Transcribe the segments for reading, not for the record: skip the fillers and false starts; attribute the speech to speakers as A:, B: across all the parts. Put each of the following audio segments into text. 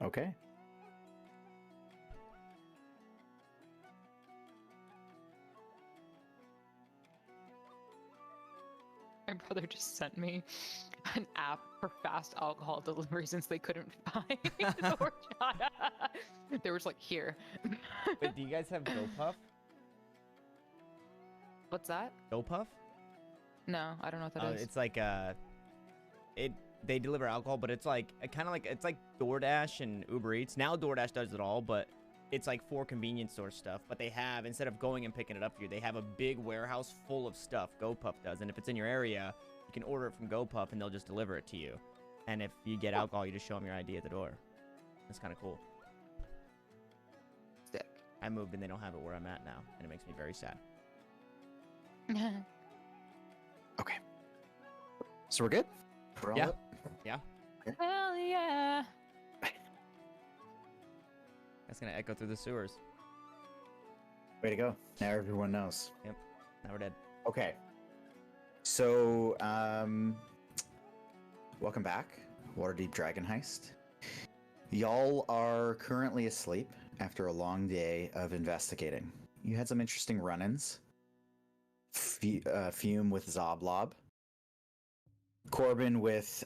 A: Okay.
B: My brother just sent me an app for fast alcohol delivery since they couldn't find the horchata. They were just like, here.
C: Wait, do you guys have GoPuff?
B: What's that?
C: GoPuff?
B: No, I don't know what that is.
C: It's like they deliver alcohol, but it's like kind of like it's like DoorDash and Uber Eats. Now DoorDash does it all, but it's like for convenience store stuff. But they have, instead of going and picking it up for you, they have a big warehouse full of stuff. GoPuff does, and if it's in your area, you can order it from GoPuff and they'll just deliver it to you. And if you get alcohol, you just show them your ID at the door. It's kind of cool.
B: Sick.
C: I moved and they don't have it where I'm at now, and it makes me very sad.
A: Okay. So we're good? We're all
C: Yeah.
A: up?
C: Yeah.
B: Hell yeah.
C: That's gonna echo through the sewers.
A: Way to go. Now everyone knows.
C: Yep. Now we're dead.
A: Okay. So, welcome back. Waterdeep Dragon Heist. Y'all are currently asleep after a long day of investigating. You had some interesting run-ins. Fume with Zoblob. Corbin with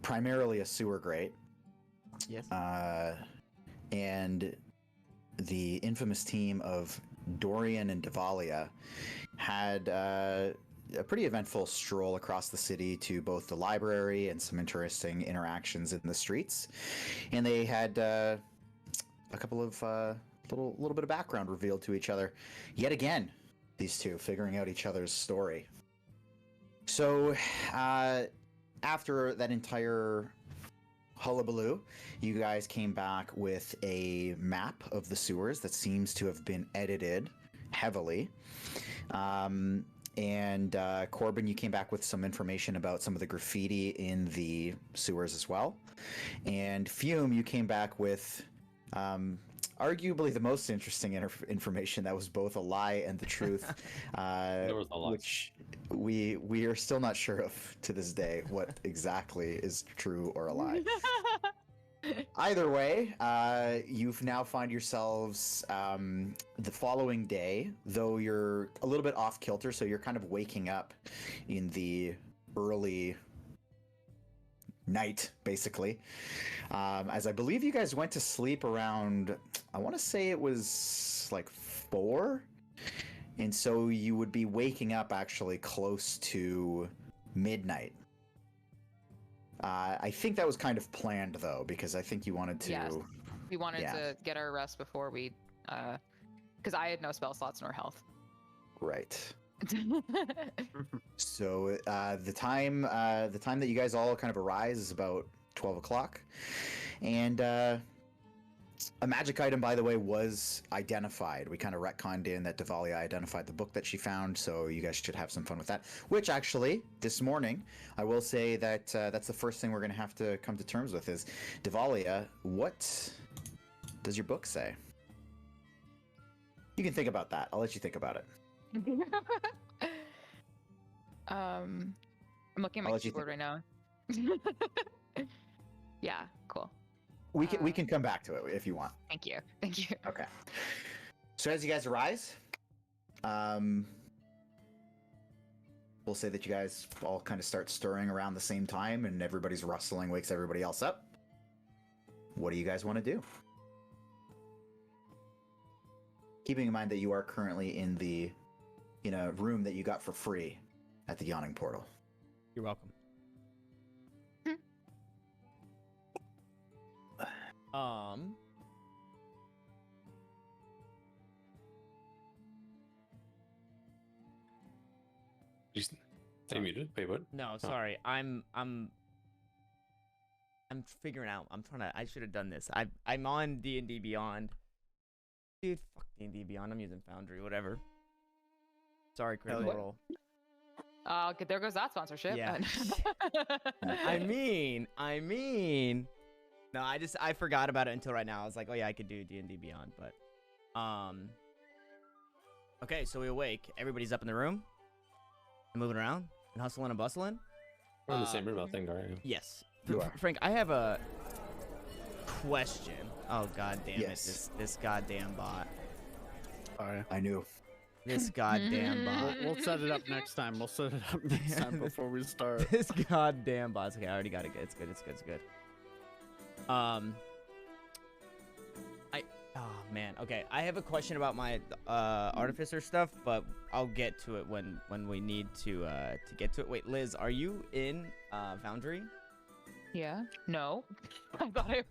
A: primarily a sewer grate.
C: Yes.
A: And the infamous team of Dorian and Devalia had a pretty eventful stroll across the city to both the library and some interesting interactions in the streets. And they had a couple of little bit of background revealed to each other. Yet again, these two figuring out each other's story. So, after that entire hullabaloo, you guys came back with a map of the sewers that seems to have been edited heavily. And Corbin, you came back with some information about some of the graffiti in the sewers as well. And Fume, you came back with arguably the most interesting information that was both a lie and the truth,
D: There was a lot.
A: which we are still not sure of to this day what exactly is true or a lie. Either way, you've now find yourselves the following day, though you're a little bit off kilter, so you're kind of waking up in the early night, basically. As I believe you guys went to sleep around, I want to say it was like 4. And so you would be waking up actually close to midnight. I think that was kind of planned, though, because I think you wanted to...
B: Yes. We wanted
A: Yeah.
B: to get our rest before we, because I had no spell slots nor health.
A: Right. So the time that you guys all kind of arise is about 12 o'clock. And a magic item, by the way, was identified. We kind of retconned in that Devalia identified the book that she found, so you guys should have some fun with that. Which, actually, this morning, I will say that that's the first thing we're going to have to come to terms with is, Devalia, what does your book say? You can think about that. I'll let you think about it.
B: I'm looking at
A: I'll
B: my
A: let you
B: keyboard right now. Yeah, cool.
A: We can come back to it if you want.
B: Thank you. Thank you.
A: Okay. So as you guys arise, we'll say that you guys all kind of start stirring around the same time, and everybody's rustling wakes everybody else up. What do you guys want to do? Keeping in mind that you are currently in a room that you got for free at the Yawning Portal.
C: You're welcome.
D: You stay muted. Wait, what?
C: No, sorry. I'm figuring out. I should have done this. I'm on D&D Beyond. Dude, fuck D&D Beyond. I'm using Foundry, whatever. Sorry, critical role.
B: There goes that sponsorship.
C: Yeah. I mean. No, I forgot about it until right now. I was like, oh yeah, I could do D&D Beyond, but okay, so we awake. Everybody's up in the room, and moving around, and hustling and bustling.
D: We're in the same room, I think, are you?
C: Yes.
A: You are.
C: Frank, I have a question. Oh god damn
A: Yes.
C: it, this goddamn bot.
E: Sorry.
A: I knew.
C: This goddamn bot.
E: We'll set it up next time. We'll set it up next time before we start.
C: This goddamn bot. Okay, I already got it. It's good. It's good. It's good. It's good. Oh man. Okay, I have a question about my artificer stuff, but I'll get to it when we need to get to it. Wait, Liz, are you in Foundry?
B: Yeah. No. I thought I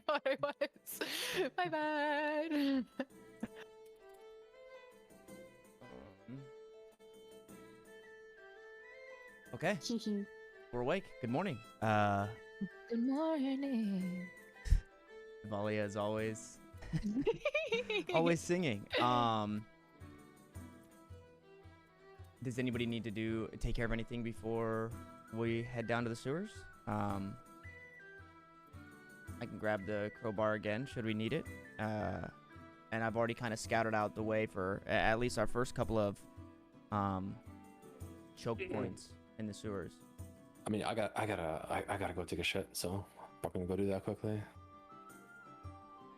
B: thought I was. My bad.
C: Okay, we're awake. Good morning.
B: Good morning.
C: Valia is always always singing. Does anybody need to take care of anything before we head down to the sewers? I can grab the crowbar again should we need it. And I've already kind of scouted out the way for at least our first couple of choke points in the sewers.
D: I mean, I gotta go take a shit, so I'm gonna go do that quickly.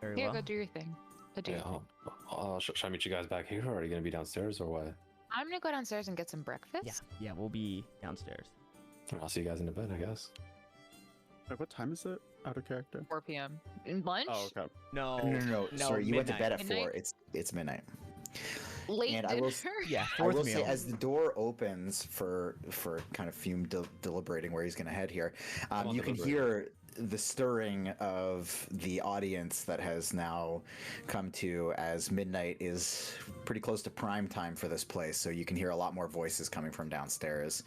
C: Very
B: Here,
C: well.
B: go do your thing. Go do
D: Yeah,
B: your thing.
D: should I meet you guys back here, or are you gonna be downstairs, or what?
B: I'm gonna go downstairs and get some breakfast.
C: Yeah, we'll be downstairs.
D: I'll see you guys in a bit, I guess.
E: Like, what time is it? Out of character.
B: 4 p.m. In lunch?
E: Oh, okay.
C: No,
A: No. Sorry, you went to bed at
B: Midnight.
A: 4. It's midnight.
B: Late
A: And
B: dinner?
A: I will
C: Yeah,
A: I
C: fourth
A: will
C: meal.
A: say, as the door opens for kind of Fume deliberating where he's going to head here,
D: on,
A: you can
D: deliberate.
A: hear the stirring of the audience that has now come to, as midnight is pretty close to prime time for this place. So you can hear a lot more voices coming from downstairs,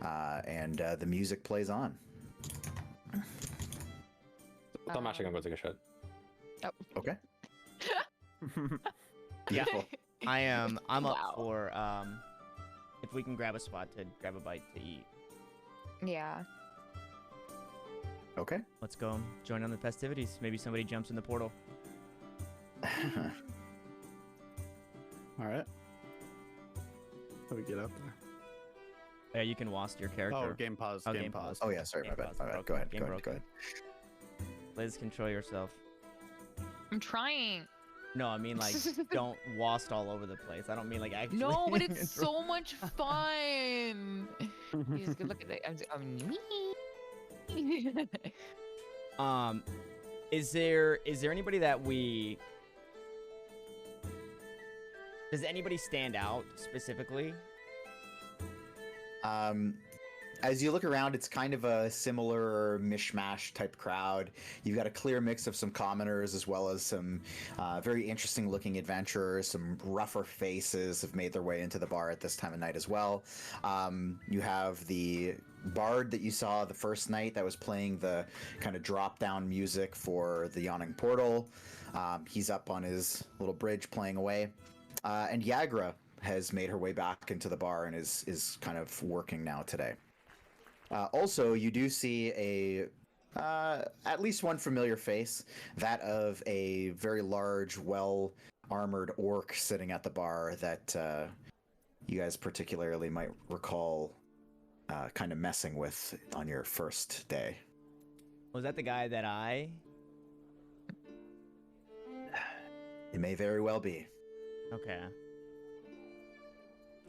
A: and the music plays on.
D: I'm actually gonna go take a shit.
A: Okay.
C: Yeah.
A: Beautiful.
C: I'm
B: Wow.
C: up for if we can grab a spot to grab a bite to eat.
B: Yeah.
A: Okay.
C: Let's go join on the festivities. Maybe somebody jumps in the portal.
E: All right. How do we get out there?
C: Yeah, you can WASD your character.
E: Oh, game pause.
C: Oh,
E: game
C: game
E: pause.
A: Oh yeah, sorry, my
C: Game
A: bad.
C: pause,
A: My bad.
C: broken.
A: Go ahead.
C: Game
A: Go ahead. Go
C: broken.
A: ahead.
C: Liz, control yourself.
B: I'm trying.
C: No, I mean like don't WASD all over the place. I don't mean like actually.
B: No, but it's
C: control-
B: so much fun. You just look at it.
C: Is there anybody that we? Does anybody stand out specifically?
A: As you look around, it's kind of a similar mishmash type crowd. You've got a clear mix of some commoners as well as some very interesting looking adventurers. Some rougher faces have made their way into the bar at this time of night as well. You have the bard that you saw the first night that was playing the kind of drop down music for the Yawning Portal. He's up on his little bridge playing away. And Yagra has made her way back into the bar and is kind of working now today. Also, you do see at least one familiar face, that of a very large, well-armored orc sitting at the bar that you guys particularly might recall kind of messing with on your first day.
C: Was that the guy that I?
A: It may very well be.
C: Okay.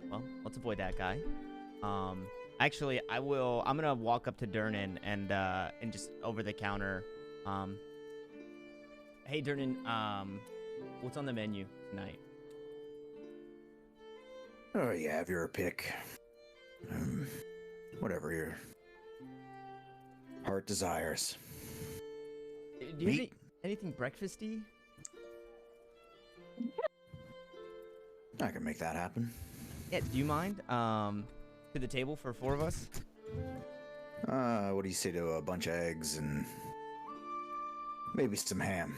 C: Well, let's avoid that guy. Actually, I'm gonna walk up to Durnan and just over the counter. Hey Durnan, what's on the menu tonight?
A: Oh, you have your pick. Whatever your heart desires.
C: Do you have
A: Meat?
C: anything breakfasty?
A: I can make that happen.
C: Yeah, do you mind? To the table for 4 of us?
A: What do you say to a bunch of eggs and maybe some ham?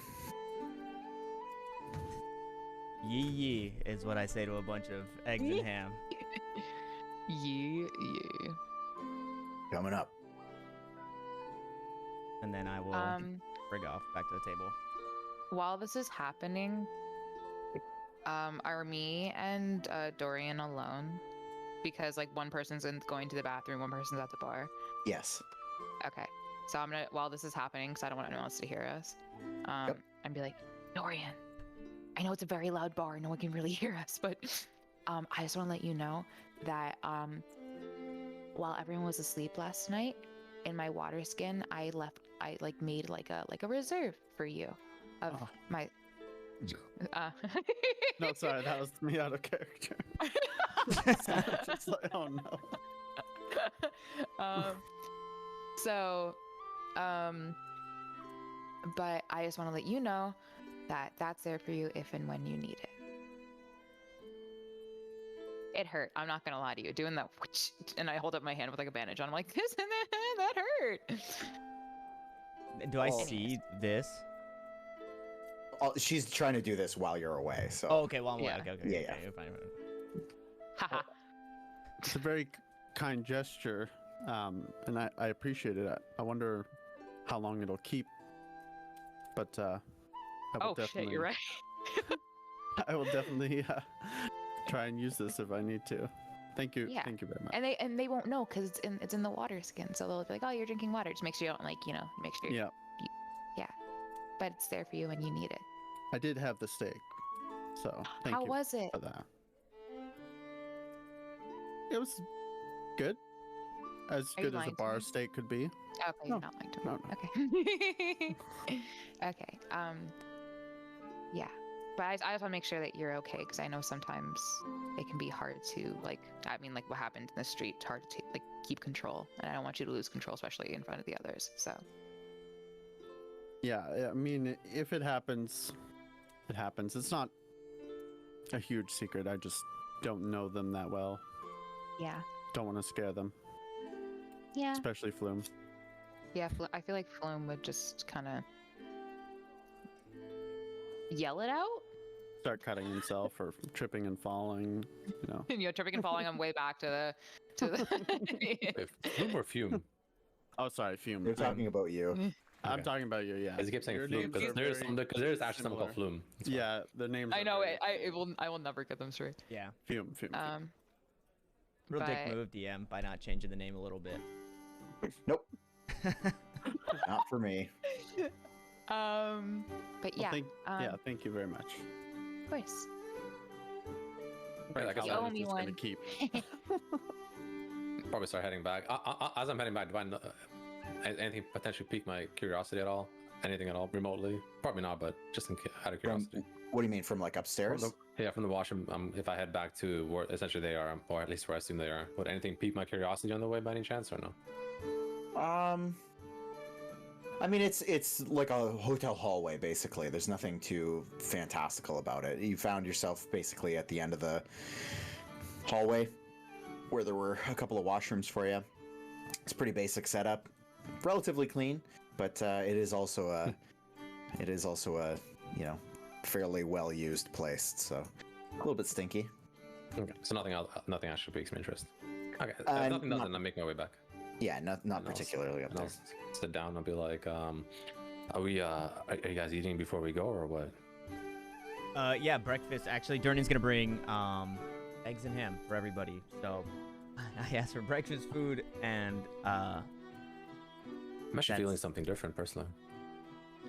C: Yee is what I say to a bunch of eggs and ham.
B: Yeah.
A: Coming up.
C: And then I will bring off back to the table.
B: While this is happening, are me and Dorian alone? Because like one person's going to the bathroom, one person's at the bar.
A: Yes.
B: Okay. So I'm gonna, while this is happening, because I don't want anyone else to hear us,
A: Yep.
B: and be like, Dorian, I know it's a very loud bar, no one can really hear us, but I just want to let you know that while everyone was asleep last night, in my water skin, I like made like a reserve for you of
E: Oh.
B: my.
E: No, sorry, that was me out of character. Just like, oh no.
B: So, but I just want to let you know that that's there for you if and when you need it. It hurt. I'm not gonna lie to you. Doing that, and I hold up my hand with like a bandage on. I'm like, this and that hurt.
C: Do I
A: Oh.
C: see this?
A: She's trying to do this while you're away, so.
C: Oh, okay. Well, I'm away.
B: Yeah.
C: Okay.
A: Yeah,
C: Okay,
A: yeah.
C: fine.
B: Haha.
E: It's a very kind gesture, and I appreciate it. I wonder how long it'll keep, but I will
B: Oh
E: definitely,
B: shit, you're right.
E: I will definitely try and use this if I need to. Thank you.
B: Yeah.
E: Thank you very much.
B: And they won't know because it's in the water skin, so they'll be like, oh, you're drinking water. Just make sure you don't make sure.
E: Yeah,
B: But it's there for you when you need it.
E: I did have the steak, so thank
B: How
E: you
B: was it?
E: for that. It was good, as
B: Are you
E: good as
B: lying
E: a
B: to
E: bar
B: me?
E: steak could be.
B: Okay,
E: No,
B: you're not lying to me.
E: no, no.
B: Okay. Okay. Yeah. But I just want to make sure that you're okay because I know sometimes it can be hard to like what happened in the street, it's hard to like keep control, and I don't want you to lose control, especially in front of the others. So
E: Yeah, I mean, if it happens, it happens. It's not a huge secret. I just don't know them that well.
B: yeah,
E: Don't want to scare them,
B: yeah,
E: especially Flume.
B: yeah. I feel like Flume would just kind of yell it out.
E: Start cutting himself or tripping and falling, you know.
B: Tripping and falling on way back to the.
D: Wait, Flume or Fume?
E: Oh, sorry, Fume.
A: They're talking about you.
E: I'm
D: Okay.
E: talking about you, yeah.
D: Because he kept saying
E: Your
D: Flume,
E: names
D: because
E: are
D: there's
E: very
D: actually something called
E: similar.
D: Flume. That's why.
E: Yeah, the names.
B: I
E: are
B: know
E: very-
B: it. I will never get them straight.
C: Yeah.
E: Fume.
C: Real dick
B: But-
C: move, DM, by not changing the name a little bit.
A: Nope, not for me.
B: But yeah.
E: Well, thank you very much.
B: Of course.
D: Right, I guess
B: You
D: I'll
B: owe me
E: just gonna
B: one.
E: keep.
D: probably start heading back. As I'm heading back, do I know, anything potentially pique my curiosity at all? Anything at all remotely? Probably not, but just out of curiosity.
A: What do you mean, from like upstairs?
D: Yeah, from the washroom. If I head back to where essentially they are, or at least where I assume they are, would anything pique my curiosity on the way by any chance, or no?
A: I mean, it's like a hotel hallway, basically. There's nothing too fantastical about it. You found yourself basically at the end of the hallway where there were a couple of washrooms for you. It's a pretty basic setup, relatively clean, but it is also a fairly well used place. So a little bit stinky.
D: Okay, so nothing actually piques my interest. Okay, if
A: Uh,
D: nothing does,
A: not-
D: then I make my way back.
A: Yeah, not
D: And I'll-
A: particularly up
D: and
A: there.
D: I'll sit down and be like, are you guys eating before we go, or what?
C: Yeah, breakfast. Actually, Durnan's gonna bring eggs and ham for everybody. So I asked for breakfast food and
D: I'm actually feeling
C: That's-
D: something different personally.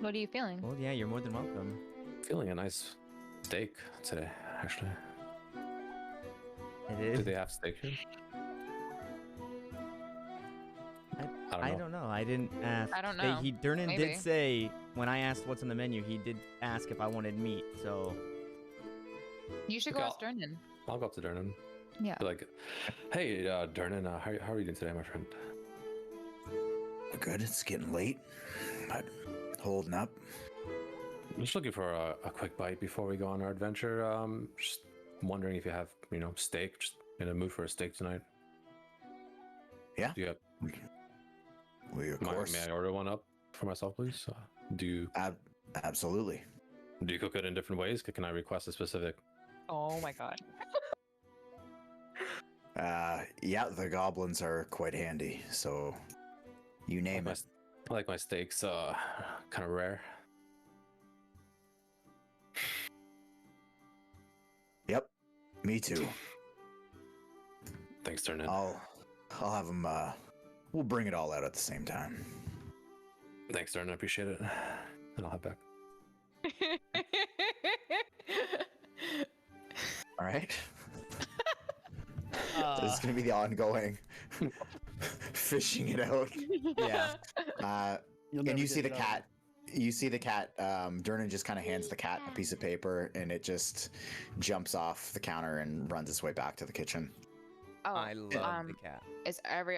B: What are you feeling?
C: well, yeah, you're more than welcome.
D: Feeling a nice steak today, actually.
C: It
D: Do
C: is.
D: they have steak here?
C: I don't know. I didn't ask.
B: I don't know.
C: Durnan
B: Maybe.
C: did say when I asked what's on the menu, he did ask if I wanted meat. So
B: You should
D: Okay,
B: go ask Durnan.
D: I'll go up to Durnan.
B: Yeah.
D: Be like, hey, Durnan, how are you doing today, my friend?
A: Good. It's getting late, but holding up.
D: I'm just looking for a quick bite before we go on our adventure. Just wondering if you have, steak. Just in a mood for a steak tonight.
A: Yeah.
D: Do you have,
A: We of course.
D: may I order one up for myself, please? Do you
A: Absolutely.
D: cook it in different ways? Can I request a specific?
B: Oh my god.
A: Yeah, the goblins are quite handy. So you name it.
D: I like my steaks kind of rare.
A: Yep. Me too.
D: Thanks, Durnan.
A: I'll have them. We'll bring it all out at the same time.
D: Thanks, Darren. I appreciate it. And I'll head back.
A: All right.
C: Uh,
A: This is gonna be the ongoing fishing it out.
C: Yeah.
E: You'll
A: And
E: never
A: you
E: get
A: see the
E: it out of
A: cat. You see the cat. Durnan just kind of hands the cat a piece of paper, and it just jumps off the counter and runs its way back to the kitchen.
B: Oh,
C: I love the cat.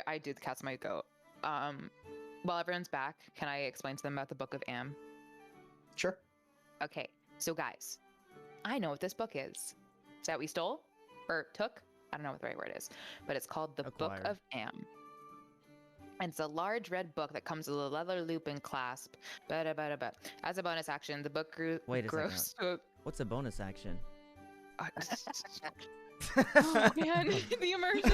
B: I do the cat's my goat. While everyone's back, can I explain to them about the Book of Am?
A: Sure.
B: Okay, so guys, I know what this book is. That we stole or took. I don't know what the right word is, but it's called the
C: Acquired.
B: Book of Am. And it's a large red book that comes with a leather loop and clasp. As a bonus action, the book
C: Wait a
B: grows to
C: What's a bonus action?
B: oh man, the immersion.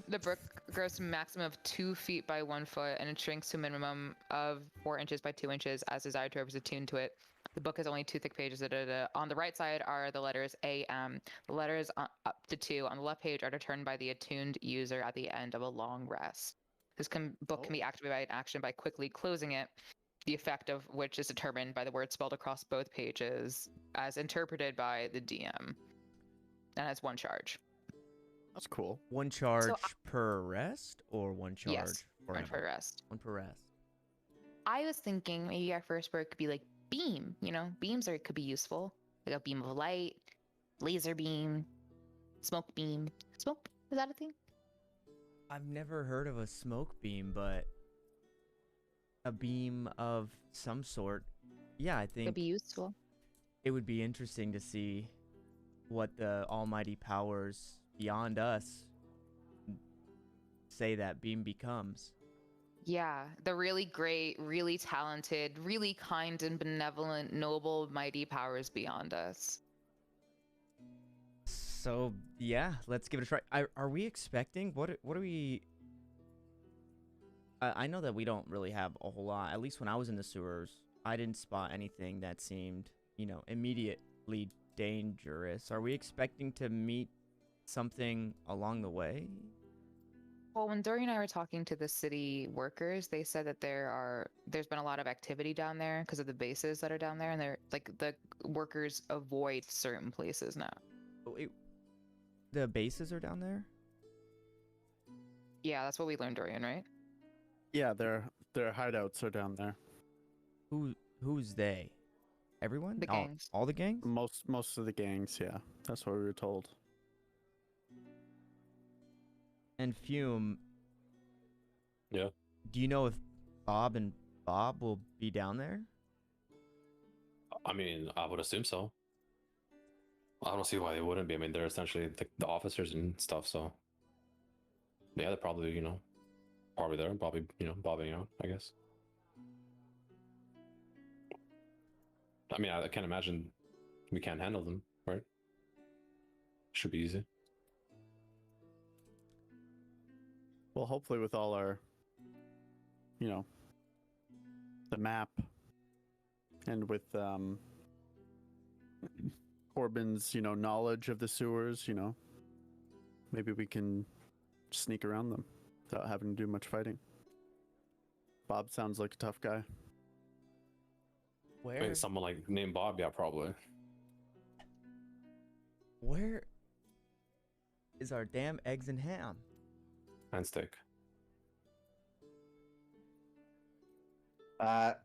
B: The book grows to a maximum of 2 feet by 1 foot, and it shrinks to a minimum of 4 inches by 2 inches as desired whoever's attuned to it. The book has only 2 thick pages. On the right side are the letters AM. The letters up to 2 on the left page are determined by the attuned user at the end of a long rest. This book can be activated by an action by quickly closing it, the effect of which is determined by the word spelled across both pages as interpreted by the DM. And has 1 charge.
E: That's cool.
C: One charge per rest or one charge
B: Yes,
C: for
B: 1 per rest.
C: One per rest.
B: I was thinking maybe our first word could be like beam, beams could be useful. Like a beam of light, laser beam, smoke beam. Smoke, is that a thing?
C: I've never heard of a smoke beam, but a beam of some sort. Yeah, I think
B: Could be useful.
C: it would be interesting to see what the almighty powers beyond us say that beam becomes.
B: Yeah, the really great, really talented, really kind and benevolent, noble, mighty powers beyond us.
C: So yeah, let's give it a try. Are we expecting what are we? I know that we don't really have a whole lot. At least when I was in the sewers, I didn't spot anything that seemed, immediately dangerous. Are we expecting to meet something along the way?
B: Well, when Dory and I were talking to the city workers, they said that there's been a lot of activity down there because of the bases that are down there, and they're like the workers avoid certain places now.
C: Wait, the bases are down there?
B: Yeah, that's what we learned, Dorian, right?
E: Yeah, their hideouts are down there.
C: Who's they? Everyone?
B: The gangs.
C: All the gangs?
E: Most of the gangs, yeah. That's what we were told.
C: And Fume.
D: Yeah.
C: Do you know if Bob and Bob will be down there?
D: I mean, I would assume so. I don't see why they wouldn't be. I mean, they're essentially the officers and stuff, so yeah, they're probably, probably there, probably, bobbing out, I guess. I mean, I can't imagine we can't handle them, right? Should be easy.
E: Well, hopefully with all our, the map, and with Corbin's, knowledge of the sewers, maybe we can sneak around them without having to do much fighting. Bob sounds like a tough guy.
C: Where?
D: I mean, someone like named Bob, yeah, probably.
C: Where is our damn eggs and ham?
D: And steak.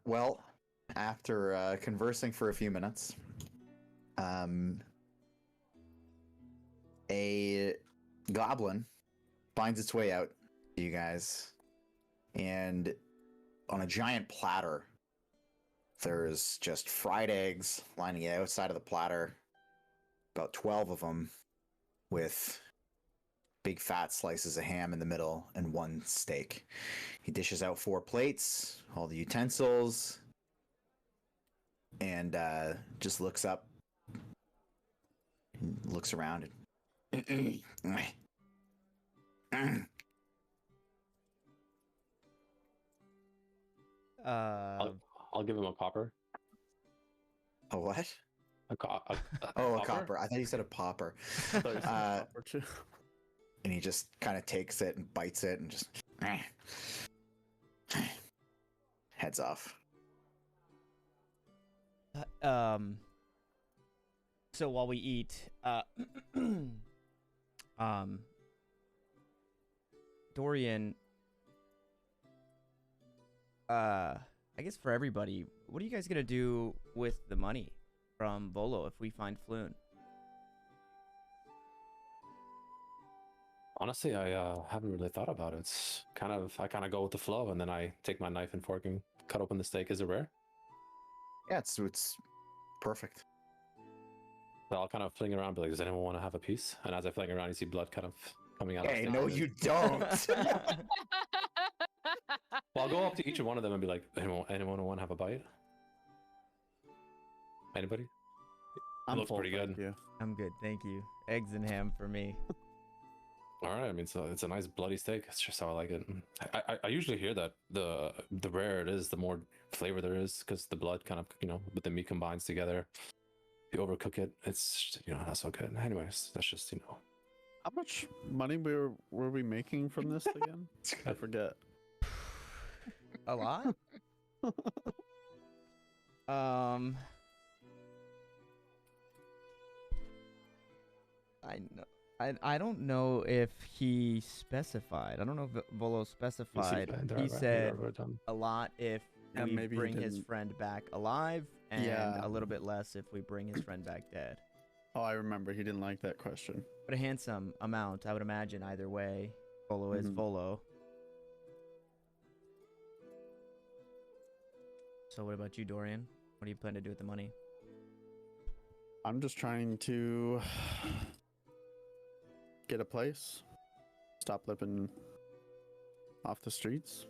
A: Well, after conversing for a few minutes, a goblin finds its way out to you guys, and on a giant platter, there's just fried eggs lining the outside of the platter, about 12 of them, with big fat slices of ham in the middle and 1 steak. He dishes out 4 plates, all the utensils, and just looks up, looks around.
D: I'll give him a copper.
A: A what?
D: A
A: Copper. I thought you said a popper.
E: I thought you said copper, too.
A: And he just kind of takes it and bites it and just. heads off.
C: So while we eat, Dorian, I guess for everybody, what are you guys gonna do with the money from Volo if we find Floon?
D: Honestly, I haven't really thought about it. It's I kind of go with the flow, and then I take my knife and fork and cut open the steak. Is it rare?
A: Yeah, it's perfect.
D: So I'll kind of fling around, be like, does anyone want to have a piece? And as I fling around, you see blood kind of coming out of the
A: Hey,
D: steak.
A: no, you don't.
D: Well, I'll go up to each one of them and be like, anyone want to have a bite? Anybody? It looks
E: full,
D: pretty
E: thank
D: good.
E: you.
C: I'm good, thank you. Eggs and ham for me.
D: All right, I mean, so it's a nice bloody steak. It's just how I like it. I usually hear that the rarer it is, the more flavor there is, because the blood kind of, with the meat combines together. If you overcook it, it's, not so good. Anyways, that's just,
E: How much money were we making from this again? I forget.
C: A lot? I know. I don't know if he specified. I don't know if Volo specified. He said a lot if
E: Yeah,
C: we
E: maybe he
C: bring his
E: didn't.
C: friend back alive, and
E: Yeah.
C: a little bit less if we bring his friend back dead.
E: Oh, I remember. He didn't like that question.
C: But a handsome amount, I would imagine. Either way, Volo is
E: Mhm.
C: Volo. So what about you, Dorian? What do you plan to do with the money?
E: I'm just trying to get a place, stop living off the streets.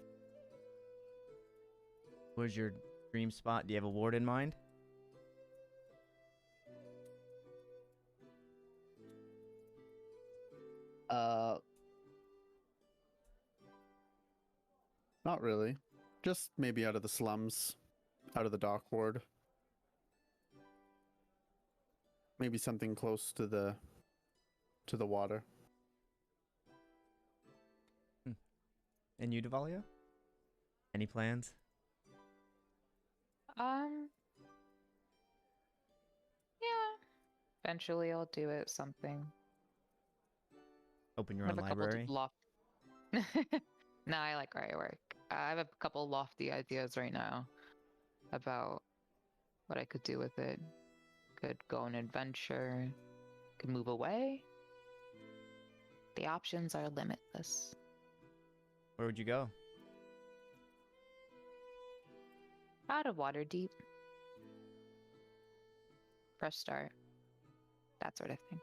C: What's your dream spot? Do you have a ward in mind?
E: Not really. Just maybe out of the slums, out of the dock ward. Maybe something close to the water.
C: And you, Devalia? Any plans?
B: Yeah. Eventually, I'll do it. Something.
C: Open your
B: I
C: own
B: have a couple
C: library?
B: loft. No, I like where I work. I have a couple lofty ideas right now about what I could do with it. Could go on an adventure. Could move away. The options are limitless.
C: Where would you go?
B: Out of Waterdeep. Fresh start. That sort of thing.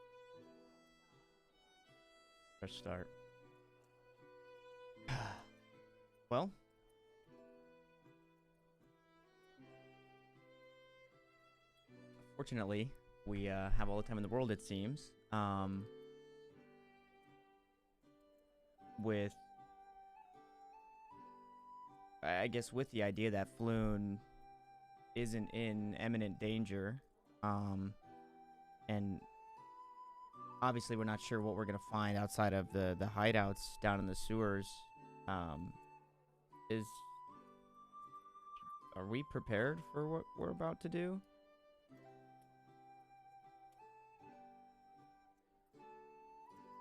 C: Fresh start. Well, fortunately, we have all the time in the world, it seems. With, I guess, with the idea that Floon isn't in imminent danger, and obviously we're not sure what we're gonna find outside of the hideouts down in the sewers. Are we prepared for what we're about to do?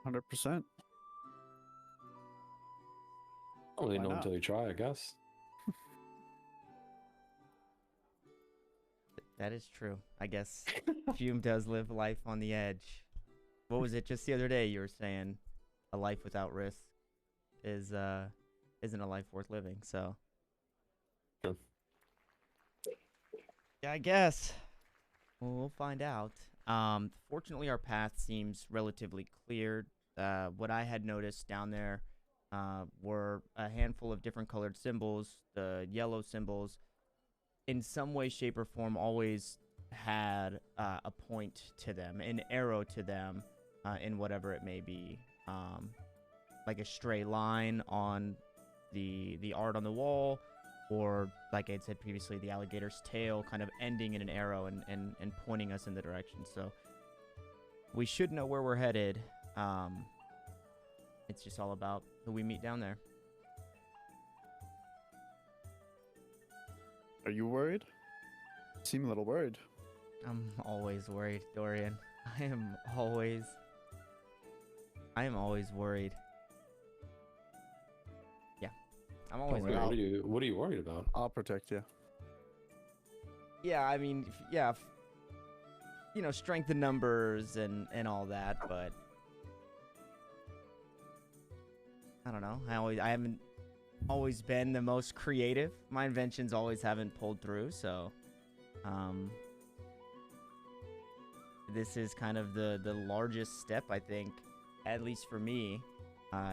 E: 100%.
D: Don't really
E: Why
D: know
E: not?
D: until you try, I guess.
C: That is true. I guess Fume does live life on the edge. What was it just the other day you were saying? A life without risk isn't a life worth living. So
D: Sure.
C: yeah, I guess we'll find out. Fortunately, our path seems relatively clear. What I had noticed down there were a handful of different colored symbols. The yellow symbols, in some way, shape, or form, always had a point to them, an arrow to them, in whatever it may be. Like a stray line on the art on the wall, or like I had said previously, the alligator's tail kind of ending in an arrow and pointing us in the direction. So we should know where we're headed. It's just all about who we meet down there.
E: Are you worried? Seem a little worried.
C: I'm always worried, Dorian. I am always worried. Yeah, I'm always
E: worry,
C: worried.
D: What are you worried about?
E: I'll protect you.
C: Yeah, I mean, you know, strength in numbers and all that, but I don't know. I haven't always been the most creative. My inventions always haven't pulled through, so this is kind of the largest step, I think, at least for me,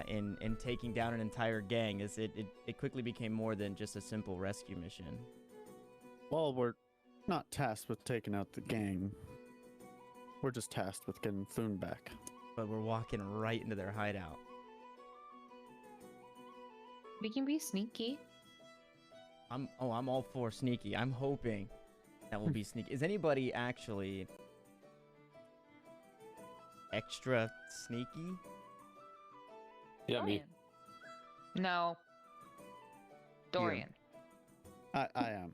C: in taking down an entire gang. Is it quickly became more than just a simple rescue mission.
E: Well, we're not tasked with taking out the gang. We're just tasked with getting Thune back.
C: But we're walking right into their hideout.
B: We can be sneaky.
C: I'm all for sneaky. I'm hoping that will be sneaky. Is anybody actually extra sneaky?
D: Yeah, me.
B: Dorian. No. Dorian.
E: I am.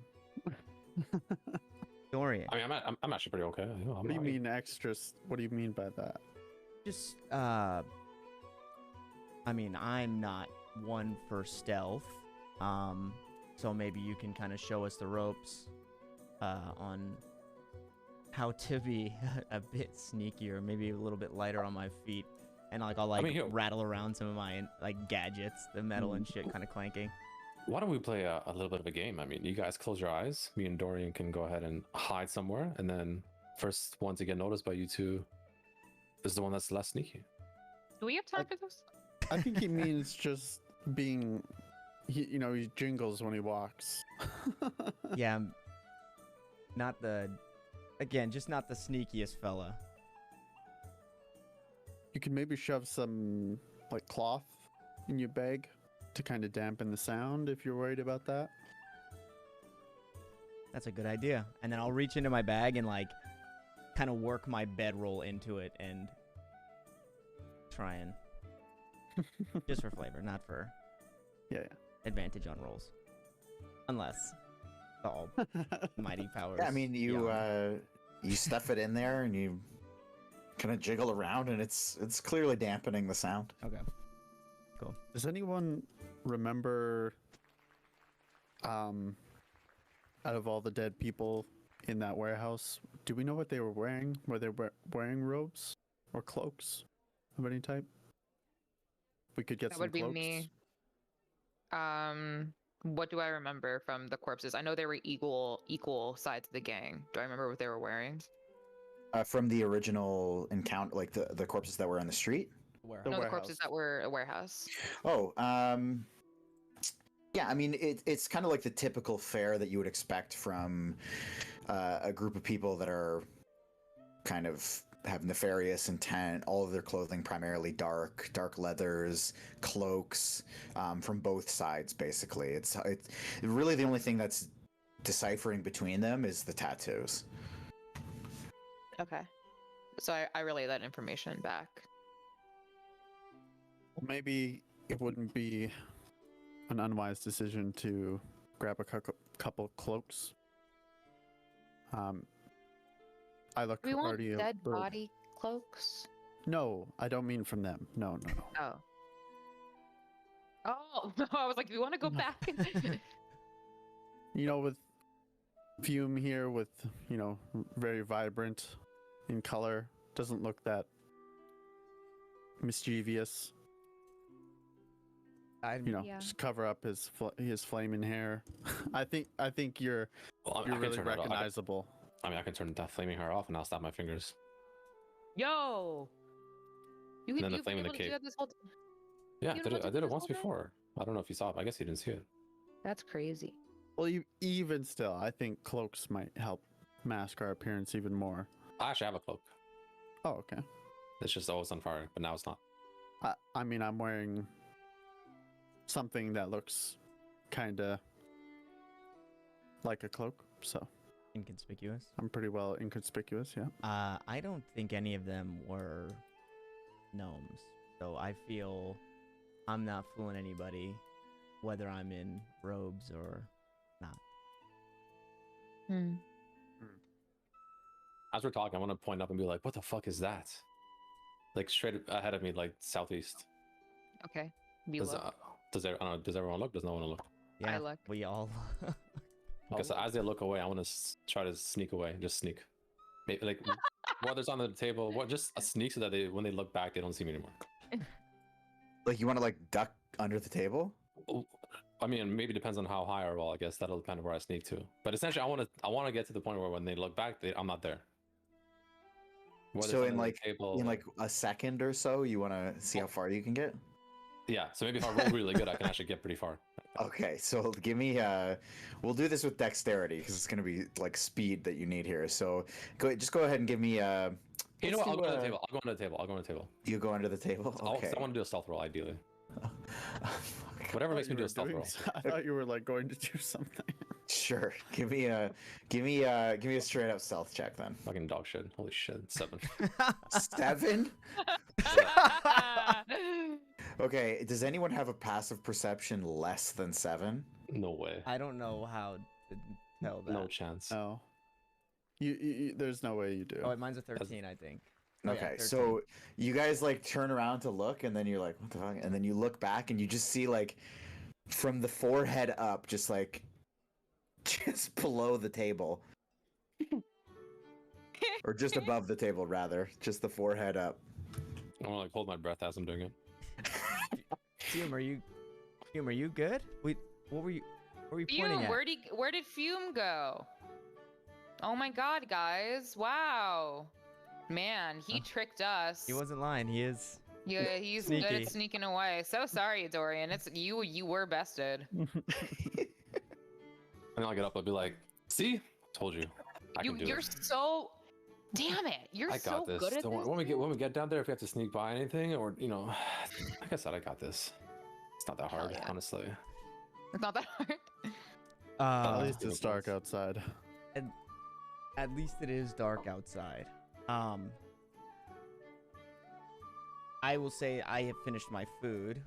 C: Dorian.
D: I mean, I'm actually pretty okay. You know,
E: What do you mean extras? What do you mean by that?
C: Just I mean, I'm not one for stealth. So maybe you can kind of show us the ropes on how to be a bit sneakier, maybe a little bit lighter on my feet. And like I'll rattle around some of my like gadgets, the metal and shit kind of clanking.
D: Why don't we play a little bit of a game? I mean, you guys close your eyes. Me and Dorian can go ahead and hide somewhere, and then first one to get noticed by you two is the one that's less sneaky.
B: Do we have time for this?
E: I think he means just being, you know, he jingles when he walks.
C: Yeah, I'm just not the sneakiest fella.
E: You could maybe shove some like cloth in your bag to kind of dampen the sound if you're worried about that.
C: That's a good idea. And then I'll reach into my bag and like kind of work my bedroll into it and try and just for flavor, not for advantage on rolls. Unless the almighty powers.
A: Yeah, I mean, you stuff it in there and you kind of jiggle around, and it's clearly dampening the sound.
C: Okay. Cool.
E: Does anyone remember, out of all the dead people in that warehouse, do we know what they were wearing? Were they wearing robes or cloaks of any type? We could get
B: That
E: some
B: would be
E: cloaks.
B: me. What do I remember from the corpses? I know they were equal sides of the gang. Do I remember what they were wearing?
A: From the original encounter, like the corpses that were on the street?
E: The
B: No, the
E: warehouse.
B: corpses that were a warehouse.
A: Oh, yeah, I mean, it's kind of like the typical fare that you would expect from a group of people that are kind of have nefarious intent. All of their clothing primarily dark leathers, cloaks, from both sides, basically. It's really the only thing that's deciphering between them is the tattoos.
B: Okay. So I relay that information back.
E: Well, maybe it wouldn't be an unwise decision to grab a couple cloaks. I look
B: We want
E: already
B: dead body cloaks.
E: No, I don't mean from them. No.
B: Oh. Oh, no, I was like, we want to go back.
E: You know, with Fume here, with, you know, very vibrant in color, doesn't look that mischievous. You know,
B: Yeah.
E: just cover up his flaming hair. I think you're
D: Well, I
E: you're
D: can
E: really
D: turn it off.
E: recognizable.
D: I mean, I can turn that flaming hair off and I'll snap my fingers.
B: Yo.
D: And then the
B: you've
D: flame in
B: been
D: the
B: able to do
D: cave.
B: that this whole
D: Yeah,
B: You
D: I
B: know what
D: did
B: this
D: it once
B: whole time?
D: before. I don't know if you saw it. I guess you didn't see it.
B: That's crazy.
E: Well, even still, I think cloaks might help mask our appearance even more.
D: I actually have a cloak.
E: Oh, okay.
D: It's just always on fire, but now it's not.
E: I mean, I'm wearing something that looks kind of like a cloak, so
C: Inconspicuous.
E: I'm pretty well inconspicuous, yeah.
C: I don't think any of them were gnomes, so I feel I'm not fooling anybody, whether I'm in robes or not.
B: Hmm.
D: As we're talking, I want to point up and be like, "What the fuck is that?" Like straight ahead of me, like southeast.
B: Okay. We
D: Does
B: look.
D: I don't know, does everyone look? Does no one look?
C: Yeah,
B: look.
C: we all.
D: Because as they look away, I want to try to sneak away. Just sneak. Maybe, like whether's on the table, what just a sneak so that when they look back, they don't see me anymore.
A: Like you want to like duck under the table?
D: I mean, maybe depends on how high or well. I guess that'll depend on where I sneak to. But essentially, I want to get to the point where when they look back, I'm not there. Whether
A: So
D: it's
A: in
D: under the
A: like
D: table,
A: in like a second or so, you want to see how far you can get?
D: yeah. So maybe if I roll really good, I can actually get pretty far.
A: Okay, so give me we'll do this with dexterity because it's gonna be like speed that you need here. So just go ahead and give me
D: You know what? I'll
A: let's
D: go
A: do,
D: to the table. I'll go under the table. I'll go under the table.
A: You go under the table? Okay.
D: I want to do a stealth roll, ideally.
A: Fuck.
D: Whatever makes
E: You
D: me do
E: were
D: a stealth
E: doing
D: roll.
E: I thought you were like going to do something.
A: Sure. Give me a straight up stealth check then.
D: Fucking dog shit. Holy shit. 7.
A: 7? Okay, does anyone have a passive perception less than 7?
D: No way.
C: I don't know how to tell that.
D: No chance.
E: No. You there's no way you do.
C: Oh, wait, mine's a 13, I think. Oh, yeah,
A: Okay,
C: 13.
A: so you guys like turn around to look, and then you're like, what the fuck? And then you look back, and you just see like from the forehead up, just like just below the table, or just above the table, rather, just the forehead up.
D: I want to like hold my breath as I'm doing it.
C: Fume, are you good? What were you pointing
B: Fume,
C: at?
B: where did Fume go? Oh my god, guys. Wow. Man, he tricked us.
C: He wasn't lying. He is.
B: Yeah, he's good
C: Sneaky.
B: at sneaking away. So sorry, Dorian. It's you were bested.
D: And then I'll get up. I'll be like, "See, told you. I can do
B: You're
D: it.
B: so damn it. You're
D: I
B: so
D: got this.
B: good at
D: Don't
B: this.
D: worry. When we get down there, if we have to sneak by anything, or like I said, I got this. It's not that
B: Hell
D: hard,
B: yeah.
D: honestly.
B: It's not that hard.
E: At
C: Uh,
E: least it's dark outside.
C: at least it is dark outside. I will say I have finished my food.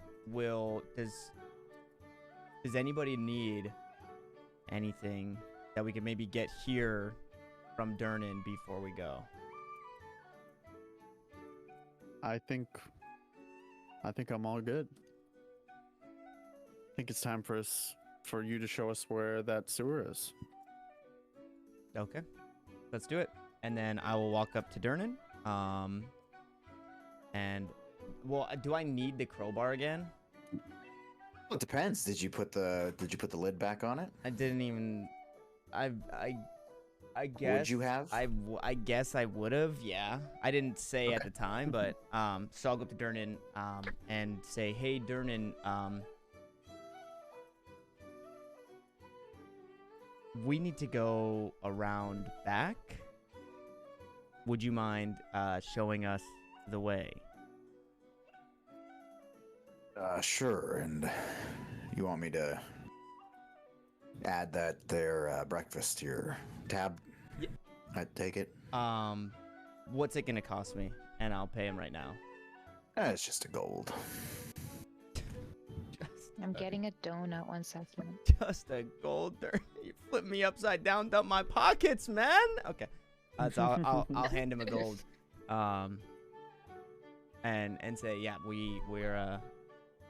C: Does anybody need anything that we could maybe get here from Durnan before we go?
E: I think I'm all good. I think it's time for you to show us where that sewer is.
C: Okay, let's do it. And then I will walk up to Durnan. And well, do I need the crowbar again?
A: Well, it depends. Did you put the lid back on it?
C: I didn't even. I guess.
A: Would you have?
C: I guess I would have. Yeah, I didn't say at the time, but so I'll go up to Durnan and say, "Hey, Durnan, we need to go around back. Would you mind showing us the way?"
A: Sure. And you want me to add that their breakfast to your tab?
C: Yeah.
A: I take it.
C: What's it gonna cost me? And I'll pay him right now.
A: It's just a gold.
B: I'm getting a donut 1 second.
C: Just a gold. You flipped me upside down, dump my pockets, man. Okay, so I'll hand him a gold, and say, yeah, we're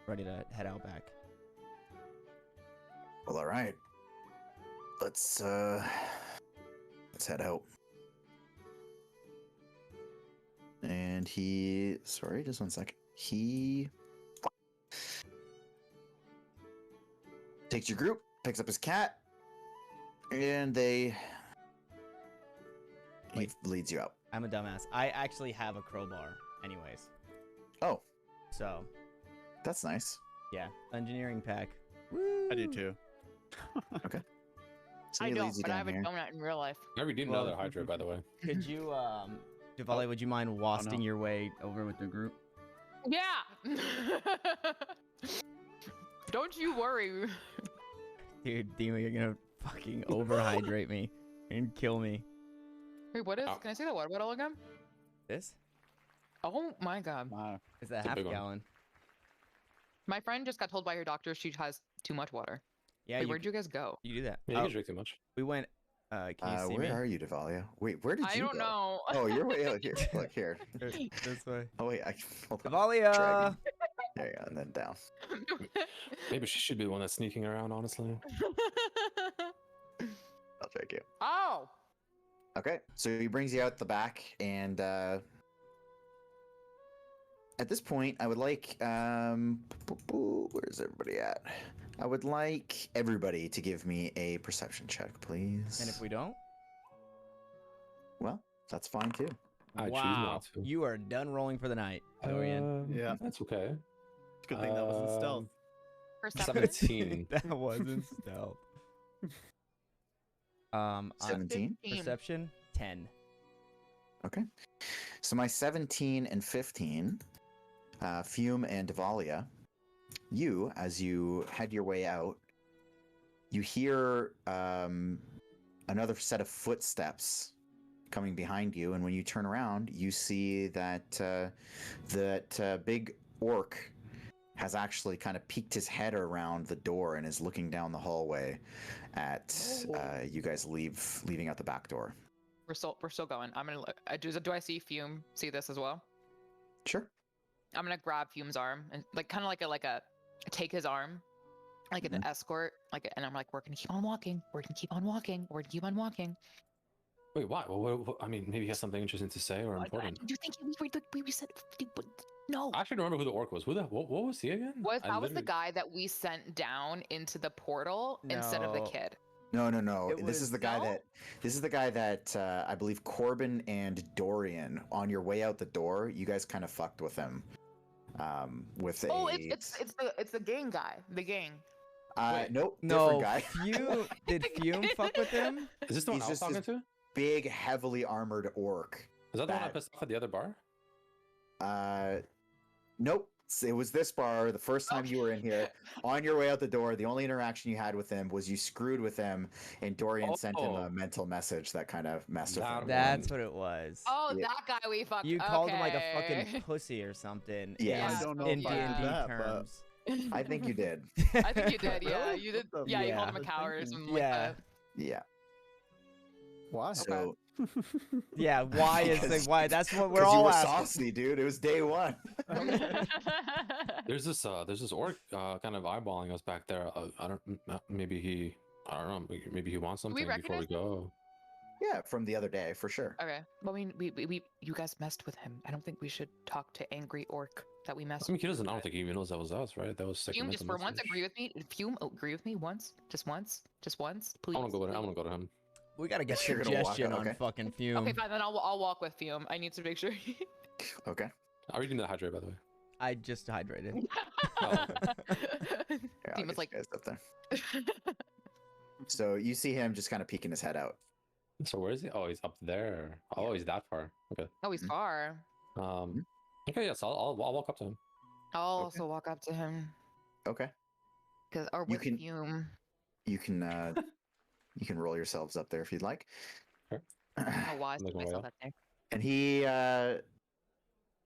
C: ready to head out back.
A: Well, all right. Let's head out. And sorry, just 1 second. He takes your group, picks up his cat, and he leads you out.
C: I'm a dumbass. I actually have a crowbar, anyways.
A: Oh,
C: So
A: that's nice.
C: yeah, engineering pack.
E: I do
C: Woo!
E: too.
A: So
B: I
A: he
B: don't,
A: leads you
B: but I
A: down
B: have a
A: here.
B: donut in real life.
D: I already need
C: Well,
D: another hydrate, by the way.
C: Could you, Diwali, would you mind wasting
E: no.
C: your way over with the group?
B: Yeah. Don't you worry.
C: Dude, Dima, you're gonna fucking overhydrate me and kill me.
B: Wait, what is?
D: Ow.
B: Can I see the water bottle again?
C: This?
B: Oh my god.
E: Wow.
C: Is that
D: It's a
C: half
D: big one.
C: gallon?
B: My friend just got told by her doctor she has too much water.
C: Yeah,
B: Wait,
C: you,
B: where'd you guys go?
C: you do that.
D: Yeah, you can drink too much.
C: We went Can you see me?
A: Where are you, Devalia? Wait, where did
B: I
A: you
B: don't
A: go?
B: know.
A: Oh, you're way out here. Look here.
C: This way.
A: Oh wait, hold on.
C: Davalia!
A: Dragging. There you go, and then down.
D: Maybe she should be the one that's sneaking around, honestly.
A: I'll drag you.
B: Oh.
A: Okay, so he brings you out the back, and at this point, I would like where's everybody at? I would like everybody to give me a perception check, please.
C: And if we don't?
A: Well, that's fine too.
D: I choose
C: Wow.
D: not to.
C: You are done rolling for the night, Dorian.
E: Yeah.
D: That's okay.
E: Good thing that wasn't stealth.
B: Perception.
D: 17.
C: That wasn't stealth.
A: 17.
B: 15.
C: Perception 10.
A: Okay. So my 17 and 15, Fume and Devalia, you, as you head your way out, you hear another set of footsteps coming behind you, and when you turn around, you see that big orc has actually kind of peeked his head around the door and is looking down the hallway at you guys leaving out the back door.
B: We're still going. I'm gonna look. Do I see Fume? See this as well?
A: Sure.
B: I'm gonna grab Fume's arm and kind of like a take his arm, like an escort, and I'm like, we're gonna keep on walking. We're gonna keep on walking. We're gonna keep on walking.
D: Wait, why? Well, I mean, maybe he has something interesting to say or important.
B: Do you think we said no?
D: I actually don't remember who the orc was. What was he again?
B: That was the guy that we sent down into the portal instead of the
C: No.
B: kid.
A: No.
C: It
A: This is
C: was-
A: the guy
B: No?
A: that I believe Corbin and Dorian, on your way out the door, you guys kind of fucked with him. With
B: Oh,
A: a
B: it's the gang guy. The gang.
D: Wait,
A: nope,
C: No,
A: different guy.
C: Fume. Did Fume fuck with him?
D: Is this the one
A: He's
D: I was
A: just
D: talking to?
A: Big, heavily armored orc.
D: Is that the one I
A: that-
D: pissed off at the other bar?
A: Nope. It was this bar the first time you were in here. On your way out the door, the only interaction you had with him was you screwed with him, and Dorian sent him
D: Oh.
A: a mental message that kind of messed with
D: That
A: him.
C: That's what it was.
B: Oh,
A: Yeah.
B: that guy we fucked.
C: You called him like a
B: Okay.
C: fucking pussy or something.
A: Yeah.
E: I don't know
C: in
E: if I did
C: D&D
E: that, but
C: terms.
A: I think you did.
B: I think you did. Yeah,
E: Really?
B: you did.
E: What the
B: Yeah, you called
C: fuck?
B: him a coward or something
C: Yeah.
B: like that.
A: Yeah.
E: why?
A: So
C: Yeah, why is
A: Because-
C: the why? That's what we're
A: 'cause you
C: all
A: were
C: asking.
A: saucy, dude. It was day one.
D: There's this orc kind of eyeballing us back there. I don't know. Maybe he wants
B: we
D: something before we
B: recognize him?
D: go.
A: Yeah, from the other day, for sure.
B: Okay. Well, I mean, you guys messed with him. I don't think we should talk to angry orc that we messed
D: I mean,
B: with.
D: he doesn't. I don't think he even knows that was us, right? That was
B: Fume, just for once, agree with me. Fume, agree with me once. Just once, please.
D: I'm gonna go to him.
C: We gotta get
A: You're gonna walk
C: suggestion
A: out,
C: on
A: okay.
C: fucking Fume.
B: Okay, fine. Then I'll walk with Fume. I need to make sure.
A: Okay.
D: Are you doing that hydrate, by the way?
C: I just hydrated.
A: Here, I'll
B: Demon's
A: get
B: like-
A: you guys up there. So you see him just kind of peeking his head out.
D: So where is he? Oh, he's up there. Oh, he's that far. Okay.
B: Oh, he's far.
D: Okay. Yes, I'll walk up to him.
B: I'll also walk up to him
A: Okay.
B: or
A: You
B: with
A: can-
B: Fume.
A: You can roll yourselves up there if you'd like.
D: Sure.
B: How wise
D: Like
B: to
D: my
B: myself
D: way
B: that day.
A: And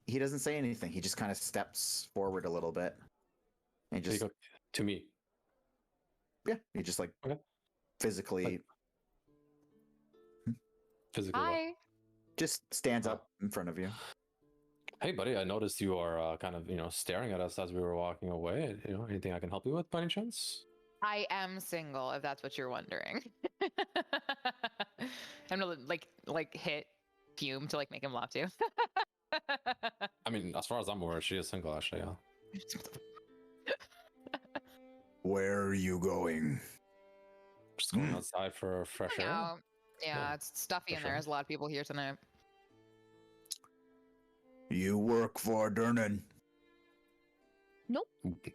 A: he doesn't say anything. He just kind of steps forward a little bit. And
D: So you
A: just
D: go to me.
A: yeah, he just like
D: Okay.
A: physically
D: Physically. well.
B: Hi.
A: just stands
D: Oh.
A: up in front of you.
D: Hey, buddy. I noticed you are kind of staring at us as we were walking away. Anything I can help you with by any chance?
B: I am single, if that's what you're wondering. I'm gonna like hit Fume to make him laugh too.
D: I mean, as far as I'm aware, she is single, actually. Yeah.
A: Where are you going?
D: Just going outside for fresh air.
B: No. Yeah,
D: Yeah,
B: it's stuffy
D: for
B: in there.
D: sure.
B: There's a lot of people here tonight.
A: You work for Durnan.
B: Nope.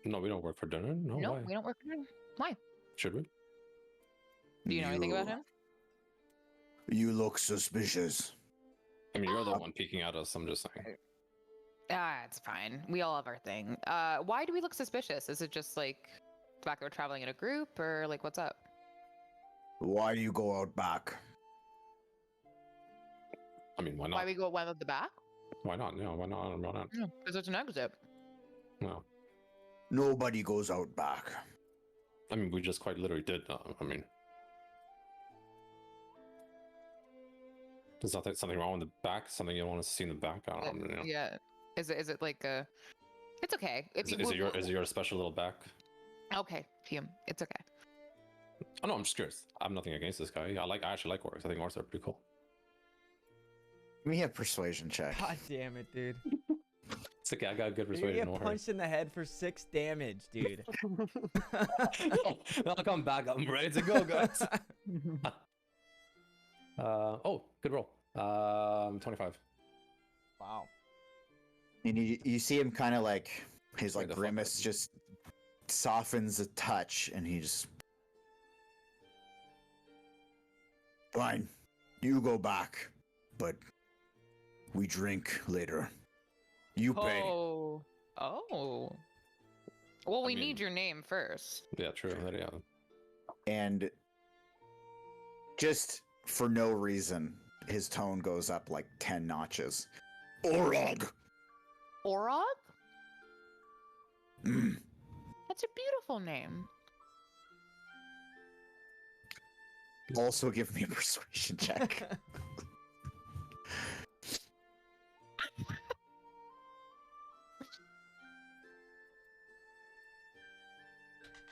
D: No, we don't work for dinner. No,
B: No,
D: why?
B: we don't work for him. Why?
D: Should we?
B: Do you know anything about him?
A: You look suspicious.
D: I mean, you're the one peeking at us. I'm just saying.
B: Ah, it's fine. We all have our thing. Why do we look suspicious? Is it just the fact that we're traveling in a group, or what's up?
A: Why do you go out back?
D: I mean, why
B: Why
D: not?
B: we go one at the back?
D: Why not? Yeah, why not? Why not?
B: Because it's an exit.
D: No.
A: Nobody goes out back.
D: I mean, we just quite literally did. I mean, There's something wrong with the back. Something you don't want us to see in the back. I don't know.
B: Yeah. Is it like a? It's okay. If
D: Is it your special little back?
B: Okay, Fume. It's okay.
D: Oh no, I'm just curious. I have nothing against this guy. I actually like orcs. I think orcs are pretty cool.
A: Give me a persuasion check.
C: God damn it, dude.
D: It's okay. I got a good
C: You're gonna
D: persuasion.
C: get
D: Don't worry.
C: punched in the head for 6 damage, dude.
D: I'll come back. I'm ready to go, guys. Oh, good roll. 25.
C: Wow.
A: And you see him kind of like his
D: Wait,
A: like
D: the fuck
A: grimace
D: up.
A: just softens a touch, and he just fine. You go back, but we drink later. You pay.
B: Oh. Oh. Well, we
D: mean-
B: need your name first.
D: Yeah, true. Yeah.
A: And just for no reason, his tone goes up like 10 notches. Orog!
B: Orog?
A: Mm.
B: That's a beautiful name.
A: Also give me a persuasion check.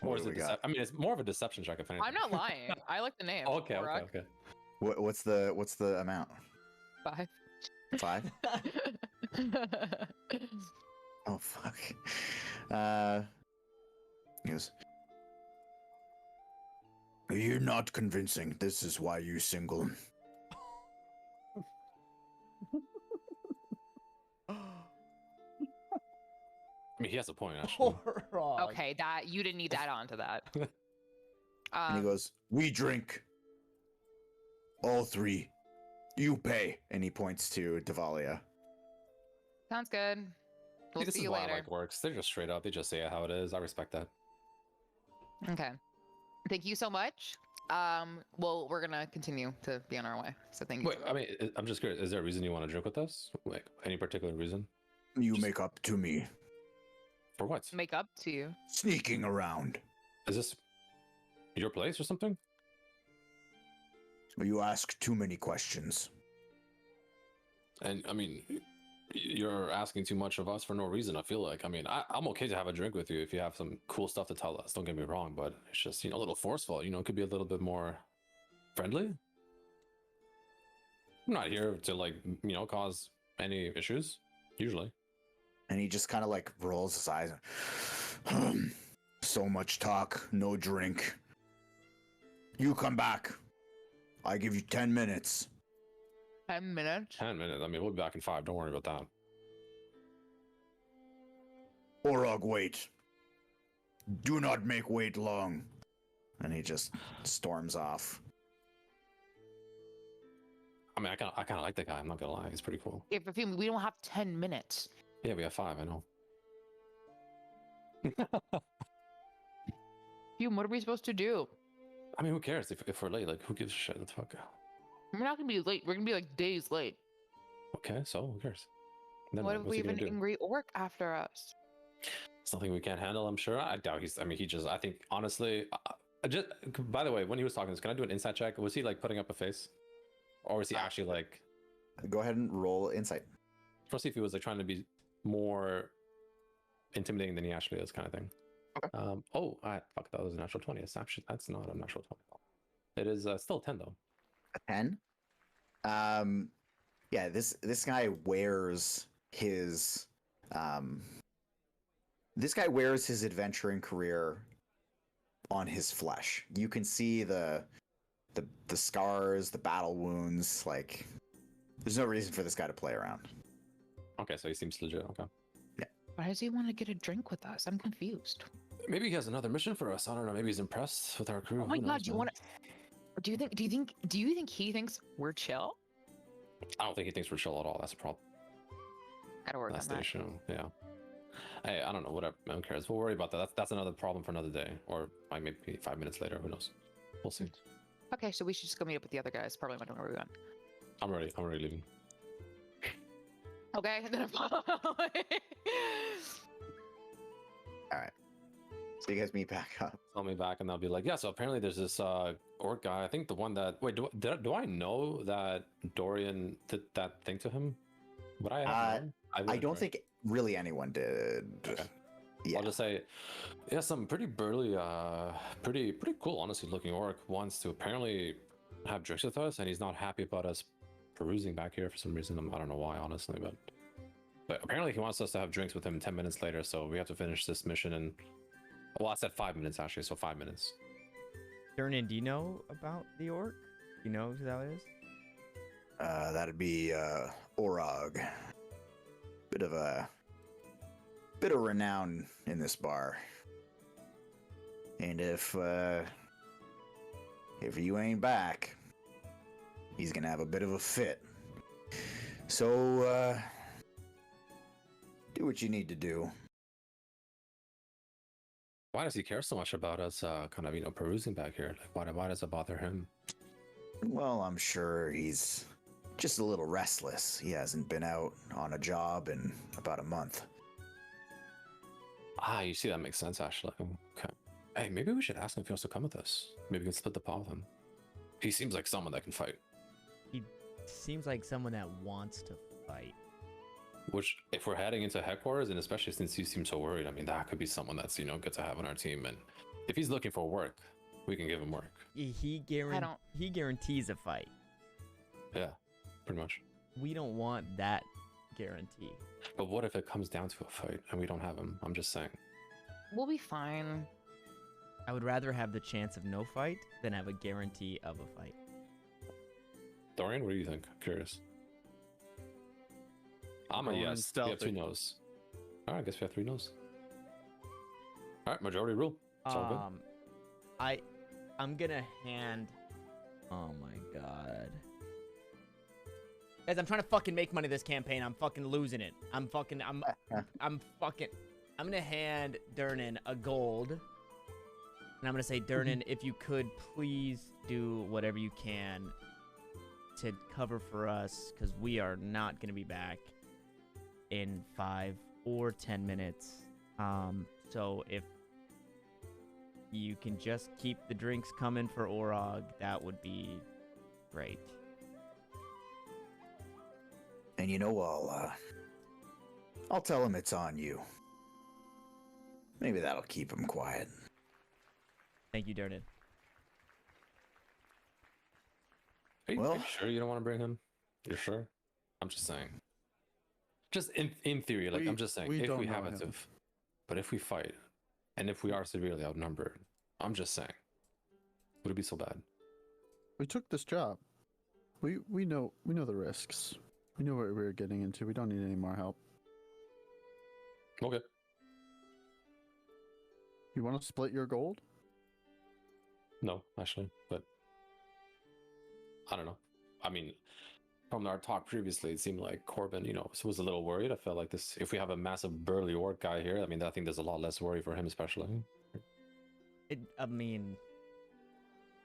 D: Or
A: What
D: is
A: do
D: it?
A: we got?
D: I mean, it's more of a deception check if anything.
B: I'm not lying. I like the name.
D: Oh, okay,
B: Orog.
D: okay.
A: What's the amount?
B: 5.
A: 5? Oh fuck. He goes, you're not convincing. This is why you single.
D: I mean, he has a point actually.
C: Orog.
B: Okay, that you didn't need to add on to that.
A: And he goes, we drink. All 3. You pay. And he points to Davalia.
B: Sounds good. We'll
D: This
B: see
D: is
B: you
D: why
B: later.
D: I like orcs. They're just straight up. They just say it how it is. I respect that.
B: Okay. Thank you so much. Well, we're gonna continue to be on our way. So thank you.
D: Wait, I mean, I'm just curious. Is there a reason you want to drink with us? Like any particular reason?
A: You
D: Just-
A: make up to me.
D: For what?
B: Make up to you.
A: Sneaking around.
D: Is this your place or something?
A: You ask too many questions.
D: And I mean, you're asking too much of us for no reason. I feel like. I mean, I'm okay to have a drink with you if you have some cool stuff to tell us. Don't get me wrong, but it's just a little forceful. It could be a little bit more friendly. I'm not here to cause any issues. Usually.
A: And he just kind of like rolls his eyes. So much talk, no drink. You come back. I give you 10 minutes.
B: 10 minutes.
D: 10 minutes. I mean, we'll be back in 5. Don't worry about that.
A: Orog, wait. Do not make wait long. And he just storms off.
D: I mean, I kind of like the guy. I'm not gonna lie. He's pretty cool.
B: If we don't have 10 minutes.
D: Yeah, we have 5. I know.
B: Fume, what are we supposed to do?
D: I mean, who cares if we're late? Like, who gives a shit? What the fuck?
B: We're not gonna be late. We're gonna be like days late.
D: Okay, so who cares? Then
B: What if
D: what's
B: we
D: he
B: have an
D: gonna do?
B: angry orc after us?
D: Something we can't handle. I'm sure. I doubt he's. I mean, I think honestly. Just by the way, when he was talking this, can I do an insight check? Was he like putting up a face, or was he actually like?
A: Go ahead and roll insight.
D: Let's see if he was like trying to be more intimidating than he actually is, kind of thing.
A: Okay.
D: Oh, fuck! That was a natural 20. That's not a natural 20. It is still a 10 though.
A: A 10? Yeah, this guy wears his adventuring career on his flesh. You can see the scars, the battle wounds. Like, there's no reason for this guy to play around.
D: Okay, so he seems legit. Okay.
B: Why does he want to get a drink with us? I'm confused.
D: Maybe he has another mission for us. I don't know. Maybe he's impressed with our crew.
B: Oh my
D: Who
B: god,
D: knows,
B: do you
D: man?
B: want to? Do you think he thinks we're chill?
D: I don't think he thinks we're chill at all. That's a problem.
B: Gotta work
D: That's
B: on
D: the
B: that.
D: issue. Yeah. Hey, I don't know. Whatever. No one cares. We'll worry about that. That's another problem for another day, or maybe 5 minutes later. Who knows? We'll see.
B: Okay, so we should just go meet up with the other guys. Probably not where we went.
D: I'm ready. I'm already leaving.
B: Okay, and then I'm
A: So you guys meet back up.
D: Tell me back, and they'll be like, yeah. So apparently, there's this orc guy. I think the one that do I know that Dorian did that thing to him? Would I have known?
A: I
D: wouldn't,
A: don't
D: right?
A: think really anyone did.
D: Okay.
A: Yeah.
D: I'll just say, yeah, some pretty burly, pretty cool, honestly, looking orc wants to apparently have drinks with us, and he's not happy about us perusing back here for some reason. I don't know why, honestly, but apparently he wants us to have drinks with him 10 minutes later, so we have to finish this mission in. Well, I said 5 minutes actually, so 5 minutes.
C: Durnan, do you know about the orc? Do you know who that is?
A: That'd be Orog. Bit of renown in this bar. And if you ain't back, he's gonna have a bit of a fit. So do what you need to do.
D: Why does he care so much about us kind of, perusing back here? Like, why does it bother him?
A: Well, I'm sure he's just a little restless. He hasn't been out on a job in about a month.
D: Ah, you see, that makes sense, actually. Okay. Hey, maybe we should ask him if he wants to come with us. Maybe we can split the pot with him. He seems like someone that can fight.
C: He seems like someone that wants to fight.
D: Which, if we're heading into headquarters, and especially since you seem so worried, I mean, that could be someone that's, good to have on our team. And if he's looking for work, we can give him work.
C: He guarantees a fight.
D: Yeah, pretty much.
C: We don't want that guarantee.
D: But what if it comes down to a fight and we don't have him? I'm just saying.
B: We'll be fine.
C: I would rather have the chance of no fight than have a guarantee of a fight.
D: Dorian, what do you think? Curious. I'm a
E: Rolling
D: yes. We have
E: stealthy.
D: 2 no's. All right, I guess we have 3 no's. All right, majority rule. It's all good.
C: I'm gonna hand. Oh my god. Guys, I'm trying to fucking make money this campaign. I'm fucking losing it. I'm gonna hand Durnan a gold. And I'm gonna say, Durnan, if you could please do whatever you can to cover for us, because we are not gonna be back in 5 or 10 minutes. So if you can just keep the drinks coming for Orog, that would be great.
A: And I'll tell him it's on you. Maybe that'll keep him quiet.
C: Thank you, Durnan.
D: Are you
A: Well-
D: sure you don't want to bring him? You're sure? I'm just saying. Just in theory, like, I'm just saying,
E: we
D: if
E: don't
D: we
E: know
D: have
E: him.
D: to, but if we fight, and if we are severely outnumbered, I'm just saying, would it be so bad?
E: We took this job. We know the risks. We know what we're getting into. We don't need any more help.
D: Okay.
E: You want to split your gold?
D: No, actually, but I don't know. I mean, from our talk previously, it seemed like Corbin, was a little worried. I felt like this, if we have a massive burly orc guy here, I mean, I think there's a lot less worry for him, especially.
C: I mean,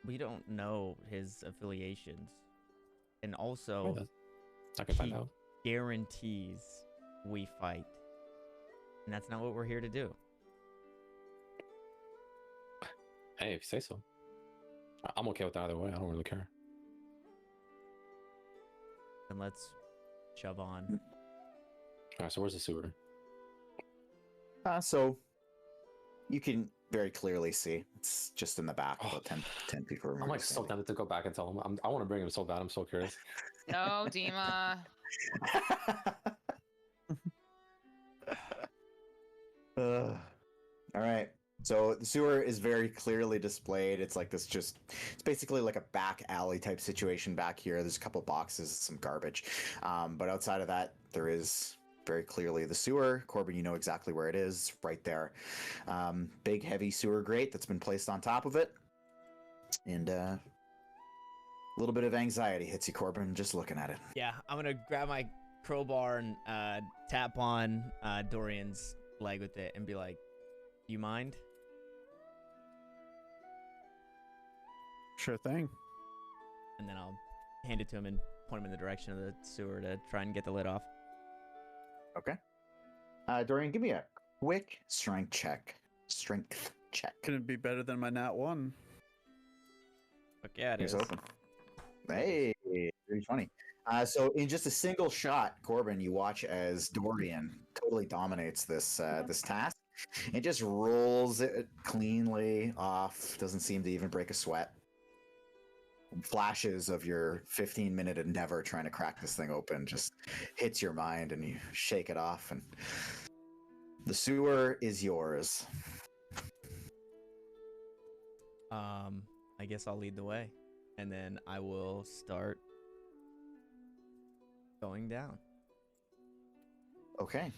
C: we don't know his affiliations. And also,
D: I can find
C: he
D: out.
C: guarantees we fight. And that's not what we're here to do.
D: Hey, if you say so. I'm okay with either way. I don't really care.
C: Then let's shove on.
D: All right, so where's the sewer?
A: So you can very clearly see it's just in the back, about 10 feet from where
D: I'm
A: you're
D: like so
A: standing.
D: tempted to go back and tell him. I want to bring him so bad. I'm so curious.
B: No, Dima.
A: All right. So the sewer is very clearly displayed. It's like this it's basically like a back alley type situation back here. There's a couple boxes, some garbage. But outside of that, there is very clearly the sewer. Corbin, you know exactly where it is, right there. Big, heavy sewer grate that's been placed on top of it. And a little bit of anxiety hits you, Corbin, just looking at it.
C: Yeah, I'm going to grab my crowbar and tap on Dorian's leg with it and be like, "Do you mind?"
E: Sure thing.
C: And then I'll hand it to him and point him in the direction of the sewer to try and get the lid off.
A: Okay. Dorian, give me a quick strength check. Strength Check.
E: Couldn't be better than my nat 1.
C: Fuck yeah, it
A: It's
C: is.
A: open. Hey, 320. So in just a single shot, Corbin, you watch as Dorian totally dominates this this task. It just rolls it cleanly off. Doesn't seem to even break a sweat. Flashes of your 15-minute endeavor trying to crack this thing open just hits your mind, and you shake it off. And the sewer is yours.
C: I guess I'll lead the way, and then I will start going down.
A: Okay.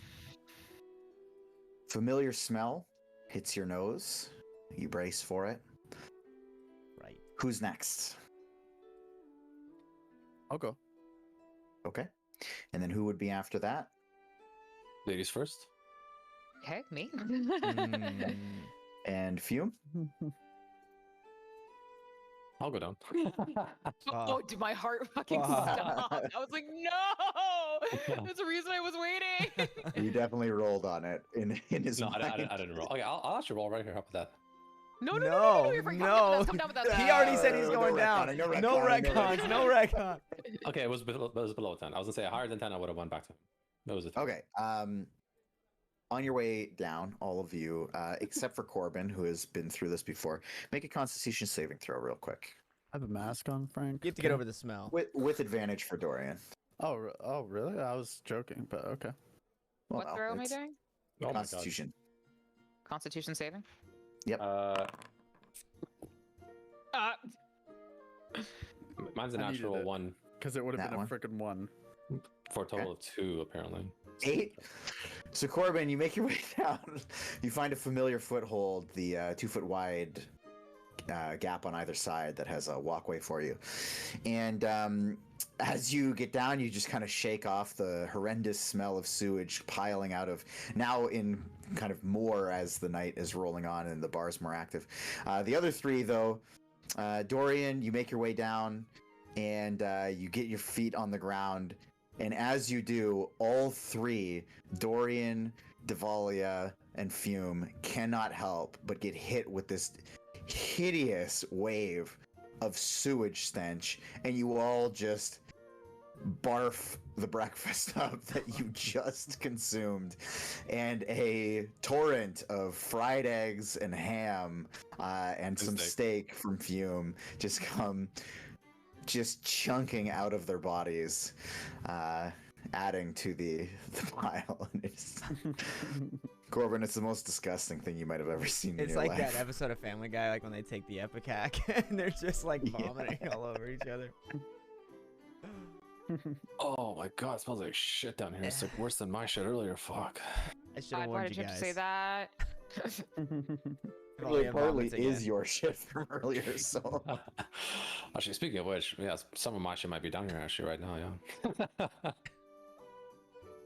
A: Familiar smell hits your nose. You brace for it.
C: Right.
A: Who's next?
E: I'll go.
A: Okay. And then who would be after that?
D: Ladies first.
B: Okay, me.
C: Mm,
A: And Fume?
D: I'll go down.
B: Oh, did my heart fucking
C: Fuck.
B: stop? I was like, no! There's a reason I was waiting.
A: You definitely rolled on it in his
D: No,
A: mind.
D: I didn't roll. Okay, I'll actually roll right here. How about that?
B: No, you're fine. Come down with us.
C: He already said he's
A: No
C: going down.
A: retconning, no
C: No
A: retconning, no
C: retcons. No retcon.
D: Okay, it was below 10. I was gonna say higher than 10. I would have went back to him. That was a 10.
A: Okay. On your way down, all of you, except for Corbin, who has been through this before, make a Constitution saving throw real quick.
E: I have a mask on, Frank.
C: You have to get over the smell.
A: With advantage for Dorian.
E: Oh, really? I was joking, but okay.
B: What
A: Well,
B: throw am I
A: it's
B: doing?
D: Oh my god.
A: Constitution.
B: Constitution saving?
D: Mine's a
E: I needed
D: natural
E: it.
D: 1
E: Because it would have
A: That
E: been a freaking 1.
D: for a total of 2, apparently.
A: 8. So Corbin, you make your way down. You find a familiar foothold, the 2-foot wide gap on either side that has a walkway for you. And as you get down, you just kind of shake off the horrendous smell of sewage piling out of, now in kind of more as the night is rolling on and the bar's more active. The other 3, though, Dorian, you make your way down and you get your feet on the ground. And as you do, all 3, Dorian, Devalia, and Fume, cannot help but get hit with this hideous wave of sewage stench, and you all just barf the breakfast up that you just consumed, and a torrent of fried eggs and ham and some steak from Fume just come chunking out of their bodies, adding to the pile. And it's Corbin, it's the most disgusting thing you might have ever seen in
C: It's
A: your
C: like
A: life.
C: that episode of Family Guy, like when they take the Epicac and they're just like vomiting all over each other.
D: Oh my god, it smells like shit down here. It's like worse than my shit earlier. Fuck.
C: I should have
B: God, why
C: warned
B: did
C: you
B: you have
C: guys.
B: to say that?
C: Probably have
A: Partly
C: vomits
A: is
C: again.
A: your shit from earlier, so
D: Actually, speaking of which, yeah, some of my shit might be down here actually right now, yeah.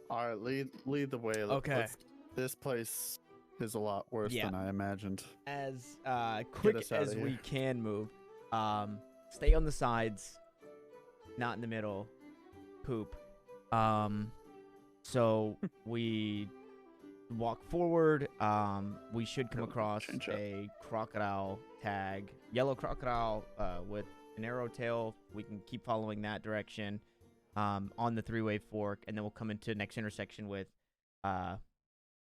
E: All right, lead the way.
C: Okay.
E: This place is a lot worse
C: Yeah.
E: than I imagined.
C: As quick
E: us outta
C: as we
E: here.
C: can move. Stay on the sides, not in the middle. Poop. So we walk forward. We should come
E: Really
C: across
E: change up.
C: a crocodile tag, yellow crocodile with an arrow tail. We can keep following that direction on the 3-way fork, and then we'll come into next intersection with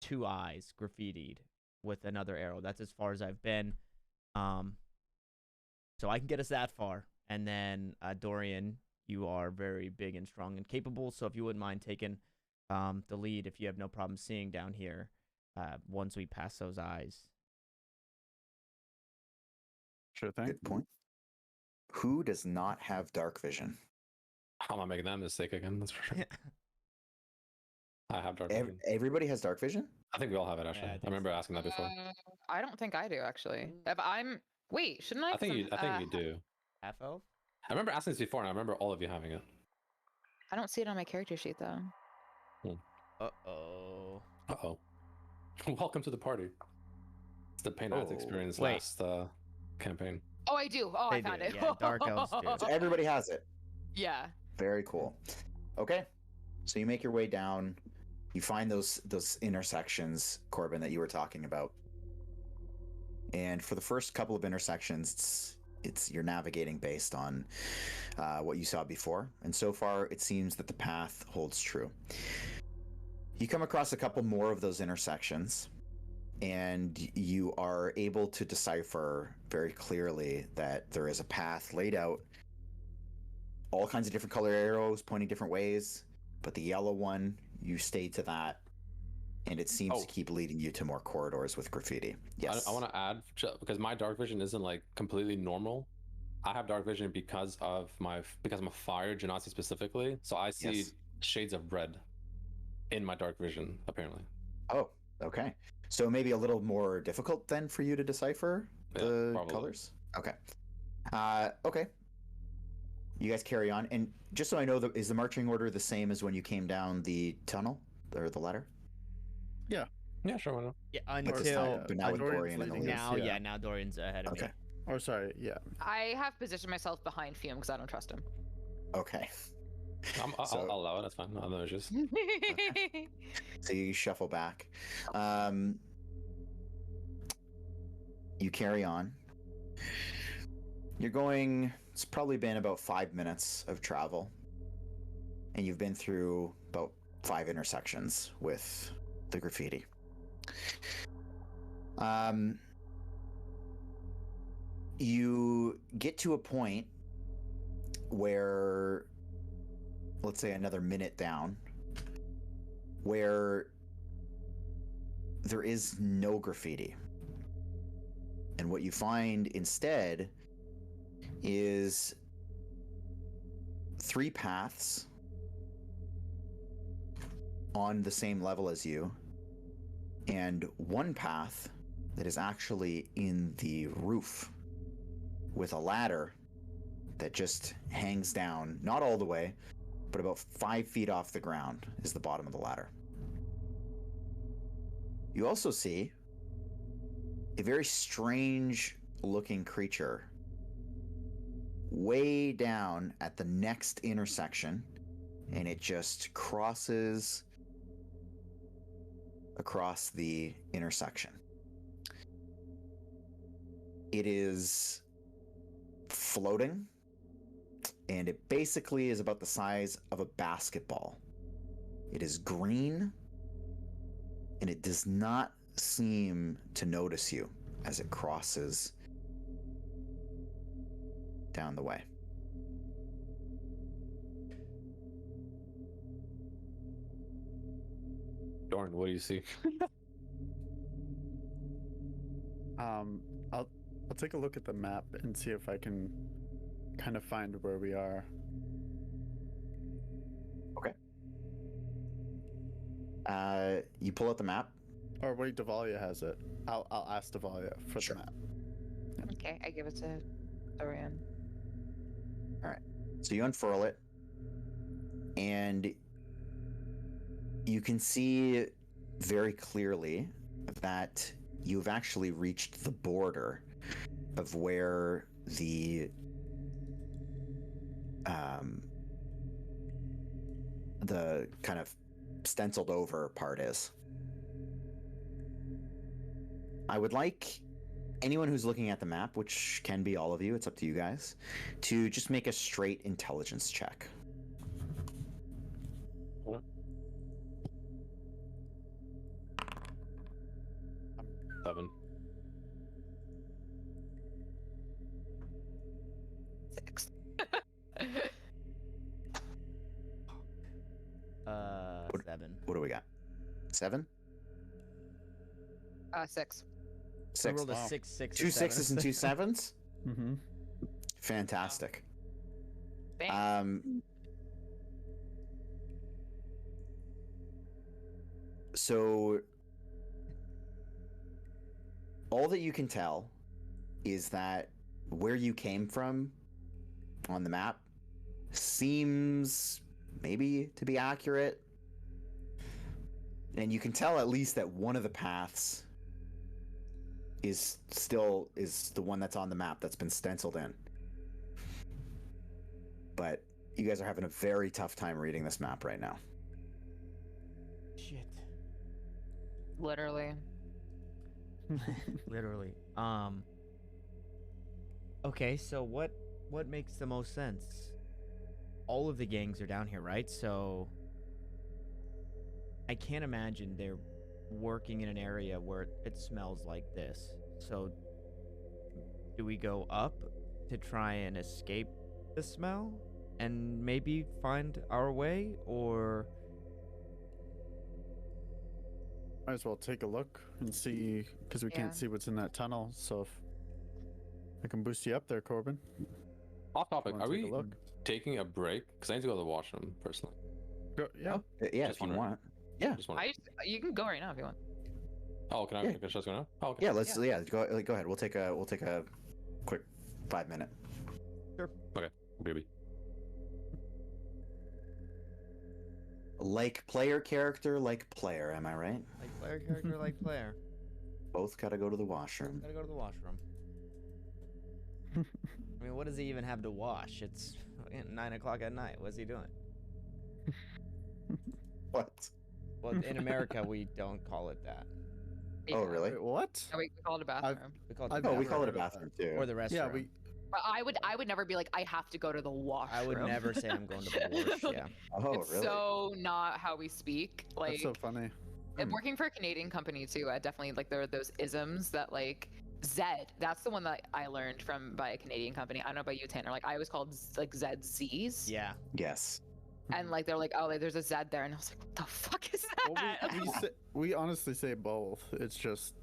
C: 2 eyes graffitied with another arrow. That's as far as I've been. So I can get us that far. And then Dorian, you are very big and strong and capable, so if you wouldn't mind taking the lead, if you have no problem seeing down here once we pass those eyes.
E: Sure thing.
A: good point. Who does not have dark vision?
D: I'm not making that mistake again, that's for sure. I have dark vision.
A: Everybody has dark vision?
D: I think we all have it actually.
C: I
D: I
C: think
D: remember asking that before.
B: I don't think I do actually. If I'm wait, shouldn't I?
D: I think you do.
C: Half elf?
D: I remember asking this before and I remember all of you having it.
B: I don't see it on my character sheet though.
C: Uh-oh.
D: Uh-oh. Welcome to the party. It's the pain I had to experience
C: wait.
D: last campaign.
B: Oh, I do. Oh,
C: They
B: I found
C: do,
B: it.
C: yeah, dark elves do.
A: So everybody has it.
B: Yeah.
A: Very cool. Okay. So you make your way down. You find those intersections, Corbin, that you were talking about. And for the first couple of intersections, it's you're navigating based on what you saw before, and so far it seems that the path holds true. You come across a couple more of those intersections, and you are able to decipher very clearly that there is a path laid out, all kinds of different color arrows pointing different ways, but the yellow one, you stay to that, and it seems to keep leading you to more corridors with graffiti. Yes.
D: I want to add, because my dark vision isn't like completely normal. I have dark vision because I'm a fire genasi specifically, so I see shades of red in my dark vision apparently.
A: Oh, okay. So maybe a little more difficult then for you to decipher the colors. Okay. Okay. You guys carry on, and just so I know, is the marching order the same as when you came down the tunnel or the ladder?
E: Yeah.
D: Yeah, sure. Why not?
C: Yeah,
A: But
C: until
A: now with
E: Dorian's
A: Dorian and
E: leading
A: Elise.
E: us.
C: now Dorian's ahead of me.
A: Okay.
E: Or sorry, yeah.
B: I have positioned myself behind Fume because I don't trust him.
A: Okay.
D: I'll allow it. That's fine. No issues.
A: So you shuffle back. You carry on. You're going. It's probably been about 5 minutes of travel, and you've been through about 5 intersections with the graffiti. You get to a point where, let's say another minute down, where there is no graffiti. And what you find instead is 3 paths on the same level as you, and 1 path that is actually in the roof with a ladder that just hangs down, not all the way, but about 5 feet off the ground is the bottom of the ladder. You also see a very strange looking creature way down at the next intersection, and it just crosses across the intersection. It is floating, and it basically is about the size of a basketball. It is green, and it does not seem to notice you as it crosses down the way.
D: Dorian, what do you see?
E: I'll take a look at the map and see if I can kind of find where we are.
A: Okay. You pull out the map.
E: Or wait, Davalia has it. I'll ask Davalia for
A: Sure.
E: the map.
B: Okay, I give it to Dorian.
A: So you unfurl it, and you can see very clearly that you've actually reached the border of where the kind of stenciled over part is. I would like anyone who's looking at the map, which can be all of you, it's up to you guys, to just make a straight intelligence check.
D: Seven.
B: 6.
C: 7.
A: What do we got? 7?
B: 6.
C: I
A: 6.
C: rolled a
E: Wow.
C: 6, 6,
A: 2 6s and 2 7s?
E: Mm-hmm.
A: Fantastic.
B: Bam.
A: So all that you can tell is that where you came from on the map seems maybe to be accurate. And you can tell at least that one of the paths is the one that's on the map that's been stenciled in. But you guys are having a very tough time reading this map right now.
C: Shit.
B: Literally.
C: Literally. Okay, so what makes the most sense? All of the gangs are down here, right? So I can't imagine they're working in an area where it smells like this. So do we go up to try and escape the smell and maybe find our way, or
E: Might as well take a look and see, because we
B: Yeah.
E: can't see what's in that tunnel. So if I can boost you up there, Corbin.
D: Off topic,
E: Wanna
D: are
E: take a
D: we
E: look?
D: taking a break? Because I need to go to the washroom personally.
E: Go, yeah.
A: Yeah,
D: Just
A: if you
D: wondering.
A: want. Yeah.
D: Just wondering.
B: You can go right now if you want.
D: Oh, can I
A: Yeah.
D: just go now? Oh, okay.
A: Yeah, let's go ahead. We'll take a quick 5-minute.
D: Baby.
A: Like player character, like player, am I right?
C: like player character, like player?
A: Both gotta go to the washroom.
C: Gotta go to the washroom. I mean, what does he even have to wash? It's 9 o'clock at night. What's he doing?
A: What?
C: Well, in America, we don't call it that.
A: Oh, really?
E: Wait, what?
B: Oh, we call it a bathroom.
C: We call it
E: I've
C: the
A: Oh, we
E: never
A: call it a
E: heard of that.
A: bathroom too.
C: or the restroom.
E: Yeah, we.
B: But I would never be like, I have to go to the washroom.
C: I would never say I'm going to the wash. Yeah.
A: Oh,
B: It's
A: really?
B: so not how we speak. Like,
E: That's so funny.
B: and working for a Canadian company too, I definitely like there are those isms that like Zed. That's the one that I learned from by a Canadian company. I don't know about you, Tanner. Like I was called like ZZs.
C: Yeah.
A: Yes.
B: And like they're like, oh, like, there's a Zed there, and I was like, what the fuck is that?
E: Well, we honestly say both. It's just.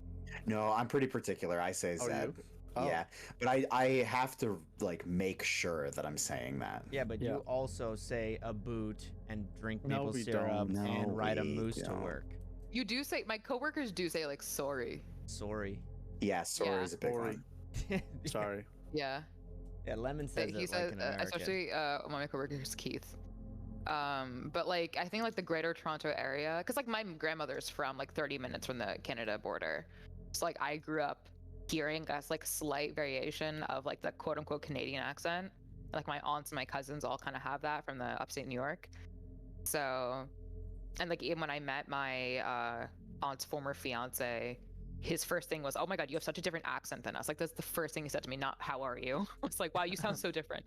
A: No, I'm pretty particular. I say
E: Oh,
A: Zed.
E: you? Oh.
A: Yeah, but I have to like make sure that I'm saying that.
C: Yeah, but
E: Yeah.
C: you also say a boot and drink
E: No,
C: maple
E: we
C: syrup
E: don't.
A: No,
C: and ride a
A: we
C: moose to
A: don't.
C: work.
B: You do say, my coworkers do say like sorry.
C: Sorry.
A: Yeah, sorry
B: Yeah.
A: is a big
E: Sorry.
A: one.
E: Sorry.
B: Yeah.
C: Yeah, Lemon says
B: He
C: it
B: says,
C: like an American.
B: especially one of my coworkers, Keith. But like I think like the Greater Toronto area, because like my grandmother's from like 30 minutes from the Canada border, so like I grew up hearing a like slight variation of like the quote unquote Canadian accent. Like my aunts and my cousins all kind of have that from the upstate New York. So, and like even when I met my aunt's former fiance, his first thing was, "Oh my God, you have such a different accent than us." Like that's the first thing he said to me, not "How are you?" It's like, "Wow, you sound so different."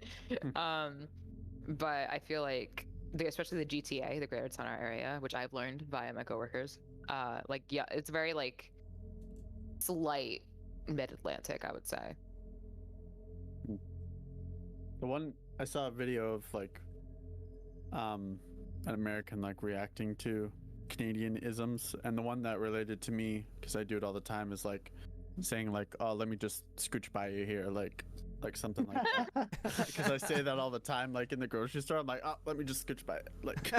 B: But I feel like, especially the GTA, the Greater Toronto area, which I've learned via my coworkers, like yeah, it's very like slight mid-Atlantic, I would say.
E: The one I saw a video of like an American like reacting to Canadian isms, and the one that related to me, because I do it all the time, is like saying like, "Oh, let me just scooch by you here," like something like that. Because I say that all the time, like in the grocery store. I'm like, "Oh, let me just scooch by it," like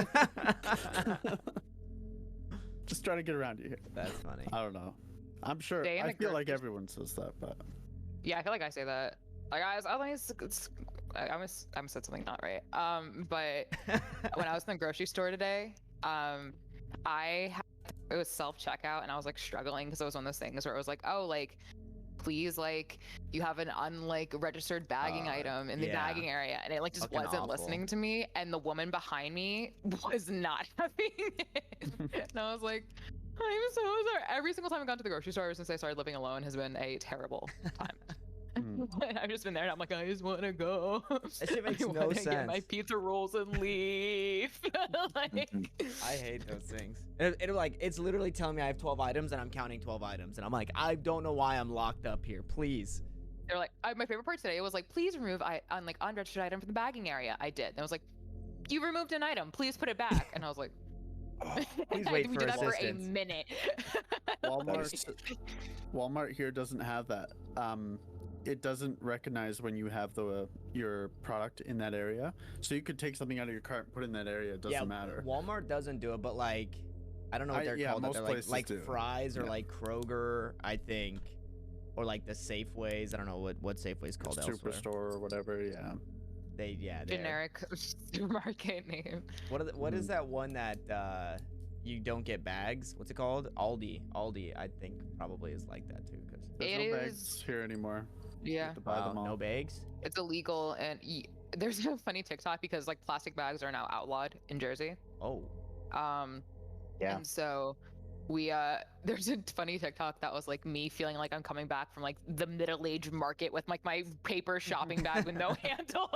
E: just trying to get around you here.
C: That's funny.
E: I don't know. I'm sure.
B: Stay in
E: I
B: the
E: feel like
B: grocery-
E: everyone says that, but
B: Yeah, I feel like I say that. Like I almost said something not right. But when I was in the grocery store today, it was self checkout, and I was like struggling because it was one of those things where it was like, oh, like please, like you have an registered bagging item in the
C: yeah.
B: bagging area, and it like just
C: Fucking
B: wasn't
C: awful.
B: listening to me, and the woman behind me was not having it, and I was like, I'm so sorry. Every single time I got to the grocery store ever since I started living alone has been a terrible time. I've just been there and I'm like, I just want to go.
C: That shit makes
B: I
C: no
B: wanna get my
C: sense.
B: pizza rolls and leave. Like,
C: I hate those things. It'll like, it's literally telling me I have 12 items and I'm counting 12 items. And I'm like, I don't know why I'm locked up here. Please.
B: they're like, my favorite part today was like, please remove unregistered item from the bagging area. I did. And I was like, you removed an item. Please put it back. And I was like,
C: Please wait
B: we
C: for
B: did that for a
C: assistance.
B: minute.
E: Walmart here doesn't have that. It doesn't recognize when you have your product in that area. So you could take something out of your cart and put it in that area. It doesn't matter.
C: Walmart doesn't do it, but like, I don't know what they're called.
E: most
C: They're
E: places
C: like
E: do.
C: Fry's or
E: Yeah.
C: like Kroger, I think, or like the Safeways. I don't know what Safeway's called elsewhere.
E: Superstore or whatever. Yeah.
C: They're-
B: Generic supermarket name.
C: What is that one that you don't get bags? What's it called? Aldi, I think probably is like that too. Cause
E: There's
B: It
E: no
B: is-
E: bags here anymore. You
B: Yeah.
E: have to buy them all.
C: no bags.
B: It's illegal, and there's a funny TikTok because like plastic bags are now outlawed in Jersey.
C: Oh,
B: Um,
A: Yeah.
B: and so we there's a funny TikTok that was like me feeling like I'm coming back from like the middle-aged market with like my paper shopping bag with no handles.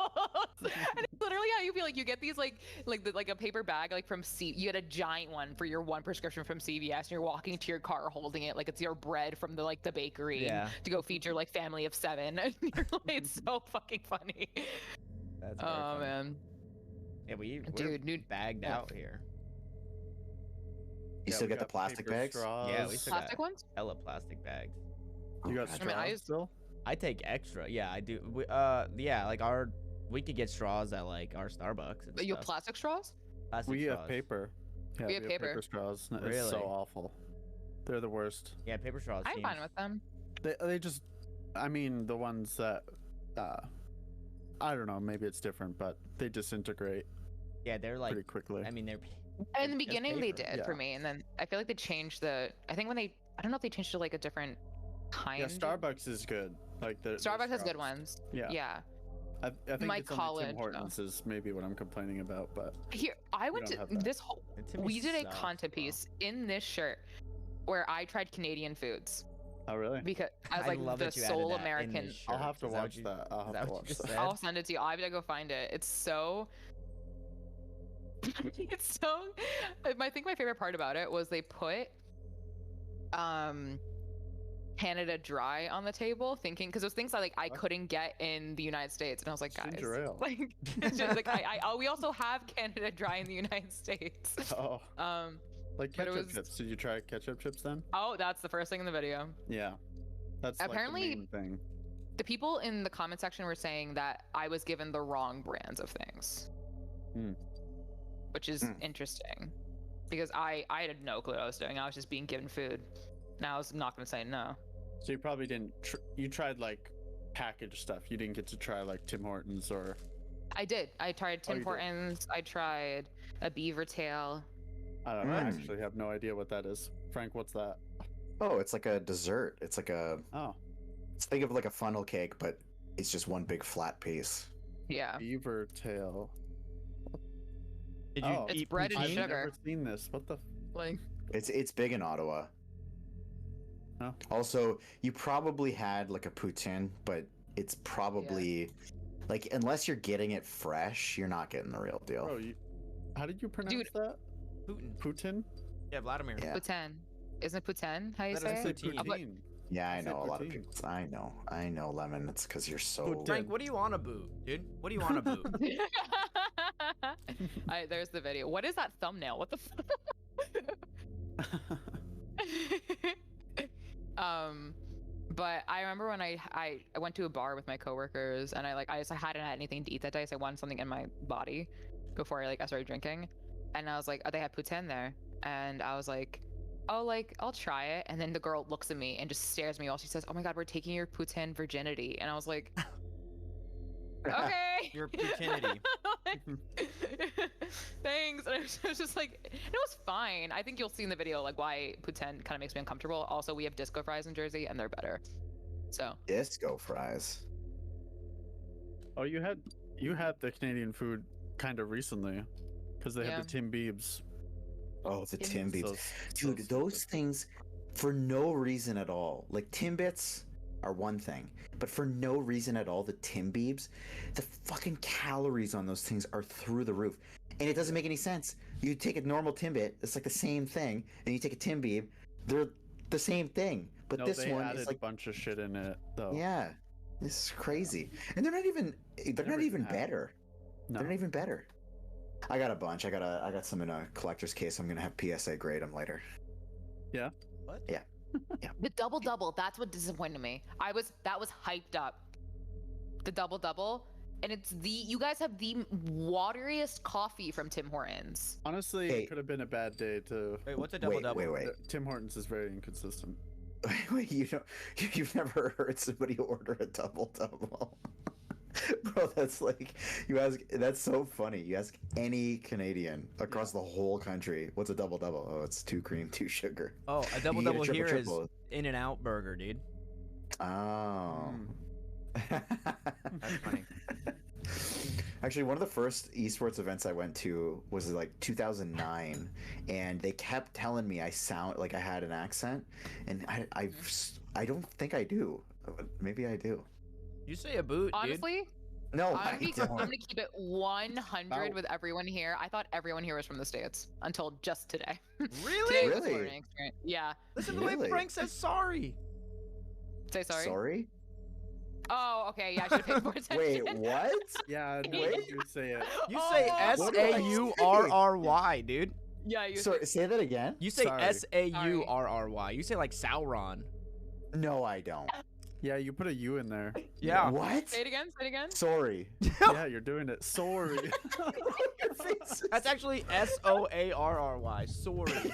B: And it's literally how you feel. Like you get these like a paper bag like from you get a giant one for your one prescription from CVS, and you're walking to your car holding it like it's your bread from the bakery
C: Yeah.
B: to go feed your like family of 7. And you're like, it's so fucking funny.
C: That's very
B: Oh
C: funny.
B: man.
C: Yeah, we're
B: Dude,
C: bagged
B: yeah.
C: out here.
A: You
E: Yeah,
A: still
E: we
A: get the
E: got
A: plastic
E: paper
A: bags?
C: Yeah, we
E: straws.
C: still
B: Plastic
C: got
B: ones?
C: hella plastic bags.
E: You got
A: God.
E: straws
B: I mean,
E: still?
C: I take extra. Yeah, I do. Yeah, like we could get straws at like our Starbucks and
B: You have
C: stuff.
B: plastic straws?
C: Plastic
E: We
C: straws.
E: have paper. Yeah,
B: We have paper.
E: straws. It's
C: Really?
E: so awful. They're the worst.
C: Yeah, paper straws.
B: I'm
C: seems-
B: fine with them.
E: They just, I mean, the ones that, I don't know, maybe it's different, but they disintegrate
C: Yeah, they're like.
E: pretty quickly.
C: I mean, they're.
B: In the
C: it's just
B: beginning, they
C: paper.
B: did for
E: Yeah.
B: me, and then I feel like they changed I think when I don't know if they changed to like a different kind.
E: Yeah, Starbucks is good. Like their
B: Starbucks has good
E: straws.
B: ones.
E: Yeah.
B: Yeah.
E: I think
B: My
E: it's only
B: college,
E: Tim Hortons is maybe what I'm complaining about, but
B: Here, I went
E: don't
B: to
E: have that.
B: this whole.
C: And to me
B: We did a
C: sucks,
B: content
C: bro.
B: piece in this shirt where I tried Canadian foods
E: oh really?
B: because as
C: I
B: like
C: love
B: the
C: that you added
B: sole
C: that in
B: American.
C: this
E: I'll
C: shirt.
E: have to
C: Is that what
E: watch
C: you-
E: that. I'll
C: is
E: have
C: that
E: to
C: what you
E: watch
C: just
E: that.
C: said?
B: I'll send it to you. I gotta go find it. It's so. It's so. I think my favorite part about it was they put Canada Dry on the table, thinking because those things that like I
E: What?
B: couldn't get in the United States, and I was like, guys,
E: Ginger ale.
B: like, it's just, like we also have Canada Dry in the United States.
E: Oh, like
B: but it
E: ketchup
B: was-
E: chips. Did you try ketchup chips then?
B: Oh, that's the first thing in the video.
E: Yeah. That's
B: Apparently-
E: like the main thing.
B: The people in the comment section were saying that I was given the wrong brands of things,
E: Hmm.
B: which is interesting because I had no clue what I was doing. I was just being given food. Now I was not going to say no.
E: So you probably didn't. You tried like packaged stuff. You didn't get to try like Tim Hortons or.
B: I did. I tried
E: Oh,
B: Tim
E: you did.
B: Hortons. I tried a beaver tail.
E: I don't know. I
A: Mm.
E: actually have no idea what that is. Frank, what's that?
A: Oh, it's like a dessert. It's like a.
E: Oh,
A: Think of like a funnel cake, but it's just one big flat piece.
B: Yeah.
E: beaver tail.
C: Did you
E: Oh.
B: It's
C: eat
B: bread and
E: I've
C: poutine?
B: sugar.
E: never seen this. What the?
B: Like,
A: It's big in Ottawa.
E: Oh.
A: Also, you probably had like a poutine, but it's probably like unless you're getting it fresh, you're not getting the real deal.
E: Bro, how did you pronounce
B: Dude.
E: that?
C: Putin.
E: Putin?
C: Yeah, Vladimir.
A: Yeah.
B: poutine. Isn't it poutine? How you
C: That
B: say
C: is
B: it?
C: poutine.
B: but-
E: Poutine.
A: Yeah, I
E: I said
A: know a lot of
E: poutine.
A: people. I know, Lemon. It's because you're so.
E: Poutine.
C: Frank, what do you want to boot, dude? What do you want to boot?
B: There's the video. What is that thumbnail? What the but I remember when I went to a bar with my coworkers and I hadn't had anything to eat that day, so I wanted something in my body before I started drinking. And I was like, oh, they had poutine there. And I was like, oh, like, I'll try it. And then the girl looks at me and just stares at me while she says, oh my God, we're taking your poutine virginity. And I was like, okay.
C: Your poutine.
B: Thanks. And I was just like, it was fine. I think you'll see in the video like why poutine kind of makes me uncomfortable. Also, we have disco fries in Jersey and they're better. So
A: Disco fries.
E: Oh, you had the Canadian food kind of recently, because they
B: Yeah.
E: had the Tim Biebs.
A: Oh, the
B: Tim
A: Timbits.
E: So
A: Dude, those things, for no reason at all. Like Timbits are one thing, but for no reason at all, the Timbits, the fucking calories on those things are through the roof, and it doesn't make any sense. You take a normal Timbit, it's like the same thing, and you take a Timbib, they're the same thing. But
E: No,
A: this
E: they
A: one
E: added
A: is
E: a
A: like,
E: bunch of shit in it, though.
A: yeah, this is crazy, and they're not even
E: Everything had it.
A: better.
E: No.
A: They're not even better. I got a bunch. I got some in a collector's case. I'm gonna have PSA grade them later.
C: What?
A: Yeah.
B: the double double, that's what disappointed me. That was hyped up. The double double. And you guys have the wateriest coffee from Tim Hortons.
E: Honestly,
A: Hey.
E: it could have been a bad day to.
C: Wait, what's a double double?
A: Wait.
E: Tim Hortons is very inconsistent.
A: Wait, you've never heard somebody order a double double? Bro, that's like that's so funny. You ask any Canadian across the whole country, what's a double double? Oh, it's 2 cream, 2 sugar.
C: Oh, a double
A: You get a
C: double
A: triple,
C: here is
A: triple.
C: In-N-Out burger, dude.
A: Oh.
E: Mm.
C: That's funny.
A: Actually, one of the first esports events I went to was like 2009, and they kept telling me I sound like I had an accent, and I don't think I do. Maybe I do.
C: You say a boot, dude.
B: Honestly,
A: No,
B: I'm
A: I
B: gonna
A: don't.
B: keep it 100
E: Wow.
B: with everyone here. I thought everyone here was from the States until just today.
C: Really?
B: Today was a
A: Really?
B: learning experience. Yeah.
C: Listen to the way
A: Really?
C: Frank says sorry.
B: Say sorry.
A: Sorry?
B: Oh, okay. Yeah, I should have paid more attention.
A: Wait, what?
E: Yeah, no,
A: Wait.
E: you say it.
C: You say
B: Oh,
C: Saurry, dude.
B: Yeah, you.
A: Sorry, say that again?
C: You say
E: Sorry.
C: Saurry. You say like Sauron.
A: No, I don't.
E: Yeah, you put a U in there.
C: Yeah.
A: What?
B: Say it again. Say it again.
A: Sorry.
E: Yeah, you're doing it. Sorry.
A: Your face
C: That's actually Soarry. Sorry.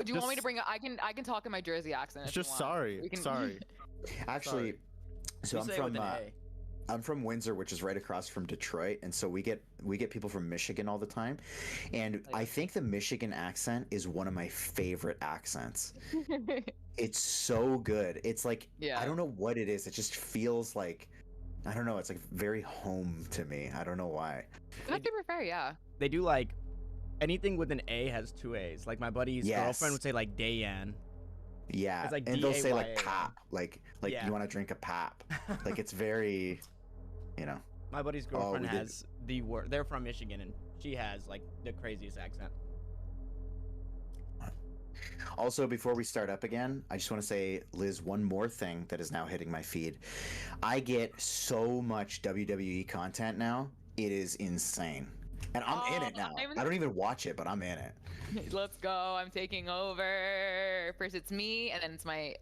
B: Do you want me to
E: Just-
B: bring? I can talk in my Jersey accent.
E: It's
B: if you
E: just
B: want.
E: sorry.
B: We can-
E: Sorry.
A: Actually, so
C: You
A: I'm
C: say it
A: from
C: with an A.
A: I'm from Windsor, which is right across from Detroit, and so we get people from Michigan all the time, and I think the Michigan accent is one of my favorite accents. It's so good. It's like
B: Yeah.
A: I don't know what it is. It just feels like I don't know. It's like very home to me. I don't know why.
B: That's super fair. Yeah.
C: They do like anything with an A has two A's. Like my buddy's
A: Yes.
C: girlfriend would say like Dayan.
A: Yeah,
C: It's like
A: and they'll say like
C: D-A-Y-A-N.
A: pop, like
C: Yeah.
A: you want to drink a pop. Like it's very, you know.
C: My buddy's girlfriend
A: we did-
C: has the word. They're from Michigan, and she has like the craziest accent.
A: Also, before we start up again, I just want to say, Liz, one more thing that is now hitting my feed. I get so much WWE content now. It is insane. And I'm in it now. I don't even watch it, but I'm in it.
B: Let's go. I'm taking over. First it's me, and then it's my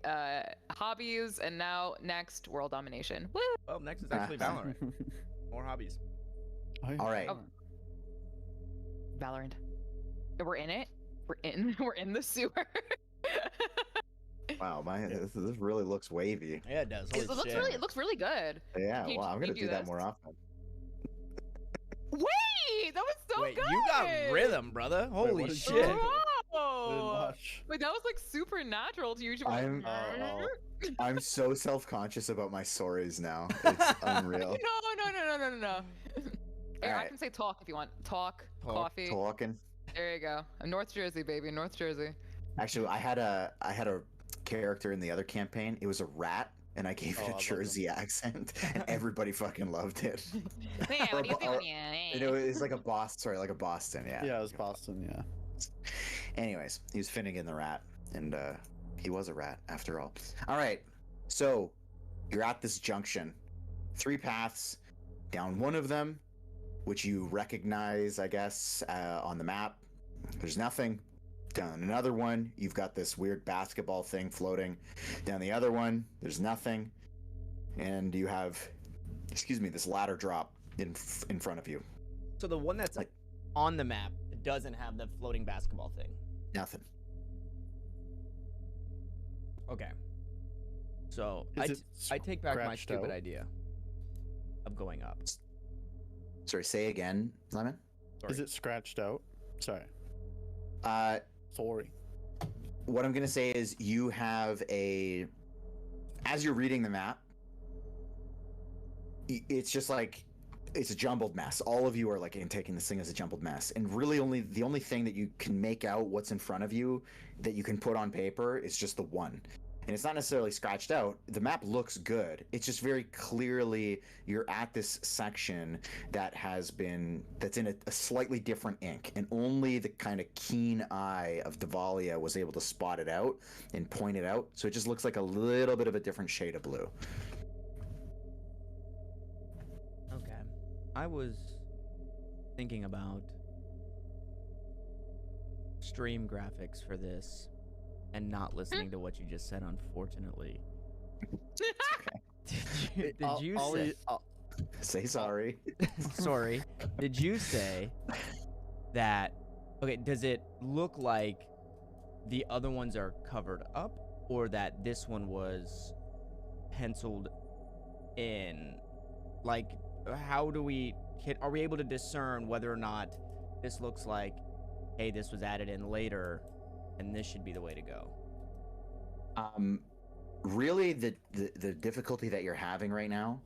B: hobbies, and now next world domination. Woo!
C: Well, next is actually Valorant. More hobbies.
A: All right.
B: Oh. Valorant. We're in it. We're in the sewer.
A: Wow, this really looks wavy.
C: Yeah, it does. Holy shit.
B: It looks really good.
A: Yeah,
B: Can you-
A: well, I'm
B: can
A: gonna
B: you
A: do that
B: this?
A: more often.
B: Wait, that was so
C: Wait,
B: good.
C: you got rhythm, brother. Holy
E: what did you
C: shit.
E: do?
B: Whoa.
E: Much.
B: Wait, that was like supernatural to you.
A: I'm-
E: Oh.
A: I'm so self-conscious about my stories now. It's unreal.
B: No. Here, I
A: Alright.
B: can say talk if you want. Talk.
C: Talk.
B: Coffee.
A: Talking.
B: There you go. North Jersey, baby. North Jersey.
A: Actually, I had a character in the other campaign. It was a rat, and I gave
E: Oh, I
A: it a
E: love
A: Jersey accent, and everybody fucking loved it.
B: Yeah, what are you
A: Or-
B: doing?
A: And it was like a Boston, yeah.
E: Yeah, it was Boston. Yeah.
A: Anyways, he was Finnegan the rat, and he was a rat after all. All right, so you're at this junction, 3 paths, down one of them, which you recognize, I guess, on the map. There's nothing. Down another one, you've got this weird basketball thing floating. Down the other one, there's nothing, and you have, this ladder drop in front of you.
C: So the one that's
A: Like-
C: on the map doesn't have the floating basketball thing.
A: Nothing.
C: Okay. So
E: Is
C: I
E: it
C: take back my
E: scratched
C: stupid
E: out?
C: idea of going up.
A: Sorry, say again, Lemon.
C: Sorry.
E: Is it scratched out? Sorry.
A: Uh,
E: Sorry.
A: what I'm gonna say is you have as you're reading the map, it's just like it's a jumbled mess. All of you are like taking this thing as a jumbled mess, and really the only thing that you can make out what's in front of you that you can put on paper is just the one. And it's not necessarily scratched out. The map looks good. It's just very clearly you're at this section that's in a slightly different ink, and only the kind of keen eye of Davalia was able to spot it out and point it out. So it just looks like a little bit of a different shade of blue.
C: Okay. I was thinking about stream graphics for this and not listening to what you just said, unfortunately. Did you say
A: Say sorry.
C: sorry. Did you say that okay, does it look like the other ones are covered up or that this one was penciled in? Like how do we are we able to discern whether or not this looks like hey, this was added in later and this should be the way to go?
A: Really, the difficulty that you're having right now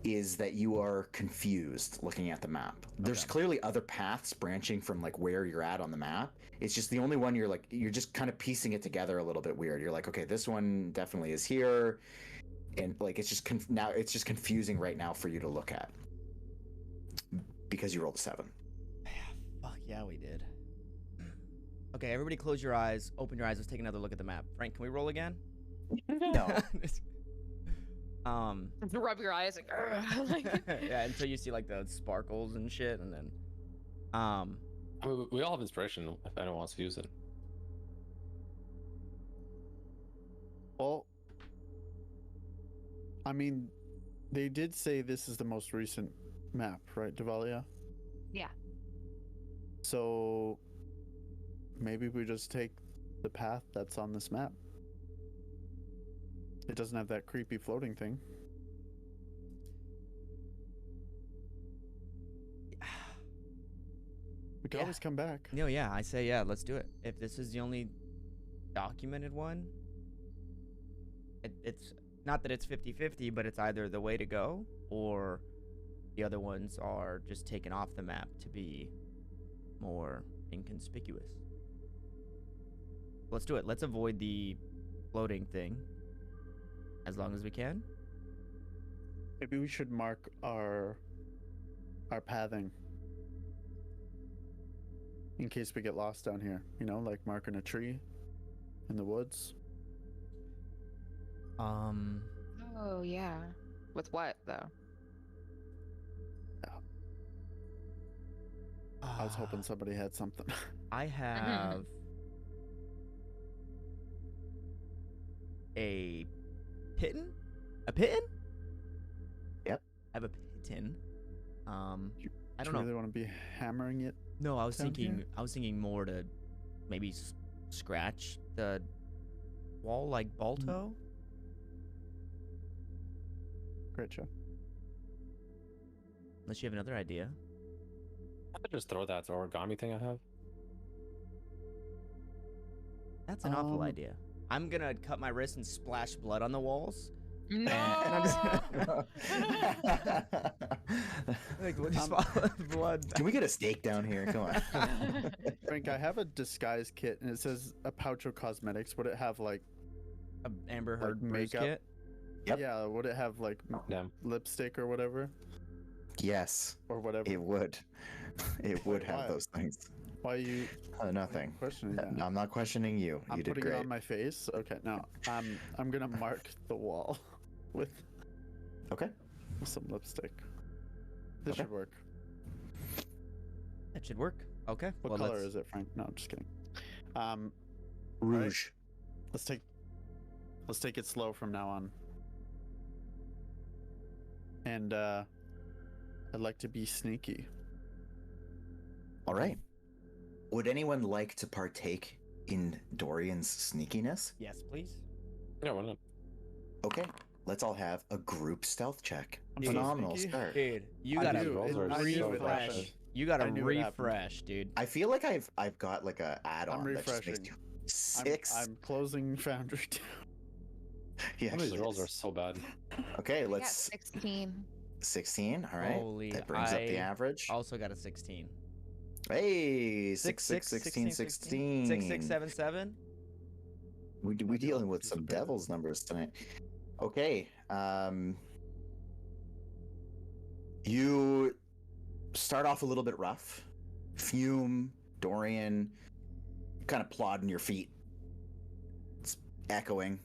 A: is that you are confused looking at the map. There's
C: Okay.
A: clearly other paths branching from like where you're at on the map. It's just the only one you're just kind of piecing it together a little bit weird. You're like, okay, this one definitely is here, and like it's just now it's just confusing right now for you to look at because you rolled a 7.
C: Fuck yeah, we did. Okay, everybody close your eyes. Open your eyes. Let's take another look at the map. Frank, can we roll again?
A: No.
B: Rub your eyes like,
C: Yeah, until you see like the sparkles and shit, and then
D: I mean, we all have inspiration if anyone wants to use it.
E: Well, I mean, they did say this is the most recent map, right, Devalia?
B: Yeah.
E: So maybe we just take the path that's on this map. It doesn't have that creepy floating thing. We can
C: Yeah.
E: always come back.
C: no, yeah, I say yeah, let's do it. If this is the only documented one, it's not that it's 50-50, but it's either the way to go or the other ones are just taken off the map to be more inconspicuous. Let's do it. Let's avoid the floating thing as long as we can.
E: Maybe we should mark our pathing in case we get lost down here. You know, like marking a tree in the woods.
B: Oh yeah. With what though?
E: I was hoping somebody had something.
C: I have a pitten? A pitten?
A: Yep.
C: I have a pitten. I
E: Do
C: don't
E: you
C: know.
E: really want to be hammering it?
C: No, I was
E: down
C: thinking
E: here?
C: I was thinking more to maybe scratch the wall like Balto.
E: Great show.
C: Unless you have another idea.
D: I could just throw that origami thing I have.
C: That's an awful
E: Um,
C: idea. I'm gonna cut my wrist and splash blood on the walls.
B: No.
C: And I'm just like just follow the blood.
A: Can we get a steak down here? Come on.
E: Frank, I have a disguise kit and it says a pouch of cosmetics. Would it have like,
C: A Amber Heard bruise
E: makeup?
C: kit.
A: Yep.
E: yeah, would it have like
D: Damn.
E: lipstick or whatever?
A: Yes,
E: Or whatever?
A: it would. It would have
E: why?
A: those things.
E: Why are you
A: Nothing.
E: questioning that?
A: I'm not questioning you.
E: I'm
A: You did
E: putting it
A: great.
E: on my face? Okay, no. I'm gonna mark the wall with
A: Okay.
E: some lipstick. This
A: Okay.
E: should work.
C: That should work. Okay.
E: What
C: well,
E: color
C: let's-
E: is it, Frank? No, I'm just kidding.
A: Rouge.
E: Let's take it slow from now on. And I'd like to be sneaky.
A: All right. Would anyone like to partake in Dorian's sneakiness?
C: Yes, please.
D: Yeah, why not?
A: Okay. Let's all have a group stealth check.
E: I'm so
A: Phenomenal
E: sneaky.
A: start.
C: Dude, you
E: I
C: gotta
E: do.
D: rolls are
E: I knew it
C: refresh.
E: happened.
C: You gotta
E: I knew it happened.
C: refresh, dude.
A: I feel like I've got like a add-on
E: I'm
A: that just makes
E: refreshing.
A: you
E: I'm-
A: 6.
E: I'm closing Foundry down.
A: He
D: Some of these
A: actually
D: rolls
A: is.
D: are so bad.
A: Okay,
B: I got
A: let's
B: 16.
A: 16. All right.
C: Holy,
A: That brings up the
C: I
A: average.
C: Also got a 16.
A: Hey, 6, 16, 16.
C: 6, 6, 7, 7.
A: We dealing with some devil's numbers tonight. Okay. You start off a little bit rough. Fume, Dorian, kind of plodding your feet. It's echoing.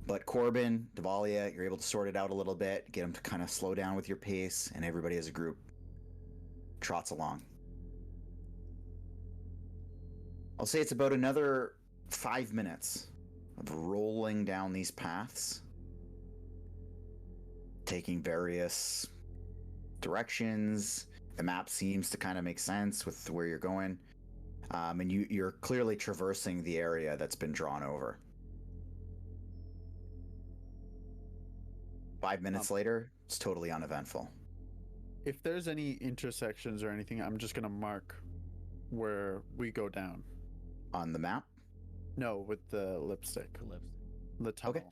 A: But Corbin, Devalia, you're able to sort it out a little bit, get them to kind of slow down with your pace, and everybody as a group trots along. I'll say it's about another 5 minutes of rolling down these paths, taking various directions. The map seems to kind of make sense with where you're going, and you're clearly traversing the area that's been drawn over. 5 minutes later, it's totally uneventful.
E: If there's any intersections or anything, I'm just gonna mark where we go down.
A: On the map,
E: No, with the lipstick. The tunnel.
A: Okay.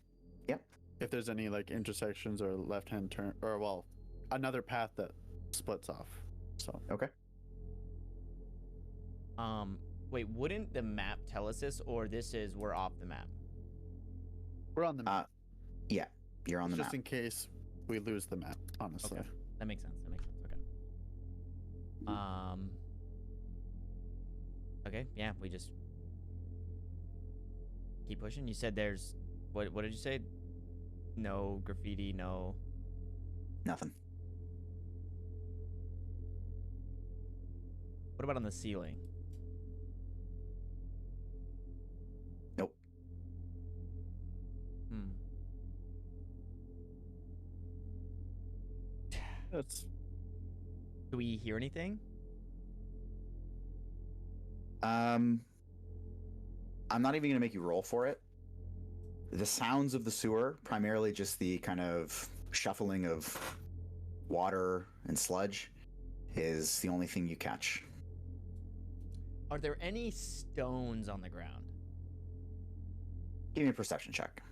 A: Yep.
E: If there's any like intersections or left-hand turn, or well, another path that splits off. So
A: Okay.
C: Wait, wouldn't the map tell us this, or we're off the map?
E: we're on the map.
A: Yeah, you're on the
E: just
A: map.
E: in case we lose the map, honestly.
C: Okay. That makes sense. Okay. Okay, yeah, we just keep pushing. You said there's what did you say? No graffiti, no.
A: Nothing.
C: What about on the ceiling?
A: Nope.
E: That's
C: Do we hear anything?
A: I'm not even gonna make you roll for it. The sounds of the sewer, primarily just the kind of shuffling of water and sludge, is the only thing you catch.
C: Are there any stones on the ground?
A: Give me a perception check.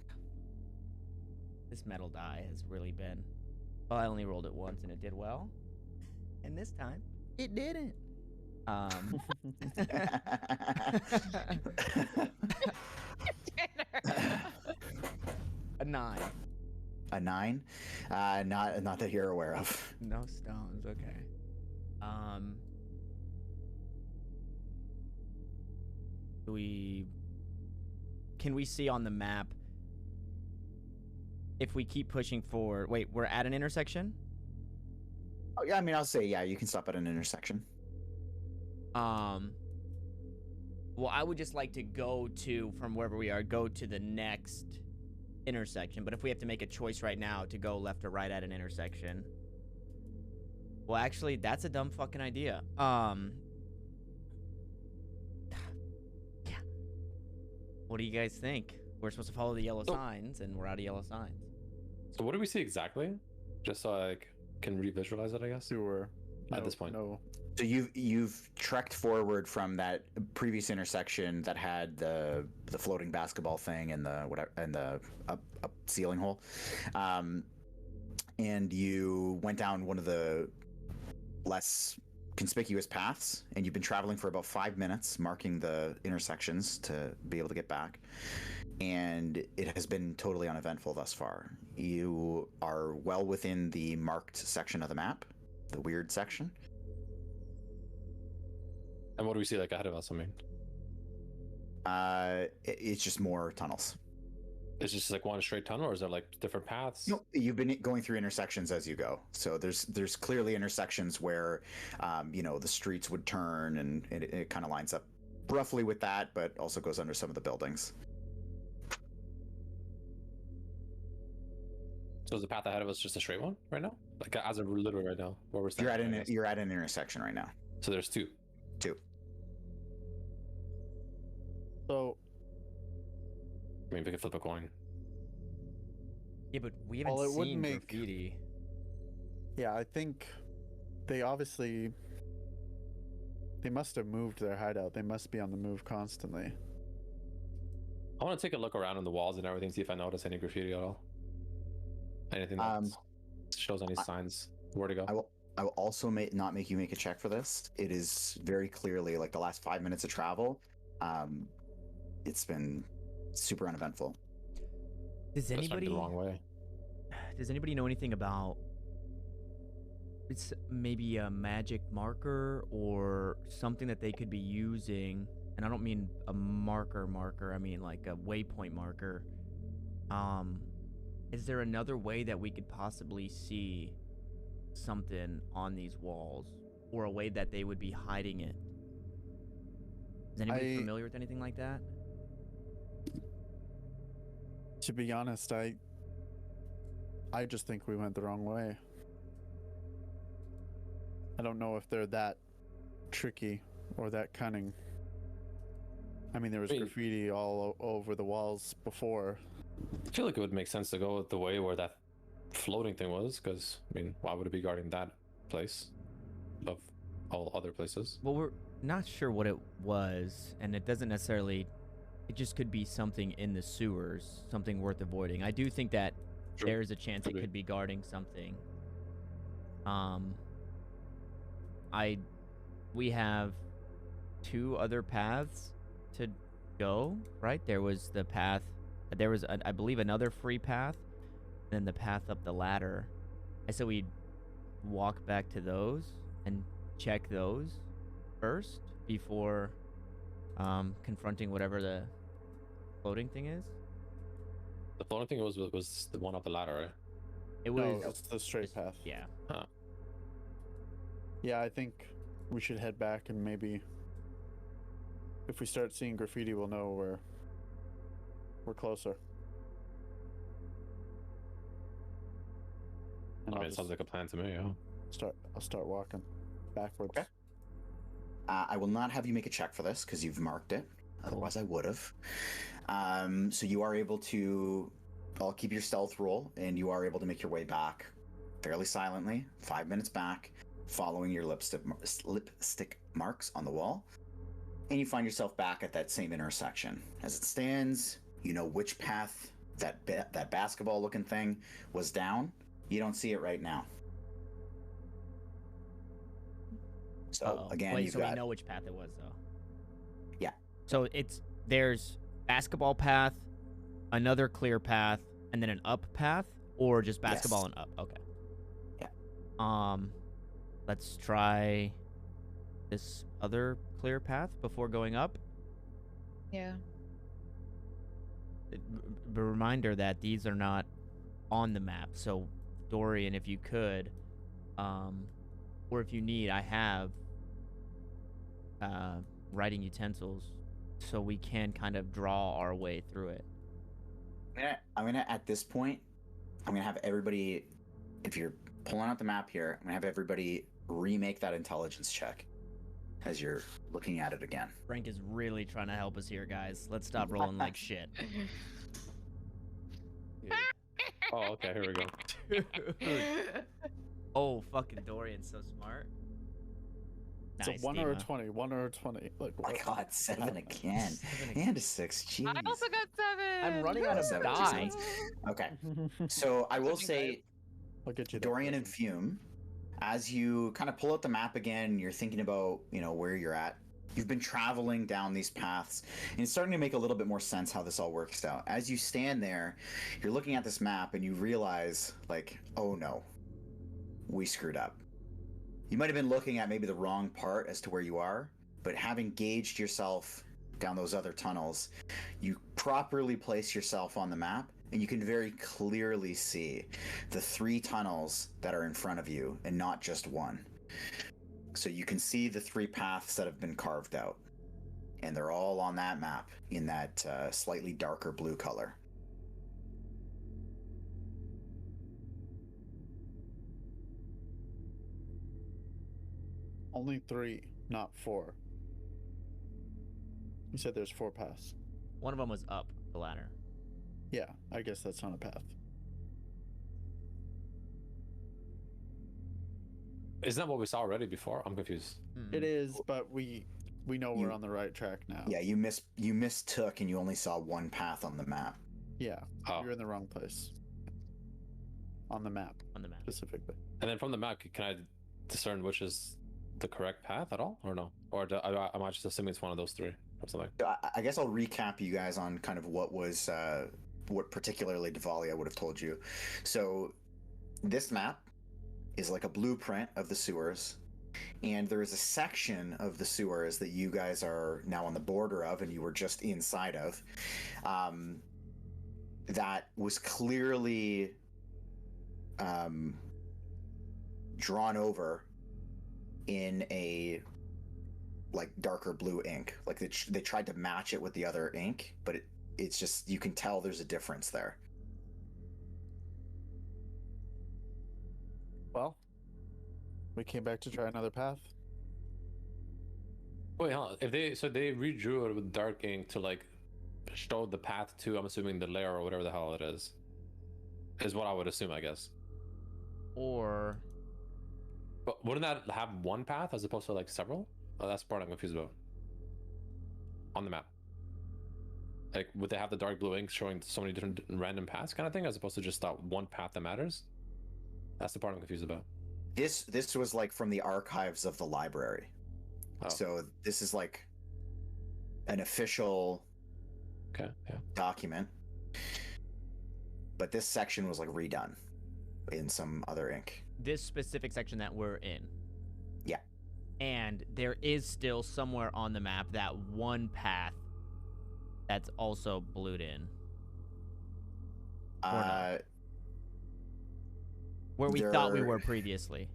C: This metal die has really been. Well, I only rolled it once and it did well. And this time, it didn't. A 9.
A: A 9? Not that you're aware of.
C: No stones, okay. Can we see on the map if we keep pushing forward? Wait, we're at an intersection?
A: Oh yeah, I mean, I'll say yeah. You can stop at an intersection.
C: Well, I would just like to go to, from wherever we are, go to the next intersection. But if we have to make a choice right now to go left or right at an intersection, well, actually, that's a dumb fucking idea. Yeah. What do you guys think? We're supposed to follow the yellow signs, and we're out of yellow signs.
D: So what do we see exactly? Just so I can revisualize it, I guess.
E: sewer.
D: At this point.
E: No.
A: So you've trekked forward from that previous intersection that had the floating basketball thing and the whatever and the up ceiling hole, and you went down one of the less conspicuous paths, and you've been traveling for about 5 minutes, marking the intersections to be able to get back. And it has been totally uneventful thus far. You are well within the marked section of the map, the weird section.
D: And what do we see like ahead of us? I mean,
A: It's just more tunnels.
D: it's just like one straight tunnel, or is there like different paths?
A: No, you've been going through intersections as you go. So there's clearly intersections where, the streets would turn, and it kind of lines up roughly with that, but also goes under some of the buildings.
D: So is the path ahead of us just a straight one right now? Like as of literally right now, where we're standing? I guess.
A: You're at an intersection right now.
D: So there's two.
E: So
D: I mean, we could flip a coin.
C: Yeah, but we haven't
E: Well, it wouldn't
C: seen
E: make-
C: graffiti.
E: yeah, I think they must have moved their hideout. They must be on the move constantly.
D: I want to take a look around on the walls and everything, see if I notice any graffiti at all. Anything that shows any signs where to go.
A: I will also not make you make a check for this. It is very clearly like the last 5 minutes of travel. It's been super uneventful.
C: Does
D: That's
C: anybody
D: the wrong way.
C: Does anybody know anything about? It's maybe a magic marker or something that they could be using, and I don't mean a marker. I mean like a waypoint marker. Is there another way that we could possibly see something on these walls, or a way that they would be hiding it? Is anybody familiar with anything like that?
E: To be honest, I just think we went the wrong way. I don't know if they're that tricky or that cunning. I mean, there was graffiti all over the walls before.
D: I feel like it would make sense to go the way where that floating thing was, because I mean, why would it be guarding that place of all other places?
C: Well, we're not sure what it was, and it doesn't necessarily. It just could be something in the sewers, something worth avoiding. I do think that
D: True.
C: there's a chance
D: Could
C: it
D: be.
C: could be guarding something. Um, we have 2 other paths to go, right? There was the path, I believe, another free path, then the path up the ladder. I said we'd walk back to those and check those first before confronting whatever the floating thing is.
D: The floating thing was the one up the ladder, right?
C: It was,
E: No, it's the straight path.
C: yeah.
D: Huh.
E: Yeah, I think we should head back and maybe if we start seeing graffiti, we'll know we're closer. And
D: I mean,
E: I'll
D: it sounds
E: just
D: like a plan to me. Yeah.
E: I'll start walking backwards.
A: Okay. I will not have you make a check for this because you've marked it. Otherwise, I would have. So you are able to. I'll keep your stealth roll, and you are able to make your way back fairly silently. 5 minutes back, following your lipstick marks on the wall, and you find yourself back at that same intersection. As it stands, you know which path that basketball-looking thing was down. You don't see it right now. So
C: Uh-oh.
A: again,
C: Wait,
A: you've
C: so
A: got
C: we know which path it was, though.
A: Yeah.
C: So there's basketball path, another clear path, and then an up path, or just basketball
A: Yes.
C: and up. Okay.
A: Yeah.
C: Let's try this other clear path before going up.
B: Yeah.
C: A reminder that these are not on the map. So, Dorian, if you could, or if you need, I have writing utensils, so we can kind of draw our way through it.
A: I'm gonna at this point, I'm gonna have everybody, if you're pulling out the map here, I'm gonna have everybody remake that intelligence check as you're looking at it again.
C: Frank is really trying to help us here, guys. Let's stop rolling like shit.
D: Yeah. Oh, okay. Here we go.
C: Dude. Oh, fucking Dorian's so smart.
E: It's
C: Nice,
E: a 1 or a
C: Dima.
E: 20. 1 or a 20. Like,
A: Oh my
E: what?
A: god, 7 again.
C: Seven again.
A: And a 6. Jeez.
B: I also got 7.
C: I'm running out of
A: Seven,
C: die.
A: Okay. So I will
B: Something
A: say,
E: I'll get you that
A: Dorian and
E: person.
A: Fume, as you kind of pull out the map again, you're thinking about, where you're at. You've been traveling down these paths, and it's starting to make a little bit more sense how this all works out. As you stand there, you're looking at this map, and you realize, like, oh no, we screwed up. You might have been looking at maybe the wrong part as to where you are, but having gauged yourself down those other tunnels, you properly place yourself on the map, and you can very clearly see the 3 tunnels that are in front of you, and not just one. So you can see the 3 paths that have been carved out, and they're all on that map in that slightly darker blue color.
E: Only 3, not 4. You said there's 4 paths.
C: One of them was up the ladder.
E: Yeah, I guess that's not a path.
D: Isn't that what we saw already before? I'm confused.
E: It is, but we know we're
A: You-
E: on the right track now.
A: Yeah, you mistook, and you only saw one path on the map.
E: Yeah,
D: Oh.
E: you're in the wrong place. On the map,
C: On the map.
E: specifically.
D: And then from the map, can I discern which is the correct path at all, or no? Or am I just assuming it's one of those 3 or something?
A: So I guess I'll recap you guys on kind of what was, what particularly Devalia would have told you. So this map is like a blueprint of the sewers, and there is a section of the sewers that you guys are now on the border of, and you were just inside of, that was clearly drawn over in a like darker blue ink. Like they tried to match it with the other ink, but it's just, you can tell there's a difference there.
E: Well, we came back to try another path.
D: Wait, hold on. If they redrew it with dark ink to like show the path to, I'm assuming, the layer or whatever the hell it is what I would assume, I guess.
C: Or
D: But wouldn't that have one path as opposed to like several? Oh, that's the part I'm confused about. On the map, like, would they have the dark blue ink showing so many different random paths, kind of thing, as opposed to just that one path that matters? That's the part I'm confused about.
A: This was like from the archives of the library.
D: Oh.
A: So this is like an official
D: Okay. Yeah.
A: document. But this section was like redone in some other ink.
C: This specific section that we're in.
A: Yeah.
C: And there is still somewhere on the map that one path that's also blued in. not? Where we thought we
A: there-
C: were previously.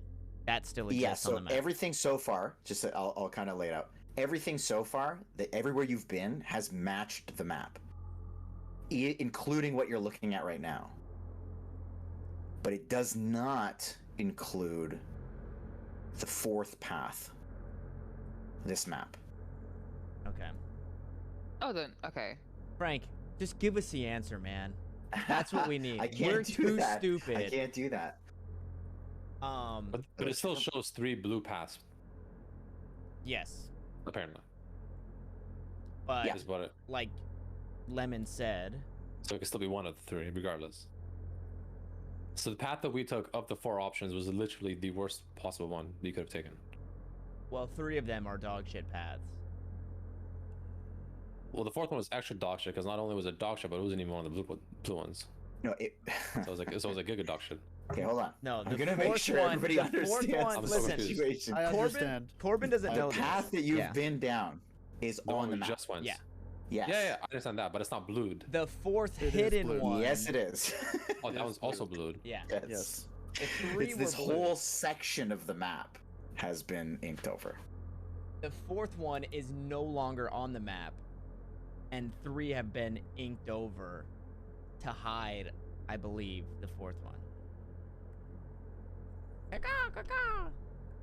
C: That still exists
A: Yeah,
C: on
A: so
C: the map.
A: everything so far, just I'll kind of lay it out. Everything so far, everywhere you've been has matched the map, including what you're looking at right now. But it does not include the fourth path. This map.
C: Okay.
B: Oh, then okay.
C: Frank, just give us the answer, man. That's what we need.
A: I can't
C: We're
A: do
C: too
A: that.
C: stupid.
A: I can't do that.
D: But it still shows 3 blue paths,
C: Yes.
D: apparently.
C: But
A: Yeah.
D: Is what it.
C: like Lemon said,
D: So it could still be one of the 3, regardless. So the path that we took of the 4 options was literally the worst possible one you could have taken.
C: well, 3 of them are dog shit paths.
D: Well, the 4th one was extra dog shit because not only was it dog shit, but it wasn't even one of the blue ones.
A: No, it.
D: So it was like giga dog shit.
A: Okay, hold on.
C: No,
A: I'm
C: the
A: gonna make
C: fourth
A: sure
C: one-
A: everybody
C: the fourth
A: understands
C: one-
A: the
D: listen,
A: situation.
E: I understand.
C: Corbin doesn't
A: The
C: know this.
A: path that you've
C: Yeah.
A: been down is
D: The
A: on
D: one
A: the
D: we
A: map.
D: just went.
C: Yeah.
A: Yes.
D: Yeah, I understand that, but it's not blued.
C: The fourth
E: It is
C: hidden
E: blue.
C: one.
A: Yes, it is.
D: Oh,
E: It
D: that
E: is
D: one's also blued.
C: Yeah.
A: Yes.
E: Yes.
C: The 3
A: It's
C: were
A: this
C: blue.
A: whole section of the map has been inked over.
C: The fourth one is no longer on the map, and 3 have been inked over to hide, I believe, the fourth one. Caw-caw, caw-caw,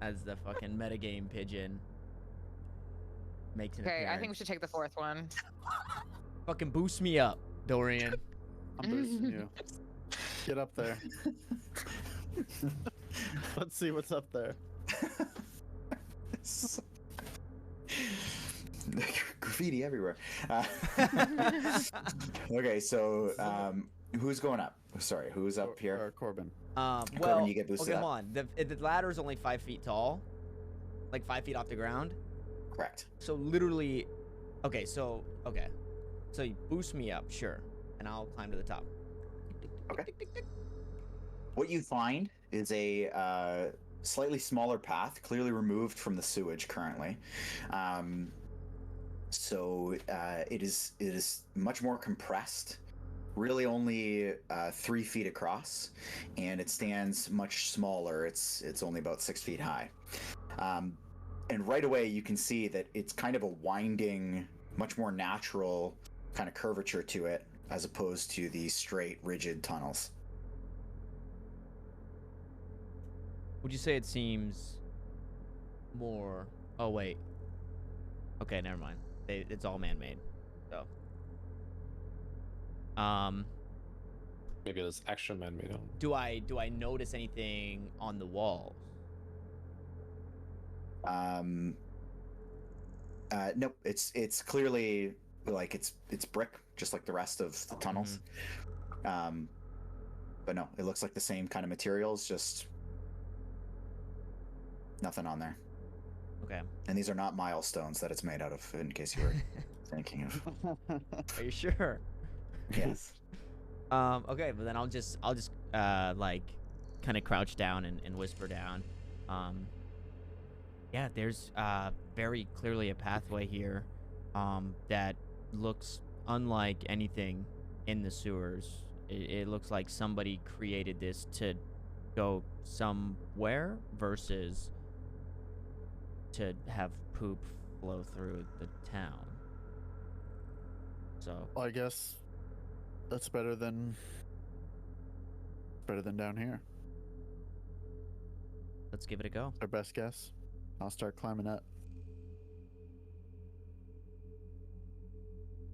C: as the fucking metagame pigeon makes an
B: Okay, I
C: appearance.
B: think we should take the 4th one.
C: Fucking boost me up, Dorian.
E: I'm boosting you. Get up there. Let's see what's up there.
A: Graffiti everywhere. Okay, so who's going up? Sorry, who's up here?
E: Or Corbin.
C: Well,
A: you get boosted
C: okay, come
A: up.
C: on. The ladder is only 5 feet tall, like 5 feet off the ground.
A: Correct.
C: So literally, okay, so you boost me up, sure, and I'll climb to the top.
A: Okay. What you find is a slightly smaller path, clearly removed from the sewage currently. So it is much more compressed, really only 3 feet across, and it stands much smaller. It's only about 6 feet high. And right away you can see that it's kind of a winding, much more natural kind of curvature to it, as opposed to the straight, rigid tunnels.
C: Would you say it seems more? Oh wait. Okay, never mind. It's all man-made. So.
D: Maybe there's extra man-made on.
C: Do I notice anything on the walls?
A: Nope. It's clearly like it's brick, just like the rest of the tunnels. But no, it looks like the same kind of materials, just nothing on there.
C: Okay.
A: And these are not milestones that it's made out of, in case you were thinking of.
C: Are you sure?
A: Yes.
C: Okay, but then I'll just like kind of crouch down and whisper down. Yeah, there's very clearly a pathway here that looks unlike anything in the sewers. It looks like somebody created this to go somewhere versus to have poop flow through the town. So
E: Well, I guess that's better than down here.
C: let's give it a go.
E: Our best guess. I'll start climbing up.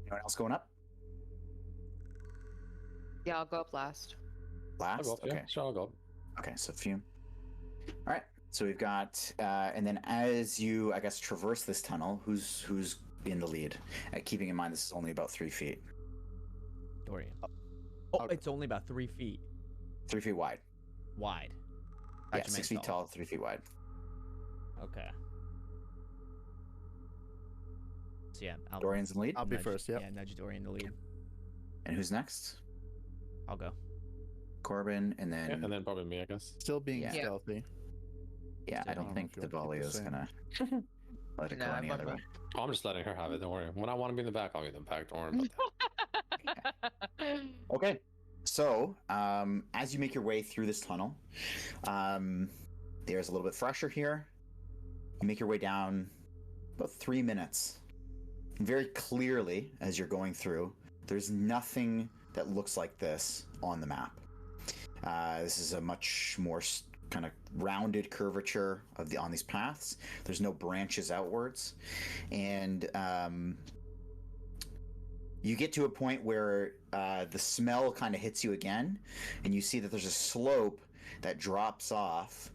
A: Anyone else going up?
B: Yeah, I'll go up last.
D: I'll
A: Last?
D: go up,
A: Okay.
D: yeah, sure, I'll go up.
A: Okay, so Fume. All right. So we've got, and then as you, I guess, traverse this tunnel, who's in the lead? Keeping in mind this is only about 3 feet.
C: Dorian. Oh,
E: Okay.
C: it's only about 3 feet
A: 3 feet wide.
C: wide.
A: Yeah, 6 feet tall, 3 feet wide.
C: Okay. So yeah, I'll
A: Dorian's in lead.
E: I'll be
C: nudge-
E: first. Yep.
C: Yeah, nudge Dorian to lead.
A: And who's next?
C: I'll go.
A: Corbin, and then
D: Yeah, and then probably me, I guess.
E: Still being
A: Yeah.
E: stealthy.
A: yeah, I
C: I
A: don't
E: don't
A: think
E: know if you wanna
A: Devalia
E: keep
A: is
E: the
A: gonna let it go
B: Nah,
A: any other
B: fuck
A: way.
D: Oh, I'm just letting her have it. Don't worry. When I want to be in the back, I'll be in the back. Don't worry about that.
A: Okay, so as you make your way through this tunnel, there's a little bit fresher here. You make your way down about 3 minutes. Very clearly, as you're going through, there's nothing that looks like this on the map. This is a much more kind of rounded curvature of on these paths. There's no branches outwards, and you get to a point where the smell kind of hits you again, and you see that there's a slope that drops off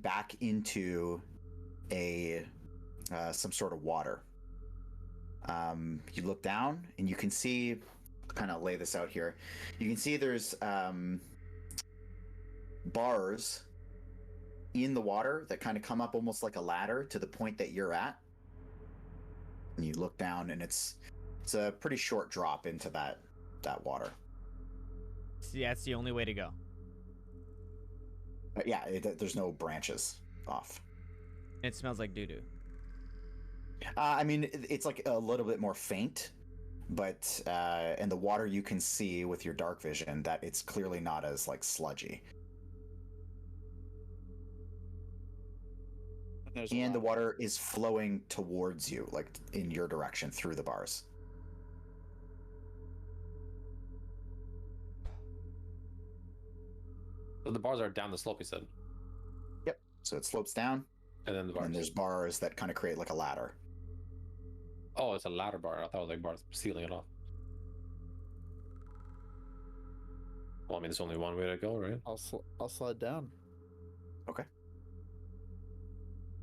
A: back into a some sort of water. You look down and you can see, kind of lay this out here. You can see there's bars in the water that kind of come up almost like a ladder to the point that you're at. And you look down and it's a pretty short drop into that water.
C: Yeah, it's the only way to go.
A: But yeah, there's no branches off.
C: It smells like doo-doo.
A: I mean, it's like a little bit more faint, but and the water you can see with your dark vision that it's clearly not as like sludgy. And the water is flowing towards you, like in your direction through the bars.
D: So the bars are down the slope, you said.
A: Yep. So it slopes down,
D: And then the bars.
A: and there's bars that kind of create like a ladder.
D: Oh, it's a ladder bar. I thought it was like bars sealing it off. Well, I mean, there's only one way to go, right?
E: I'll slide down.
A: Okay.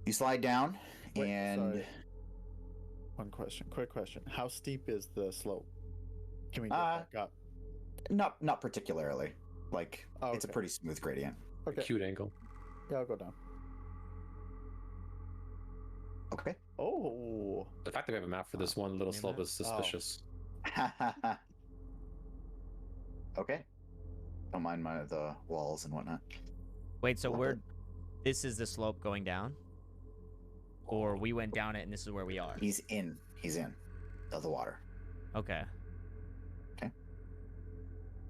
A: You slide down,
E: Wait,
A: and
E: sorry. One question, quick question. How steep is the slope? Can we get back up?
A: not particularly. Like
E: Oh,
A: it's a
E: okay.
A: pretty smooth gradient.
E: Okay.
D: Cute angle.
E: Yeah, I'll go down.
A: Okay.
E: Oh.
D: The fact that we have a map for this one little
C: Yeah,
D: slope
C: man.
D: is suspicious.
A: Okay. Don't mind the walls and whatnot.
C: Wait, so
A: Love
C: we're
A: it.
C: this is the slope going down? Or we went down it and this is where we are?
A: He's in of the water.
C: Okay.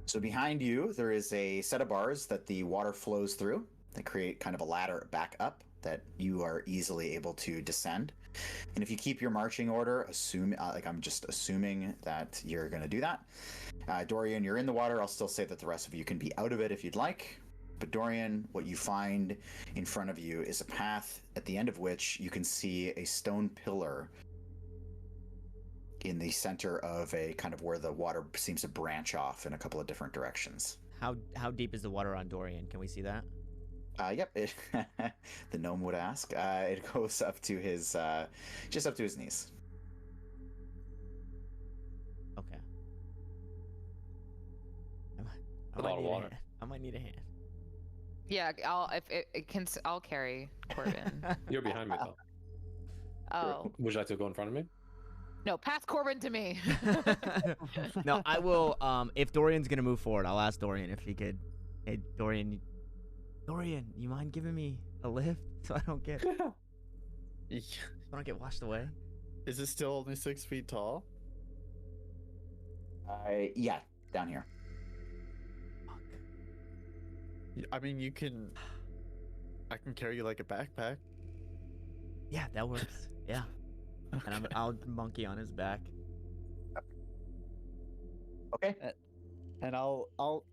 A: So behind you, there is a set of bars that the water flows through that create kind of a ladder back up that you are easily able to descend. And if you keep your marching order, I'm just assuming that you're going to do that. Dorian, you're in the water. I'll still say that the rest of you can be out of it if you'd like. But Dorian, what you find in front of you is a path at the end of which you can see a stone pillar in the center of a kind of where the water seems to branch off in a couple of different directions.
C: How deep is the water on Dorian? Can we see that?
A: Yep, the gnome would ask. It goes up to his, just up to his knees.
C: Okay.
D: A lot of water.
C: I might need a hand.
B: Yeah, I'll carry Corbin.
D: You're behind me, though.
B: Oh
D: Would you like to go in front of me?
B: no, pass Corbin to me.
C: No, I will. If Dorian's gonna move forward, I'll ask Dorian if he could. Hey, Dorian, you mind giving me a lift so I don't get washed away?
E: Is it still only 6 feet tall?
A: Yeah, down here.
C: Fuck.
E: I mean, I can carry you like a backpack.
C: Yeah, that works. Yeah, and I'll monkey on his back.
A: Okay.
E: And I'll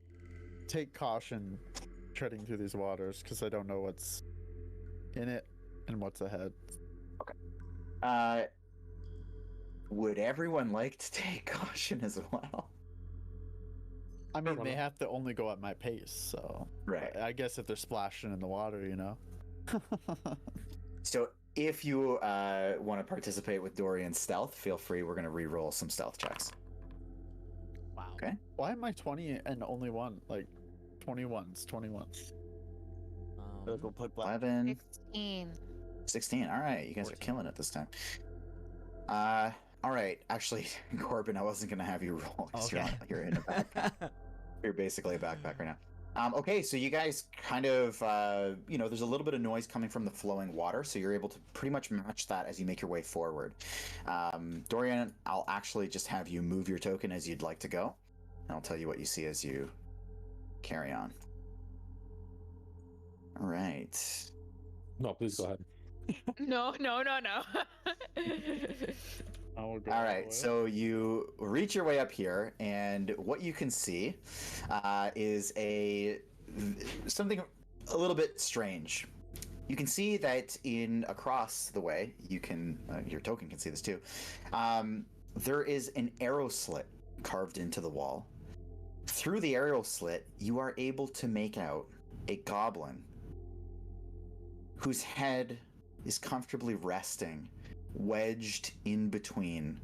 E: take caution treading through these waters because I don't know what's in it and what's ahead.
A: Would everyone like to take caution as well?
E: I mean,
D: Sure,
E: they
D: why
E: have to only go at my pace, so
A: Right.
E: I guess if they're splashing in the water, you know.
A: So if you want to participate with Dorian's stealth, feel free. We're going to re-roll some stealth checks.
C: Wow.
E: Why am I 20 and only one? Like 21s? Gotta go play black.
A: 11,
B: 16.
A: 16. All right, you guys are
C: 14.
A: killing it this time. All right. Actually, Corbin, I wasn't gonna have you roll because
C: Okay.
A: you're in a backpack. You're basically a backpack right now. Okay, so you guys kind of, there's a little bit of noise coming from the flowing water, so you're able to pretty much match that as you make your way forward. Dorian, I'll actually just have you move your token as you'd like to go, and I'll tell you what you see as you carry on. All right.
D: No, please go ahead.
B: No.
E: I'll go
A: All
E: all the
A: right,
E: way.
A: so you reach your way up here, and what you can see is something a little bit strange. You can see that across the way, your token can see this too. There is an arrow slit carved into the wall. Through the arrow slit, you are able to make out a goblin whose head is comfortably resting, wedged in between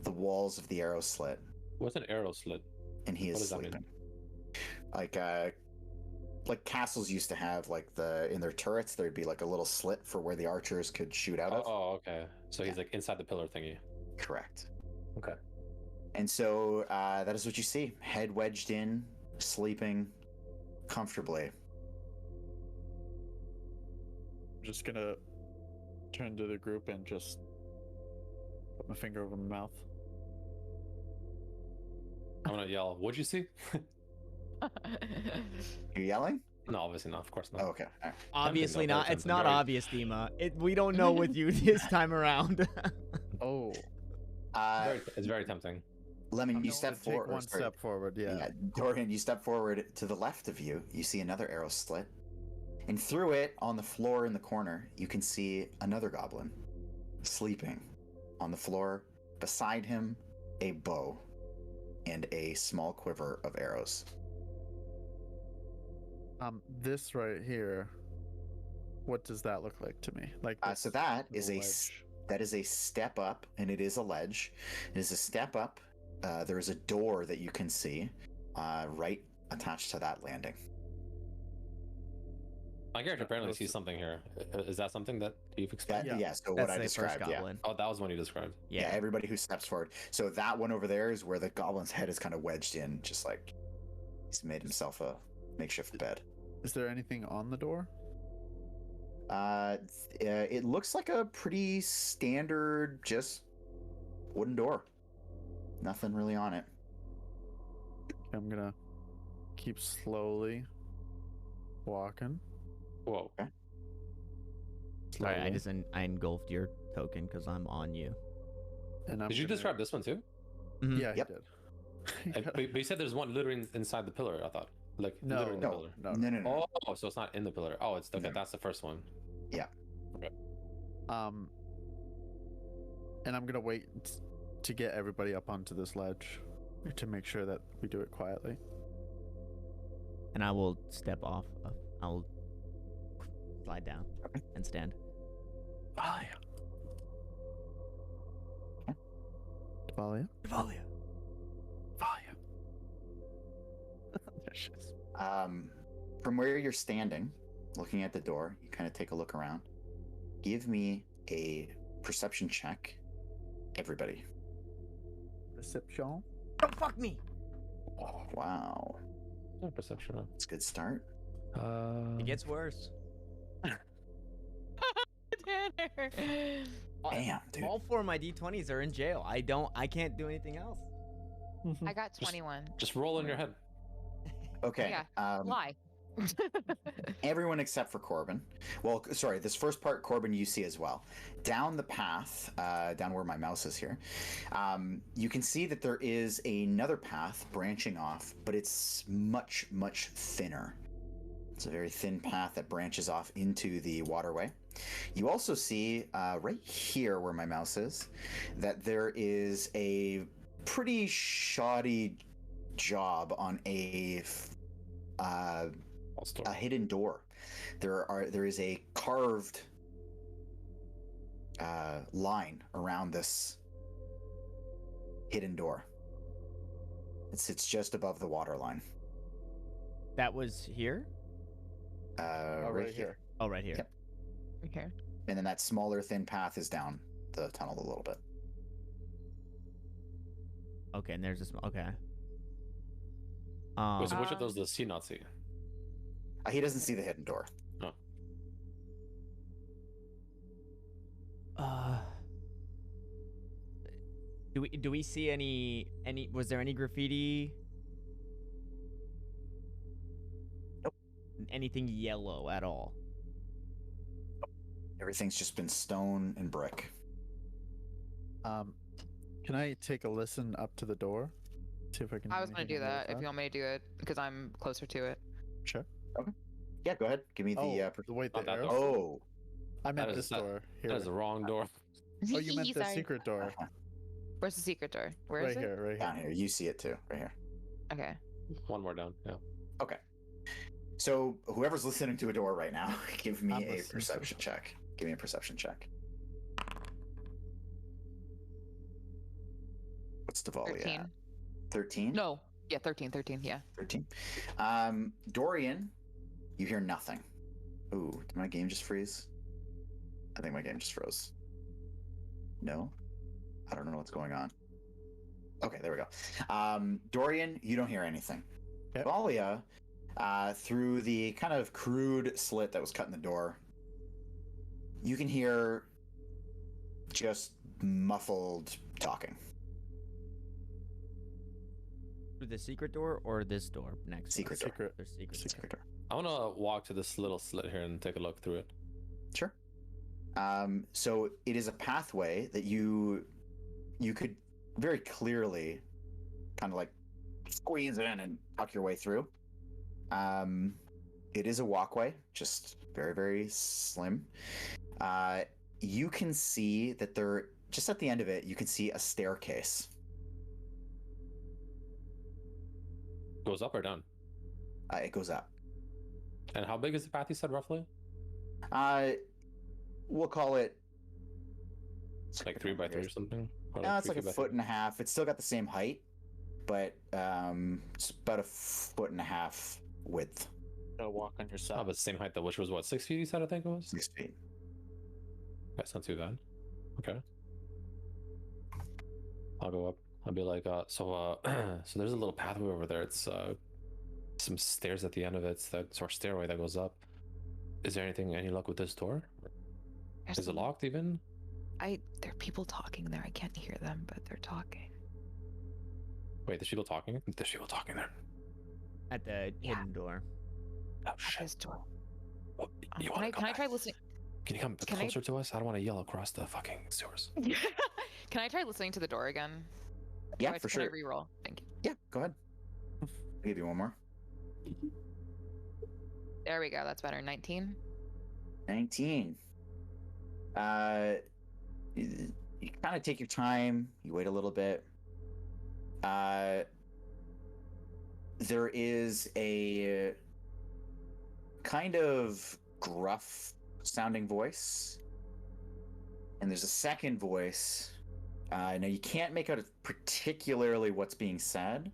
A: the walls of the arrow slit,
D: What's an arrow slit?
A: and he is
D: What does that mean?
A: sleeping. Like castles used to have, in their turrets, there'd be like a little slit for where the archers could shoot out of.
D: Oh, okay. So he's
A: Yeah.
D: like inside the pillar thingy.
A: Correct.
D: Okay.
A: And so that is what you see: head wedged in, sleeping comfortably.
E: I'm just gonna turn to the group and just put my finger over my mouth.
D: I'm gonna yell, "What'd you see?"
A: You're yelling?
D: No, obviously not. Of course not.
A: Oh, okay. All right.
C: Obviously
D: though,
C: not.
D: very
C: It's
D: tempting,
C: not
D: very-
C: obvious, Dima. We don't know with you this time around.
E: Oh,
D: It's very tempting.
A: Lemon, you
E: I'm
A: step
E: gonna take
A: forward.
E: one step forward. Yeah.
A: Dorian, you step forward. To the left of you, you see another arrow slit. And through it, on the floor in the corner, you can see another goblin sleeping on the floor. Beside him, a bow and a small quiver of arrows.
E: This right here. What does that look like to me? Like
A: So
E: this
A: that is
E: little
A: that is a step up, and it is a ledge. It is a step up. There is a door that you can see right attached to that landing.
D: My character apparently
E: Those-
D: sees something here. Is that something that you've
A: That,
D: explained?
A: yeah. So
C: That's
A: what I
C: the first
A: described, yeah.
C: goblin.
D: Oh, that was one you described.
A: Yeah, everybody who steps forward. So that one over there is where the goblin's head is kind of wedged in, just like he's made himself a makeshift bed.
E: Is there anything on the door?
A: It looks like a pretty standard, just wooden door. Nothing really on it.
E: I'm gonna keep slowly walking.
D: Whoa.
C: Sorry,
E: slowly,
C: I engulfed your token because I'm on you.
E: And I'm
D: Did you
E: gonna-
D: describe this one too?
C: Mhm.
E: Yeah,
A: Yep.
E: he did.
D: But you said there's one literally inside the pillar. I thought, like
E: No,
D: literally in the
A: No,
D: pillar.
E: no.
D: Oh, so it's not in the pillar. Oh, it's okay.
A: No.
D: That's the first one.
E: And I'm gonna wait to get everybody up onto this ledge to make sure that we do it quietly.
C: And I will step off. I will slide down and stand.
E: Valia. Valia.
C: Valia.
E: Valia. There she is.
A: From where you're standing, looking at the door, you kind of take a look around. Give me a perception check, everybody.
E: Reception.
C: Don't fuck me.
A: Wow,
D: Yeah, perception.
A: that's a good start.
C: It gets worse.
B: Tanner.
A: Damn, dude.
C: All 4 of my D20s are in jail. I can't do anything else.
B: I got 21.
D: Just roll in your head.
A: Okay.
B: Yeah. Lie.
A: Everyone except for Corbin. Well, sorry, this first part, Corbin, you see as well. Down the path, down where my mouse is here, you can see that there is another path branching off, but it's much, much thinner. It's a very thin path that branches off into the waterway. You also see right here where my mouse is that there is a pretty shoddy job on a hidden door. There is a carved line around this hidden door. It sits just above the water line.
C: That was here?
A: Right here.
C: Oh, right here.
A: Yep.
B: Okay.
A: And then that smaller, thin path is down the tunnel a little bit.
C: Okay, and there's this. Okay.
D: Wait, so which of
B: Um,
D: those does he not see?
A: He doesn't see the hidden door.
D: No.
C: Uh, do we see any was there any graffiti?
A: Nope.
C: Anything yellow at all?
A: Everything's just been stone and brick.
E: Can I take a listen up to the door? See if I can.
B: I was going to do that if you want me to do it because I'm closer to it.
E: Sure.
A: Yeah, go ahead. Give me the.
E: Wait,
D: Not
E: the
D: that
E: arrow.
D: door.
A: Oh,
E: I meant
D: That
E: this
D: is- that-
E: door. Here.
D: That is the wrong door.
E: Oh, you meant the
B: Sorry.
E: secret door.
B: Where's the secret door? Where is
E: Right
B: it?
E: here, right
A: down
E: here.
A: here. You see it too, right here.
B: Okay.
D: One more down. Yeah.
A: Okay. So whoever's listening to a door right now, give me
E: I'm
A: a
E: listening to
A: perception check. Give me a perception check. What's Davalia
B: 13.
A: at? 13?
B: No. Yeah, 13. 13. Yeah.
A: 13. Dorian, you hear nothing. Ooh, did my game just freeze? I think my game just froze. No? I don't know what's going on. Okay, there we go. Dorian, you don't hear anything.
E: Yep.
A: Dahlia, through the kind of crude slit that was cut in the door, you can hear just muffled talking.
C: Through the secret door or this door next?
A: Secret door.
E: Secret.
C: There's secret.
A: Secret door.
D: I want to walk to this little slit here and take a look through it.
A: Sure. So it is a pathway that you could very clearly kind of like squeeze in and tuck your way through. It is a walkway, just very, very slim. You can see that there, just at the end of it, you can see a staircase.
D: Goes up or down?
A: It goes up.
D: And how big is the path you said roughly?
A: We'll call it
D: It's like 3 by 3 or something? Or
A: No, it's
D: 3
A: like a
D: feet by
A: foot
D: 3?
A: and a half. It's still got the same height, but it's about a foot and a half width.
F: Gotta walk on your
D: Oh,
F: side.
D: but the same height, though, which was what, 6 feet you said, I think it was?
A: 6 feet.
D: That's not too bad. Okay. I'll go up. I'll be like, so there's a little pathway over there. It's some stairs at the end of it. It's that sort of stairway that goes up. Is there any luck with this door?
B: There's
D: Is it
B: some-
D: locked even?
B: There are people talking there. I can't hear them, but they're talking.
D: Wait, there's people talking? There's people talking there.
C: At the
B: Yeah.
C: hidden door.
D: Oh
B: At
D: shit.
B: this door.
D: Oh, you
B: Can
D: wanna
B: I
D: come
B: try
D: back?
B: listening?
D: Can you come
B: can I-
D: closer to us? I don't want to yell across the fucking sewers.
B: Can I try listening to the door again?
A: Yeah,
B: Can I-
A: for
B: can I
A: sure.
B: reroll? Thank you.
A: Yeah, go ahead. I'll give you one more.
B: There we go. That's better. 19.
A: 19. You kind of take your time. You wait a little bit. There is a kind of gruff sounding voice, and there's a second voice. Now you can't make out particularly what's being said,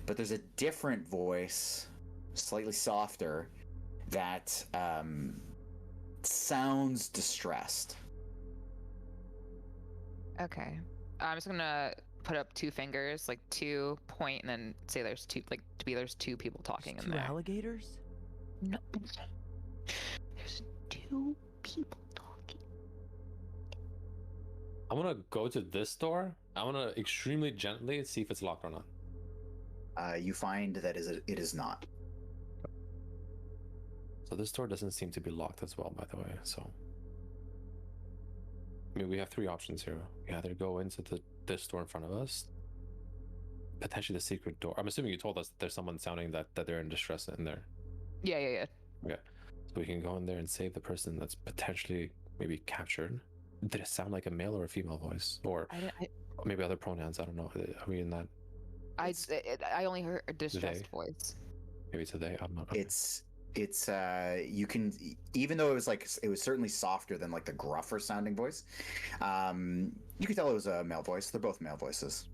A: but there's a different voice, slightly softer, that sounds distressed.
B: Okay. I'm just gonna put up 2 fingers, like 2 point, and then say there's 2, like there's 2 people talking in
C: Two
B: there.
C: alligators?
B: No. There's 2 people talking.
D: I'm gonna go to this door. I'm gonna extremely gently see if it's locked or not.
A: You find that it is not.
D: So this door doesn't seem to be locked as well, by the way. So, I mean, we have 3 options here. We either go into this door in front of us, potentially the secret door. I'm assuming you told us there's someone sounding that they're in distress in there.
B: Yeah.
D: Okay, so we can go in there and save the person that's potentially maybe captured. Did it sound like a male or a female voice, or maybe other pronouns? I don't know. Are we in that?
B: I only heard a distressed
D: They.
B: voice.
D: Maybe it's a they. I'm not. Okay.
A: It's you can, even though it was certainly softer than like the gruffer sounding voice, you could tell it was a male voice. They're both male voices.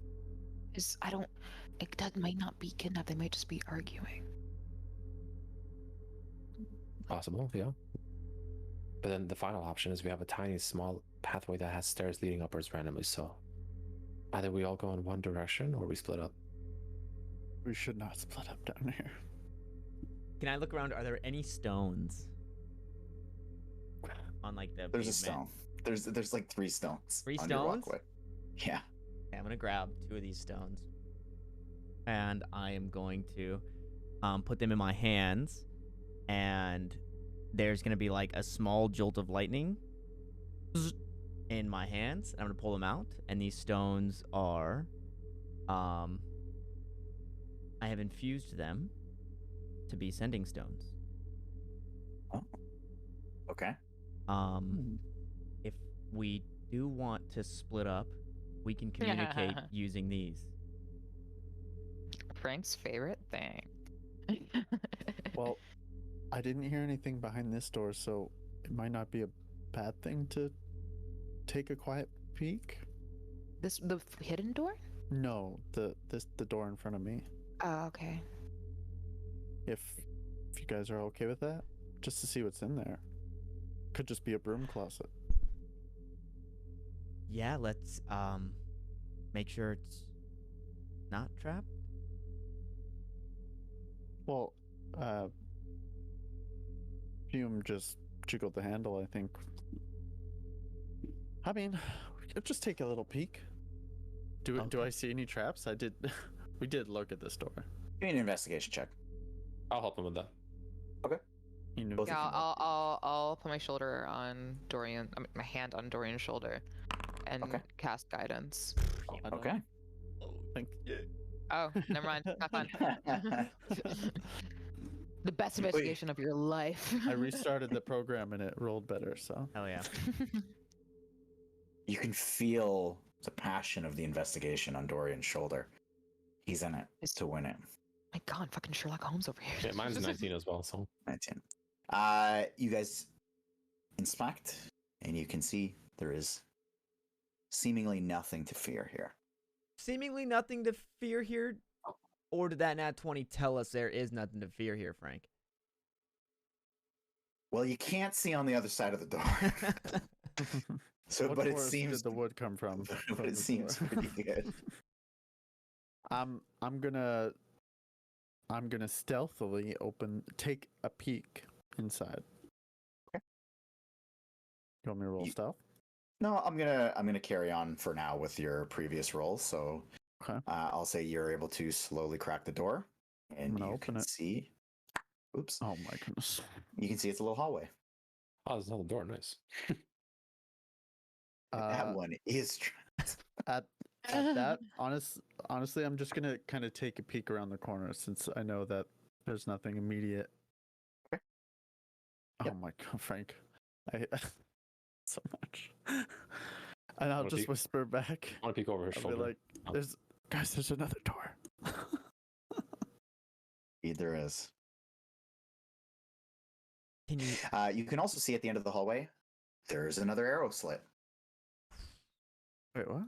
B: That might not be kidnapped. They might just be arguing.
D: Possible, yeah. But then the final option is we have a tiny, small pathway that has stairs leading upwards randomly. So either we all go in one direction or we split up.
E: We should not split up down here.
C: Can I look around? Are there any stones on like the
A: There's a
C: pavement?
A: stone. There's like 3 stones.
C: Three
A: on your
C: stones?
A: walkway. Yeah.
C: Okay, I'm gonna grab 2 of these stones, and I am going to put them in my hands, and there's gonna be like a small jolt of lightning in my hands, and I'm gonna pull them out, and these stones are, I have infused them to be sending stones.
A: Oh. Okay.
C: If we do want to split up, we can communicate using these.
B: Frank's favorite thing.
E: Well, I didn't hear anything behind this door, so it might not be a bad thing to take a quiet peek.
B: The hidden door?
E: No, the door in front of me.
B: Oh, okay.
E: If you guys are okay with that, just to see what's in there. Could just be a broom closet.
C: Yeah, let's make sure it's not trapped.
E: Well, Fume just jiggled the handle, I think. I mean, we could just take a little peek. Do
C: Okay.
E: I see any traps? I did. We did look at this door.
A: Give me an investigation check.
D: I'll help him with that.
E: You know,
A: Both of
B: Yeah,
A: you roll.
B: I'll put my shoulder on Dorian. I mean, my hand on Dorian's shoulder, and
A: Okay.
B: cast guidance.
E: I don't
A: Okay.
E: think.
B: Oh, never mind. Not fun. The best investigation of your life.
E: I restarted the program and it rolled better. So
C: Hell yeah.
A: You can feel the passion of the investigation on Dorian's shoulder. He's in it to win it.
B: My God, fucking Sherlock Holmes over here.
D: Yeah, mine's 19 as well, so
A: 19. You guys inspect, and you can see there is seemingly nothing to fear here.
C: Seemingly nothing to fear here, or did that nat 20 tell us there is nothing to fear here, Frank?
A: Well, you can't see on the other side of the door. So,
E: what
A: but it
E: forest
A: seems
E: did the wood come from?
A: but
E: from
A: it
E: the
A: seems
E: door?
A: pretty good.
E: I'm gonna stealthily take a peek inside.
A: Okay.
E: You want me to roll
A: You-
E: stealth?
A: No, I'm gonna carry on for now with your previous roll. So,
E: Okay.
A: I'll say you're able to slowly crack the door, and
E: gonna
A: you
E: open
A: can
E: it.
A: see. Oops!
E: Oh my goodness.
A: You can see it's a little hallway.
D: oh, there's another door. Nice.
A: That
E: Uh,
A: one is trapped.
E: at that, honestly, I'm just gonna kind of take a peek around the corner since I know that there's nothing immediate.
A: Okay.
E: Oh
A: Yep.
E: my God, Frank, I so much, and I'll
D: Wanna
E: just
D: peek?
E: whisper back.
D: I want to peek over his
E: I'll be
D: shoulder.
E: like,
D: Oh.
E: there's another door.
A: Indeed, there is.
C: Can you?
A: You can also see at the end of the hallway, there's another arrow slit.
E: Wait, what?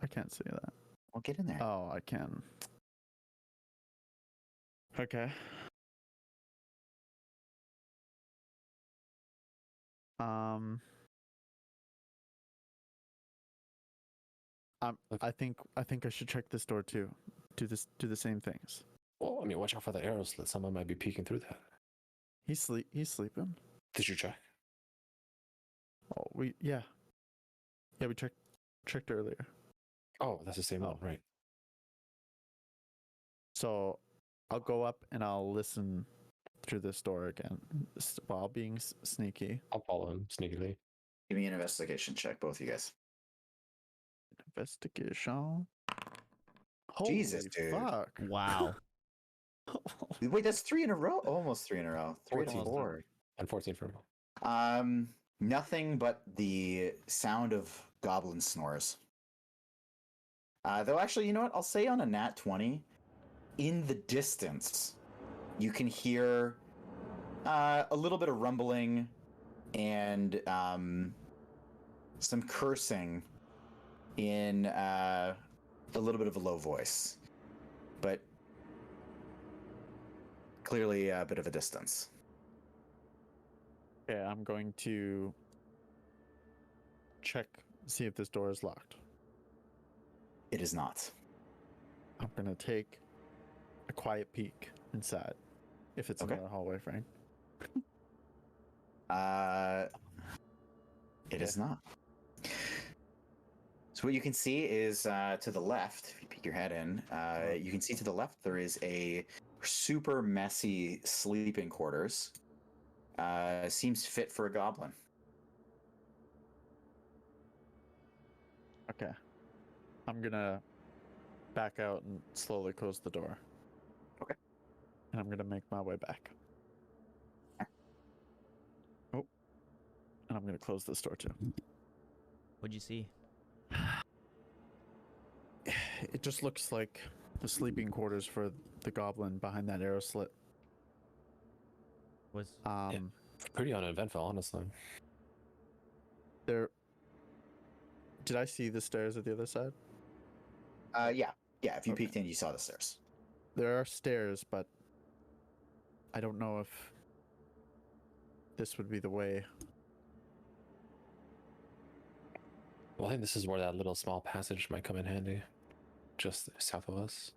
E: I can't see that.
A: Well, get in there.
E: Oh, I can. Okay. I think I should check this door too. Do the same things.
D: Well, I mean, watch out for the arrow slit. Someone might be peeking through that.
E: He's sleeping.
D: Did you check?
E: Oh, we checked earlier.
D: Oh, that's the same one, right?
E: So I'll go up and I'll listen through this door again while being sneaky.
D: I'll follow him sneakily.
A: Give me an investigation check, both of you guys.
E: Investigation.
A: Jesus,
E: Holy
A: dude.
E: fuck.
C: Wow.
A: Wait, that's 3 in a row? Almost 3 in a row. 3 to
D: 14.
A: 4.
D: And 14 for him.
A: Nothing but the sound of goblin snores. Though actually, you know what? I'll say on a nat 20, in the distance, you can hear a little bit of rumbling and some cursing in a little bit of a low voice, but clearly a bit of a distance.
E: Okay, I'm going to check, see if this door is locked.
A: It is not.
E: I'm gonna take a quiet peek inside. If it's
A: Okay.
E: another hallway, Frank.
A: It is not. So what you can see is to the left, if you peek your head in, you can see to the left there is a super messy sleeping quarters. Seems fit for a goblin.
E: Okay. I'm gonna back out and slowly close the door.
A: Okay.
E: And I'm gonna make my way back. Oh. And I'm gonna close this door too.
C: What'd you see?
E: It just looks like the sleeping quarters for the goblin behind that arrow slit.
C: Was
D: Pretty uneventful, honestly.
E: There. Did I see the stairs at the other side?
A: Yeah. If you
E: Okay.
A: peeked in, you saw the stairs.
E: There are stairs, but I don't know if this would be the way.
D: Well, I think this is where that little small passage might come in handy. Just south of us.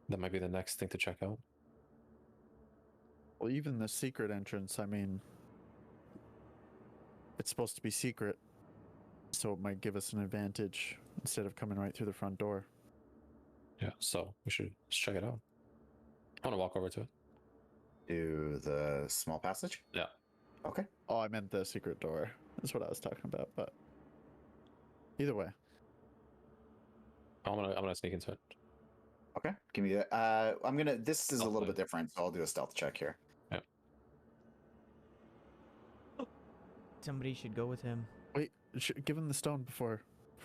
D: That might be the next thing to check out.
E: Well, even the secret entrance, I mean, it's supposed to be secret, so it might give us an advantage instead of coming right through the front door.
D: Yeah, so we should check it out. I want to walk over to it.
A: To the small passage?
D: Yeah.
A: Okay.
E: Oh, I meant the secret door. That's what I was talking about, but either way.
D: I'm gonna sneak into it.
A: Okay. Give me that. This is a little bit different, so I'll do a stealth check here.
D: Yeah.
C: somebody should go with him?
E: Wait, give him the stone before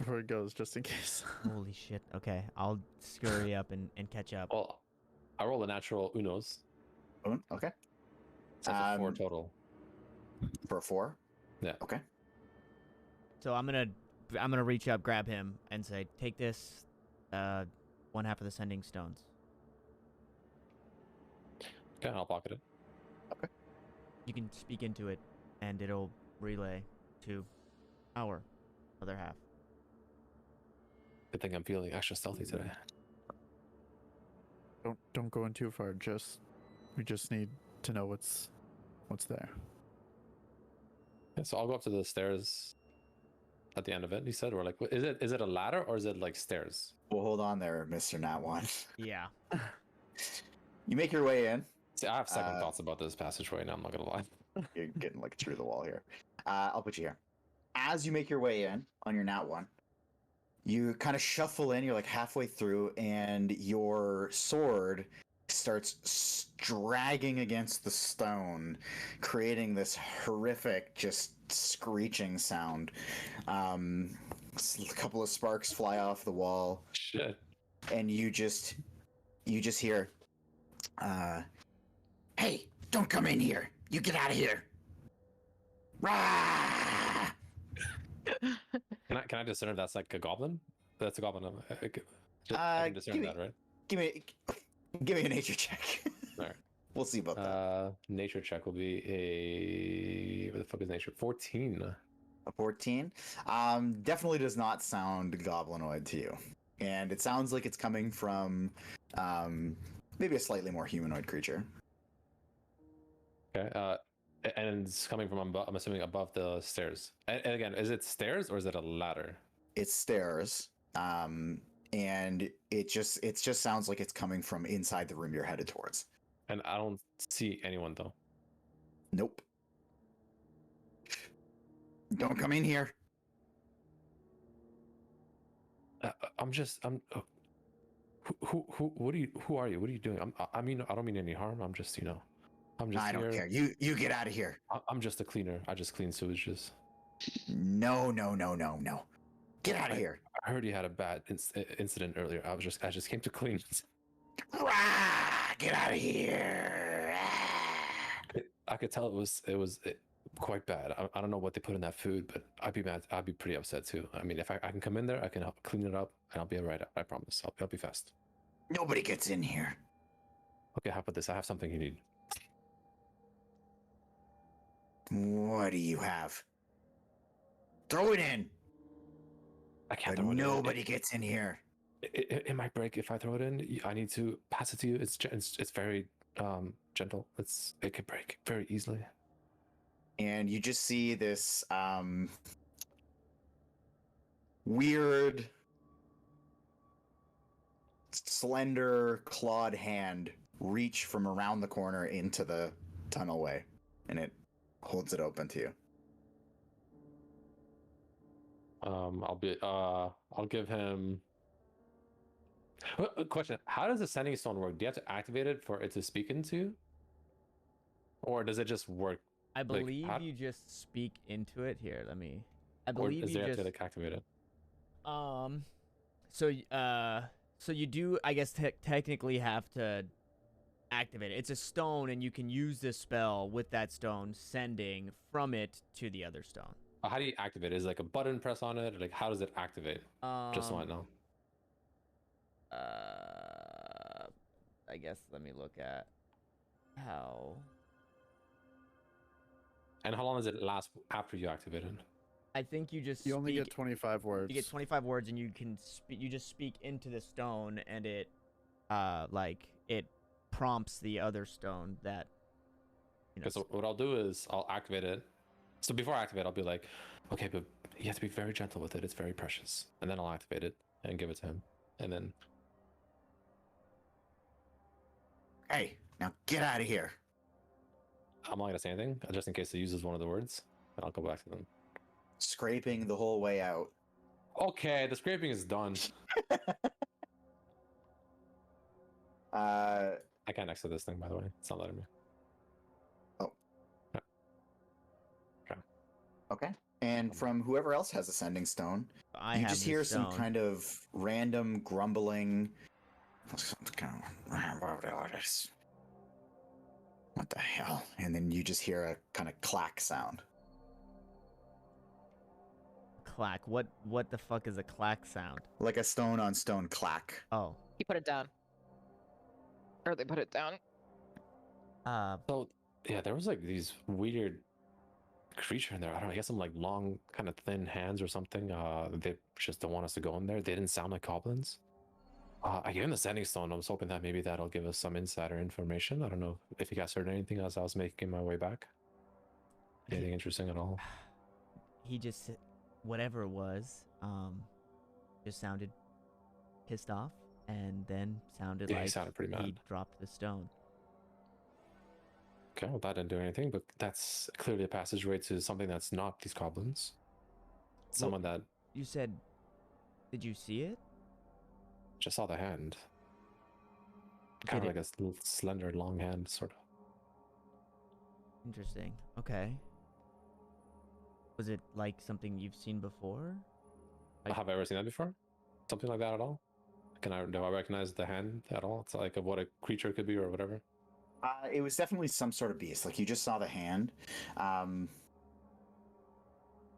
E: he goes, just in case.
C: Holy shit. Okay, I'll scurry up and catch up.
D: Well, I roll a natural unos.
A: Okay.
D: So that's a 4 total.
A: For a 4?
D: Yeah.
A: Okay.
C: So I'm gonna reach up, grab him, and say, "Take this, 1/2 of the sending stones."
D: Okay, I'll pocket it.
A: Okay.
C: You can speak into it, and it'll relay to our other half.
D: Good thing I'm feeling extra stealthy today.
E: Don't go in too far. We just need to know what's there.
D: Yeah, so I'll go up to the stairs at the end of it. You said, or like, is it a ladder or is it like stairs?
A: Well, hold on there, Mr. Nat One.
C: Yeah.
A: You make your way in.
D: See, I have second thoughts about this passageway now. I'm not gonna lie.
A: You're getting like through the wall here. I'll put you here. As you make your way in on your Nat One, you kind of shuffle in. You're like halfway through, and your sword starts dragging against the stone, creating this horrific, just screeching sound. A couple of sparks fly off the wall.
D: Shit.
A: And you just hear, "Hey, don't come in here! You get out of here!" Rah!
D: Can I discern if that's like a goblin? That's a goblin. I can discern
A: give me-
D: that, right?
A: Give me a nature check.
D: Alright.
A: We'll see about that.
D: Nature check will be a what the fuck is nature? 14.
A: A 14. Definitely does not sound goblinoid to you, and it sounds like it's coming from maybe a slightly more humanoid creature.
D: Okay. And it's coming from I'm assuming above the stairs. And again, is it stairs or is it a ladder?
A: It's stairs, and it just sounds like it's coming from inside the room you're headed towards.
D: And I don't see anyone though.
A: Nope. Don't come in here.
D: I'm who are you? What are you doing? I mean, I don't mean any harm. I'm just, I'm just
A: I don't
D: here.
A: care. You get out of here.
D: I'm just a cleaner. I just clean sewages.
A: No. Get out of here.
D: I heard you had a bad incident earlier. I just came to clean.
A: Rah! Get out of here.
D: I could tell it was quite bad. I don't know what they put in that food, but I'd be mad. I'd be pretty upset too. I mean, if I can come in there, I can help clean it up, and I'll be right up. I promise. I'll be fast.
A: Nobody gets in here.
D: Okay, how about this? I have something you need.
A: What do you have? Throw it in.
D: I can't
A: But
D: throw it in.
A: nobody gets in here.
D: It might break if I throw it in. I need to pass it to you. It's very gentle. It can break very easily.
A: And you just see this weird, slender, clawed hand reach from around the corner into the tunnelway, and it holds it open to you.
D: I'll give him. Question: how does the sending stone work? Do you have to activate it for it to speak into, or does it just work?
C: I
D: Like,
C: believe
D: how-
C: you just speak into it. Here, let me. I
D: Or
C: believe
D: is
C: you
D: there
C: just.
D: to like activate it?
C: So you do, I guess, technically have to activate it. It's a stone, and you can use this spell with that stone, sending from it to the other stone.
D: How do you activate it? Is it like a button press on it? Or like how does it activate? Just so I know.
C: I guess let me look at how.
D: And how long does it last after you activate it?
C: I think you just
E: You only
C: speak,
E: get 25 words.
C: you get 25 words, and you can you just speak into the stone, and it like it prompts the other stone that
D: Because what I'll do is I'll activate it. So before I activate, I'll be like, okay, but you have to be very gentle with it. It's very precious. And then I'll activate it and give it to him. And then
A: Hey, now get out of here.
D: I'm not gonna say anything, just in case he uses one of the words, and I'll go back to them.
A: Scraping the whole way out.
D: Okay, the scraping is done. I can't exit this thing, by the way. It's not letting me.
A: Oh.
D: Yeah. Okay.
A: Okay. And from whoever else has a sending stone,
C: I
A: you
C: have
A: just
C: the
A: hear some
C: stone.
A: kind of random grumbling. What the hell? And then you just hear a kind of clack sound.
C: Clack. What the fuck is a clack sound?
A: Like a stone on stone clack.
C: Oh.
B: You put it down. Or they put it down.
D: So yeah, there was like these weird creature in there. I don't know. I guess some like long, kind of thin hands or something. They just don't want us to go in there. They didn't sound like goblins. I gave him the sending stone. I was hoping that maybe that'll give us some insider information. I don't know if you guys heard anything as I was making my way back. Anything interesting at all?
C: He just, whatever it was, just sounded pissed off, and then sounded
D: Yeah, he
C: like
D: sounded pretty mad.
C: he dropped the stone.
D: Okay, well that didn't do anything, but that's clearly a passageway to something that's not these goblins. Someone that
C: You said, did you see it?
D: just saw the hand.
C: Did
D: Kind of
C: it-
D: like a little slender, long hand, sort of.
C: Interesting. Okay. Was it like something you've seen before? Like-
D: Have I ever seen that before? Something like that at all? Do I recognize the hand at all? It's like of what a creature could be or whatever.
A: It was definitely some sort of beast. Like you just saw the hand.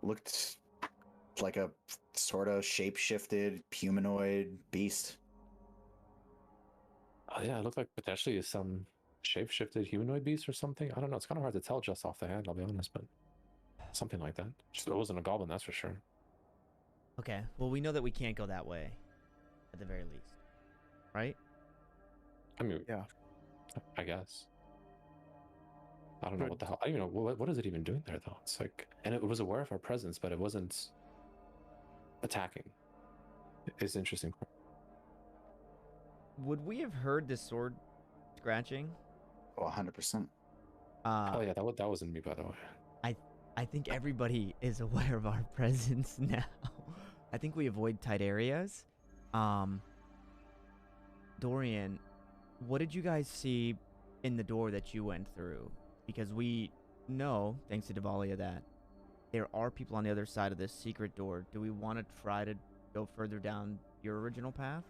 A: Looked like a sort of shape-shifted humanoid beast.
D: Oh yeah, it looked like potentially some shape-shifted humanoid beast or something. I don't know. It's kind of hard to tell just off the hand, I'll be honest, but something like that. Just, it wasn't a goblin, that's for sure.
C: Okay. Well, we know that we can't go that way, at the very least, right?
D: I mean,
E: Yeah.
D: I guess. I don't know what the hell. I don't even know what is it even doing there though. It's like, and it was aware of our presence, but it wasn't attacking. It's interesting.
C: Would we have heard the sword scratching?
A: Oh, 100%.
D: Oh yeah, that wasn't me, by the way.
C: I think everybody is aware of our presence now. I think we avoid tight areas. Dorian, what did you guys see in the door that you went through? Because we know, thanks to Devalia, that there are people on the other side of this secret door. Do we want to try to go further down your original path?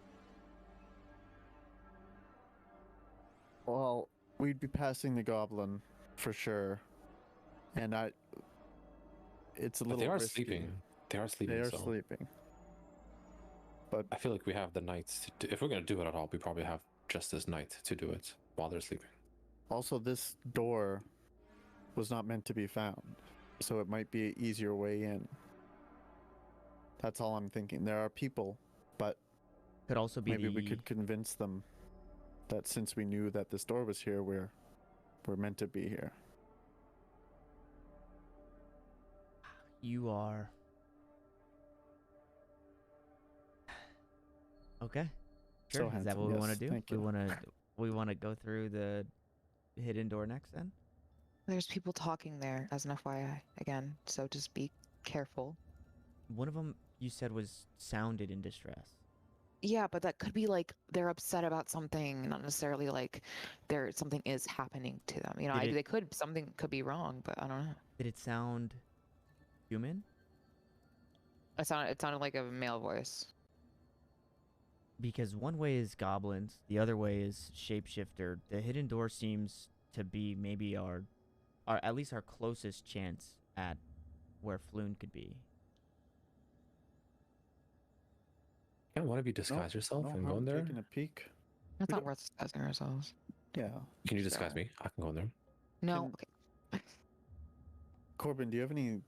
E: Well, we'd be passing the goblin for sure. And it's a
D: But
E: little
D: they are
E: risky.
D: sleeping. They are sleeping.
E: They are
D: so
E: sleeping.
D: I feel like we have the night. If we're gonna do it at all, we probably have just this night to do it while they're sleeping.
E: Also, this door was not meant to be found, so it might be an easier way in. That's all I'm thinking. There are people, but
C: Could also be
E: maybe
C: the...
E: we could convince them that since we knew that this door was here, we're meant to be here.
C: You are... Okay.
E: So
C: Sure. Is that
E: handsome,
C: what we want
E: yes,
C: to do?
E: thank
C: We
E: you.
C: want to go through the hidden door next then?
B: There's people talking there, as an FYI, again, so just be careful.
C: One of them you said was sounded in distress.
B: Yeah, but that could be like they're upset about something, not necessarily like something is happening to them. You know,
C: Did it-
B: something could be wrong, but I don't know.
C: Did it sound human?
B: It sounded like a male voice.
C: Because one way is goblins, the other way is shapeshifter. The hidden door seems to be maybe our at least our closest chance at where Floon could be.
D: Can one of you disguise yourself
E: no
D: and go
E: harm
D: in there?
E: taking a peek.
B: It's
E: We
B: not
E: don't-
B: worth discussing ourselves.
E: Yeah.
D: Can you disguise
B: So-
D: me? I can go in there.
B: No,
E: Can-
B: okay.
E: Corbin, do you have any,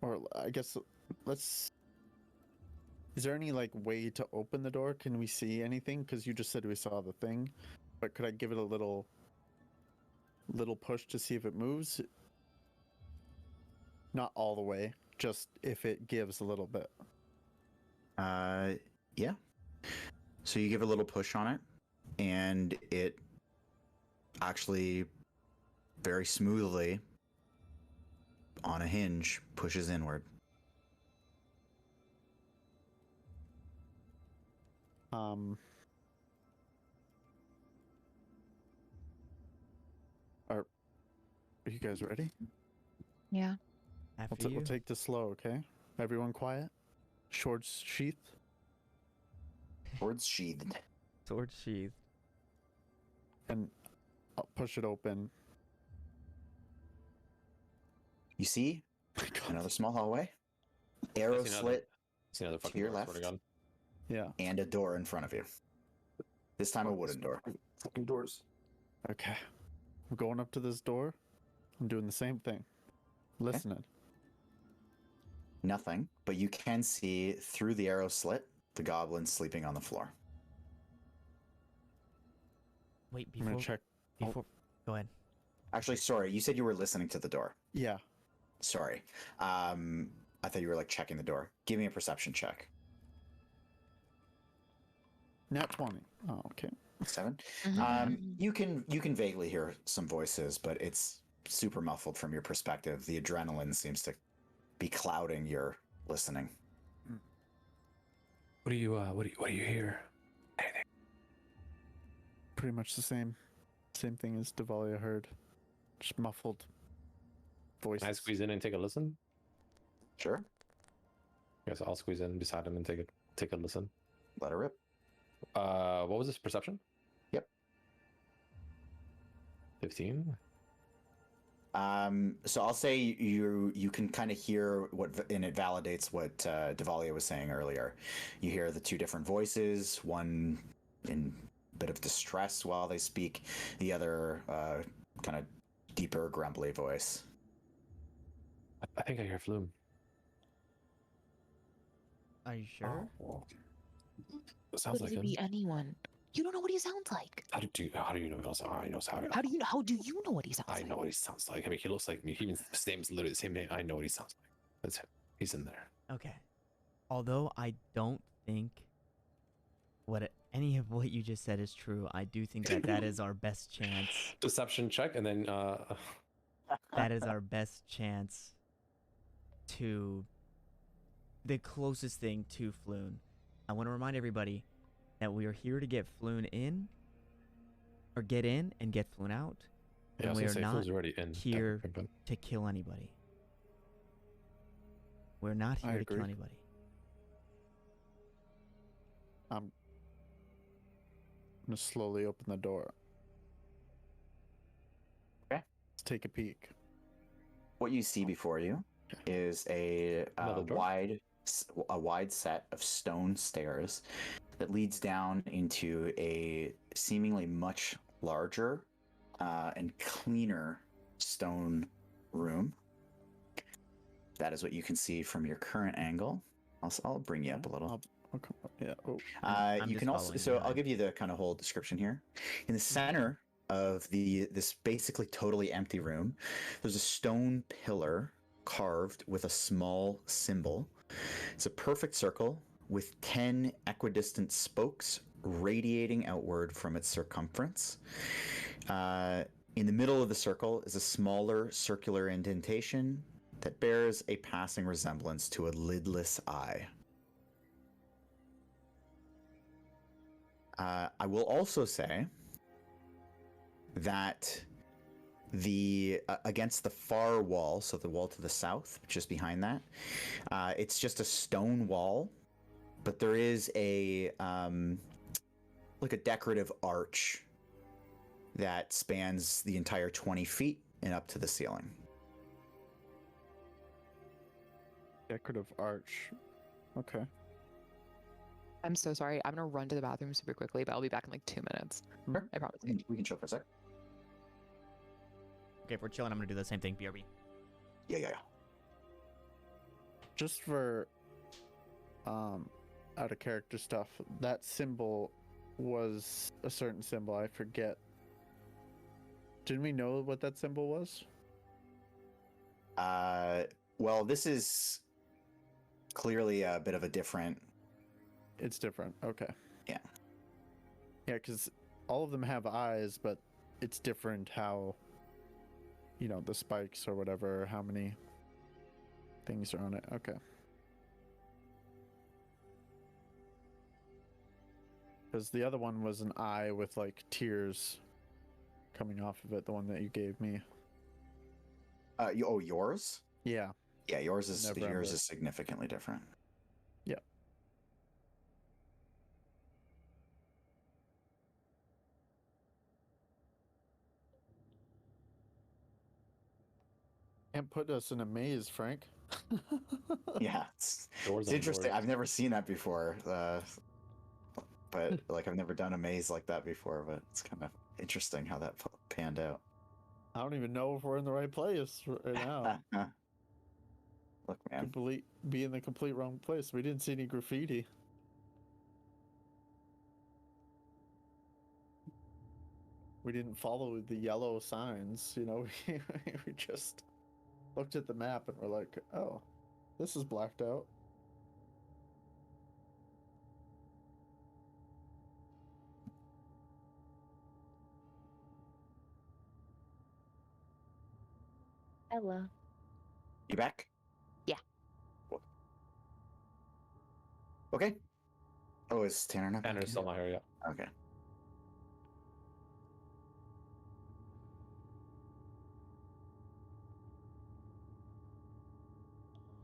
E: or I guess let's, is there any like way to open the door? Can we see anything? Because you just said we saw the thing, but could I give it a little push to see if it moves? Not all the way, just if it gives a little bit.
A: Yeah. So you give a little push on it, and it actually very smoothly on a hinge pushes inward.
E: Are you guys ready?
B: Yeah.
C: After you.
E: We'll take this slow, okay? Everyone quiet. Swords sheathed.
A: Swords sheathed.
C: Sword sheath.
E: And I'll push it open.
A: You see another small hallway, arrow
D: see another-
A: slit,
D: See another fucking
A: your
D: door, I swear to
A: left.
D: God.
E: Yeah.
A: and a door in front of you. This time a wooden door.
D: Fucking doors.
E: Okay. I'm going up to this door. I'm doing the same thing. Listening.
A: Nothing, but you can see through the arrow slit the goblin sleeping on the floor.
C: Wait,
E: I'm gonna check.
C: before go ahead.
A: Actually, sorry, you said you were listening to the door.
E: Yeah.
A: Sorry. I thought you were like checking the door. Give me a perception check.
E: Nat 20. Oh, okay.
A: 7.
B: Mhm.
A: You can vaguely hear some voices, but it's super muffled from your perspective. The adrenaline seems to be clouding your listening.
D: What do you hear?
E: Pretty much the same thing as Devalia heard. Just muffled voices.
D: Can I squeeze in and take a listen?
A: Sure.
D: Yes, I'll squeeze in beside him and take a listen.
A: Let her rip.
D: What was this, perception?
A: Yep.
D: 15.
A: So I'll say you can kind of hear and it validates what Devalia was saying earlier. You hear the two different voices, one in a bit of distress while they speak, the other kind of deeper, grumbly voice.
D: I think I hear Flume.
C: Are you sure?
D: It sounds
B: Could
D: like
B: it
D: him.
B: be anyone? You don't know what he sounds like.
D: How do you know? He knows how
B: How do you know what he sounds
D: I
B: like?
D: know what he sounds like. I mean, he looks like me. Even his name's literally the same name. I know what he sounds like. That's him. He's in there.
C: Okay. Although I don't think any of what you just said is true, I do think that is our best chance.
D: Deception check, and then
C: That is our best chance to the closest thing to Floon. I want to remind everybody that we are here to get Floon in, or get in and get Floon out.
D: yeah, I
C: And
D: was
C: we
D: gonna
C: are
D: say
C: not
D: Flume's already in.
C: here
D: But
C: to kill anybody. We're not
E: I
C: here to kill
E: agree.
C: anybody.
E: I'm gonna slowly open the door.
A: Okay.
E: Let's take a peek.
A: What you see before you is a
D: Another door?
A: wide set of stone stairs that leads down into a seemingly much larger and cleaner stone room. That is what you can see from your current angle. I'll bring you up a little.
E: I'll come up. Yeah. Oh.
C: I'm
A: You
C: just
A: can also,
C: following
A: so I'll
C: behind.
A: give you the kind of whole description here. In the center of this basically totally empty room, there's a stone pillar carved with a small symbol. It's a perfect circle with 10 equidistant spokes radiating outward from its circumference. In the middle of the circle is a smaller circular indentation that bears a passing resemblance to a lidless eye. I will also say that the against the far wall, so the wall to the south, just behind that, it's just a stone wall, but there is a like a decorative arch that spans the entire 20 feet and up to the ceiling.
E: Decorative arch. Okay.
B: I'm so sorry. I'm gonna run to the bathroom super quickly, but I'll be back in like 2 minutes.
A: Sure.
B: I promise.
A: We can chill for a sec.
C: Okay, if we're chilling, I'm gonna do the same thing. BRB.
A: Yeah.
E: Just for out of character stuff, that symbol was a certain symbol. I forget. Didn't we know what that symbol was?
A: Well, this is clearly a bit of a different.
E: It's different. Okay.
A: Yeah.
E: Yeah, because all of them have eyes, but it's different how, the spikes or whatever, how many things are on it. Okay. Because the other one was an eye with like tears coming off of it, the one that you gave me.
A: Yours?
E: Yeah.
A: Yeah, yours is
E: Never ever.
A: significantly different.
E: Yeah. Can't put us in a maze, Frank.
A: Yeah, it's
D: Doors
A: it's
D: on
A: interesting.
D: doors.
A: I've never seen that before, but like I've never done a maze like that before. But it's kind of interesting how that panned out.
E: I don't even know if we're in the right place right now.
A: Look, man.
E: Be in the complete wrong place. We didn't see any graffiti. We didn't follow the yellow signs, we just looked at the map and we're like, oh, this is blacked out.
B: Hello.
A: You back?
B: Yeah.
A: Okay. Oh, is Tanner not back?
D: Tanner's still not here yet.
A: Okay.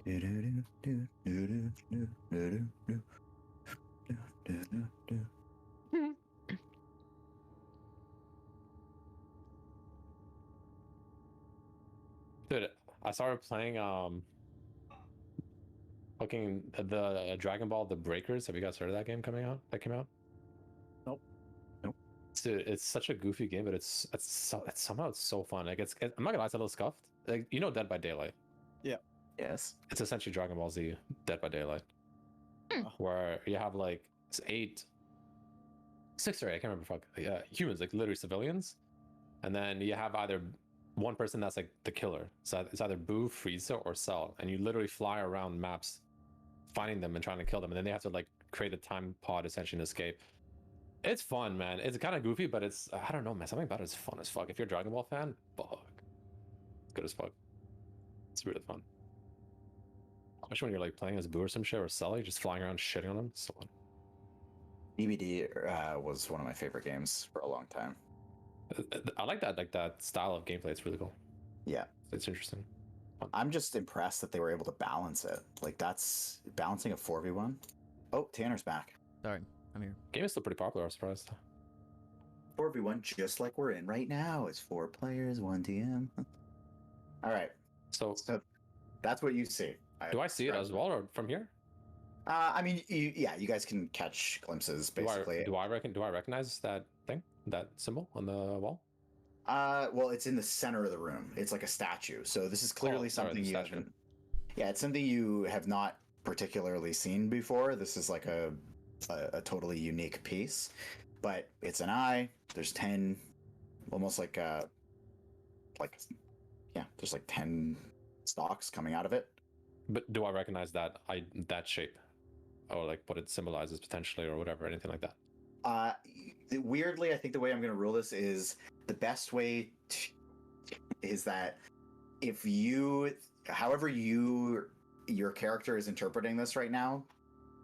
D: Dude, I started playing fucking the Dragon Ball The Breakers. Have you guys heard of that game coming out? That came out?
E: Nope.
D: Dude, it's such a goofy game, but it's somehow it's so fun. Like I'm not gonna lie, it's a little scuffed. Like Dead by Daylight.
A: Yes.
D: It's essentially Dragon Ball Z Dead by Daylight. Where you have like 6 or 8, I can't remember, humans, like literally civilians. And then you have either one person that's like the killer. So it's either Boo, Frieza, or Cell. And you literally fly around maps finding them and trying to kill them. And then they have to like create a time pod essentially and escape. It's fun, man. It's kind of goofy, but it's, I don't know, man. Something about it is fun as fuck. If you're a Dragon Ball fan, fuck. It's good as fuck. It's really fun. Especially when you're like playing as Boo or some shit, or Cell, you're just flying around shitting on them. It's so fun.
A: DBD was one of my favorite games for a long time.
D: I like that style of gameplay. It's really cool.
A: Yeah.
D: It's interesting.
A: I'm just impressed that they were able to balance it. Like, that's balancing a 4v1. Oh, Tanner's back.
C: Sorry, I'm here.
D: Game is still pretty popular. I was surprised.
A: 4v1, just like we're in right now. It's 4 players, 1 TM. All right.
D: So
A: That's what you see.
D: do I see it as well, or from here?
A: I mean, you guys can catch glimpses, basically.
D: Do I recognize that thing, that symbol on the wall?
A: Well, it's in the center of the room. It's like a statue. So this is clearly
D: sorry,
A: something
D: the
A: you
D: statue.
A: haven't. Yeah, it's something you have not particularly seen before. This is like a totally unique piece, but it's an eye. There's 10, almost like yeah, there's like 10 stalks coming out of it.
D: But do I recognize that shape, or like what it symbolizes potentially, or whatever, anything like that?
A: Weirdly, I think the way I'm going to rule this is the best way is that if you, however your character is interpreting this right now,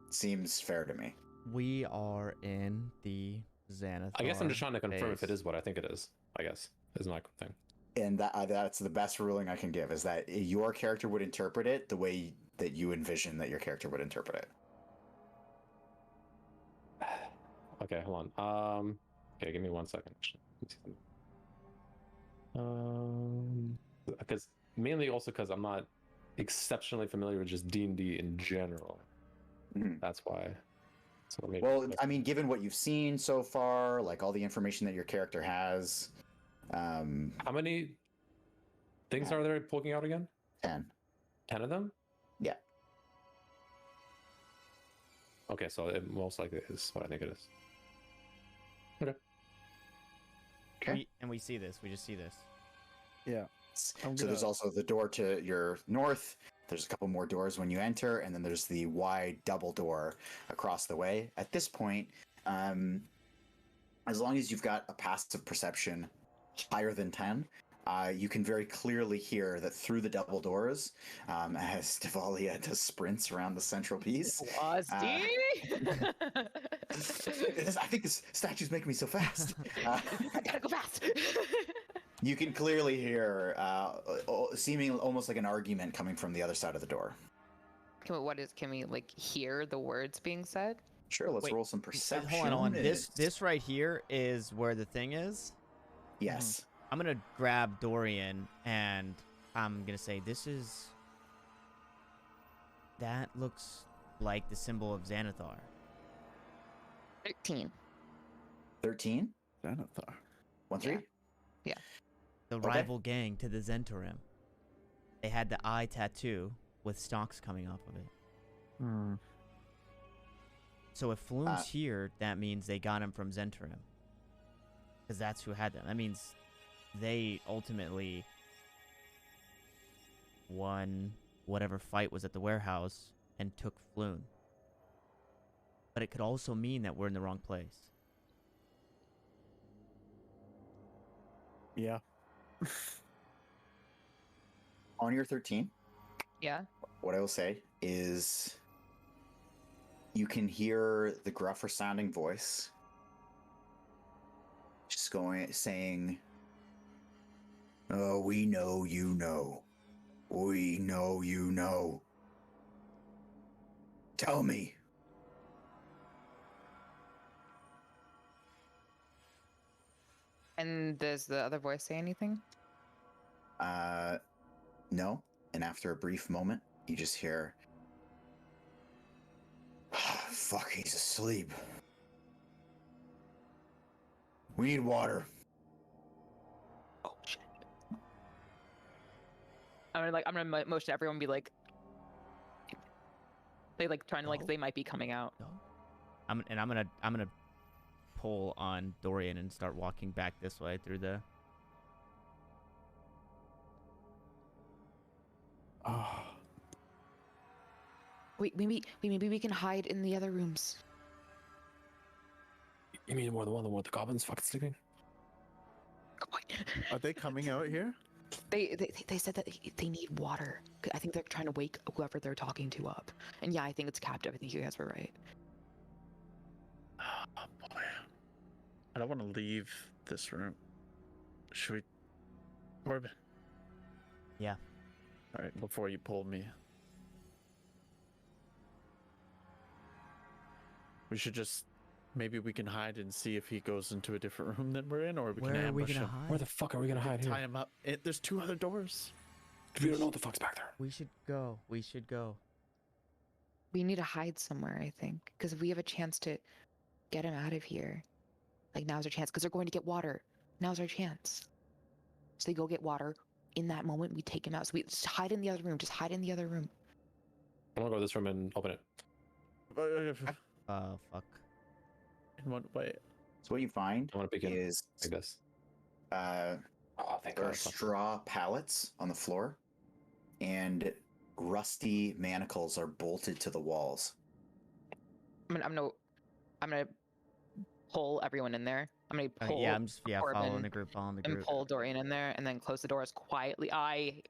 A: seems fair to me.
C: We are in the Xanathar.
D: I guess I'm just trying to confirm if it
C: phase.
D: is what I think it is. I guess is my thing.
A: And that's the best ruling I can give, is that your character would interpret it the way that you envision that your character would interpret it.
D: Okay, hold on. Okay, give me 1 second. Because mainly also because I'm not exceptionally familiar with just D&D in general.
A: Mhm.
D: That's why. So maybe
A: Well, I mean, given what you've seen so far, like all the information that your character has,
D: how many things are there poking out again?
A: 10.
D: 10 of them?
A: Yeah.
D: Okay, so it most likely is what I think it is.
A: Okay.
C: We see this. We just see this.
E: Yeah.
A: So there's also the door to your north. There's a couple more doors when you enter, and then there's the wide double door across the way. At this point, as long as you've got a passive perception higher than 10, you can very clearly hear that through the double doors, as Devalia does sprints around the central piece.
B: Lusty!
A: I think this statue's making me so fast.
B: I gotta go fast!
A: You can clearly hear seeming almost like an argument coming from the other side of the door.
B: Can we like hear the words being said?
A: Sure, let's
C: Wait,
A: roll some perception.
C: Hold on. This right here is where the thing is.
A: Yes.
C: I'm gonna grab Dorian and I'm gonna say that looks like the symbol of Xanathar.
B: 13.
A: 13?
E: Xanathar.
A: 1-3?
B: Yeah.
C: The
A: Okay.
C: rival gang to the Zentarim. They had the eye tattoo with stalks coming off of it.
E: Hmm.
C: So if Flume's here, that means they got him from Zentarim. Because that's who had them. That means they ultimately won whatever fight was at the warehouse and took Flume. But it could also mean that we're in the wrong place.
E: Yeah.
A: On your 13,
B: Yeah.
A: what I will say is you can hear the gruffer sounding voice just saying, "Oh, we know you know. We know you know. Tell me."
B: And does the other voice say anything?
A: No. And after a brief moment, you just hear, "Fuck, he's asleep. We need water."
B: Oh shit. I'm gonna motion everyone and be like, they like trying to like
C: No.
B: they might be coming out.
C: No. I'm gonna pull on Dorian and start walking back this way through the.
E: Oh.
B: Wait, maybe we can hide in the other rooms.
D: You mean more than one where the goblins fucking sleeping?
B: Good point.
E: Are they coming out here?
B: They said that they need water. I think they're trying to wake whoever they're talking to up. And yeah, I think it's captive. I think you guys were right.
E: Oh boy. I don't want to leave this room. Should we? Corbin.
C: Yeah.
E: All right. Before you pull me, we should just. Maybe we can hide and see if he goes into a different room than we're in, or we
C: Where
E: can
C: are we
E: ambush
C: gonna
E: him.
C: hide?
D: Where the fuck are we gonna hide
E: Tie
D: here?
E: him up. There's 2 other doors.
D: We don't know what the fuck's back there.
C: We should go. We should go.
B: We need to hide somewhere, I think, because if we have a chance to get him out of here, like now's our chance. Because they're going to get water. Now's our chance. So they go get water. In that moment, we take him out. So we just hide in the other room. Just hide in the other room.
D: I'm gonna go to this room and open it.
C: Fuck.
E: In what way?
A: So what you find
D: I want to peek in,
A: is
D: I guess.
A: uh,
D: Oh, thank
A: there
D: God.
A: are straw pallets on the floor, and rusty manacles are bolted to the walls.
B: I'm gonna pull everyone in there. I'm gonna pull
C: Yeah, I'm just following
B: Corbin
C: the group,
B: and pull Dorian in there, and then close the door as quietly. I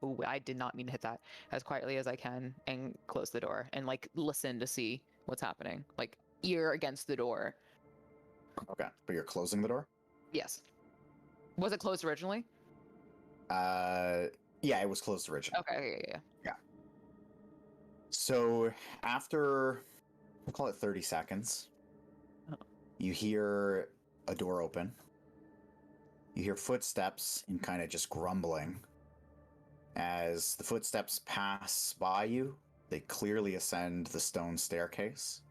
B: did not mean to hit that. As quietly as I can, and close the door and like listen to see what's happening. Like ear against the door.
A: Okay, but you're closing the door?
B: Yes. Was it closed originally?
A: Yeah, it was closed originally.
B: Okay. Yeah.
A: So after, we'll call it 30 seconds, you hear a door open. You hear footsteps and kind of just grumbling. As the footsteps pass by you, they clearly ascend the stone staircase.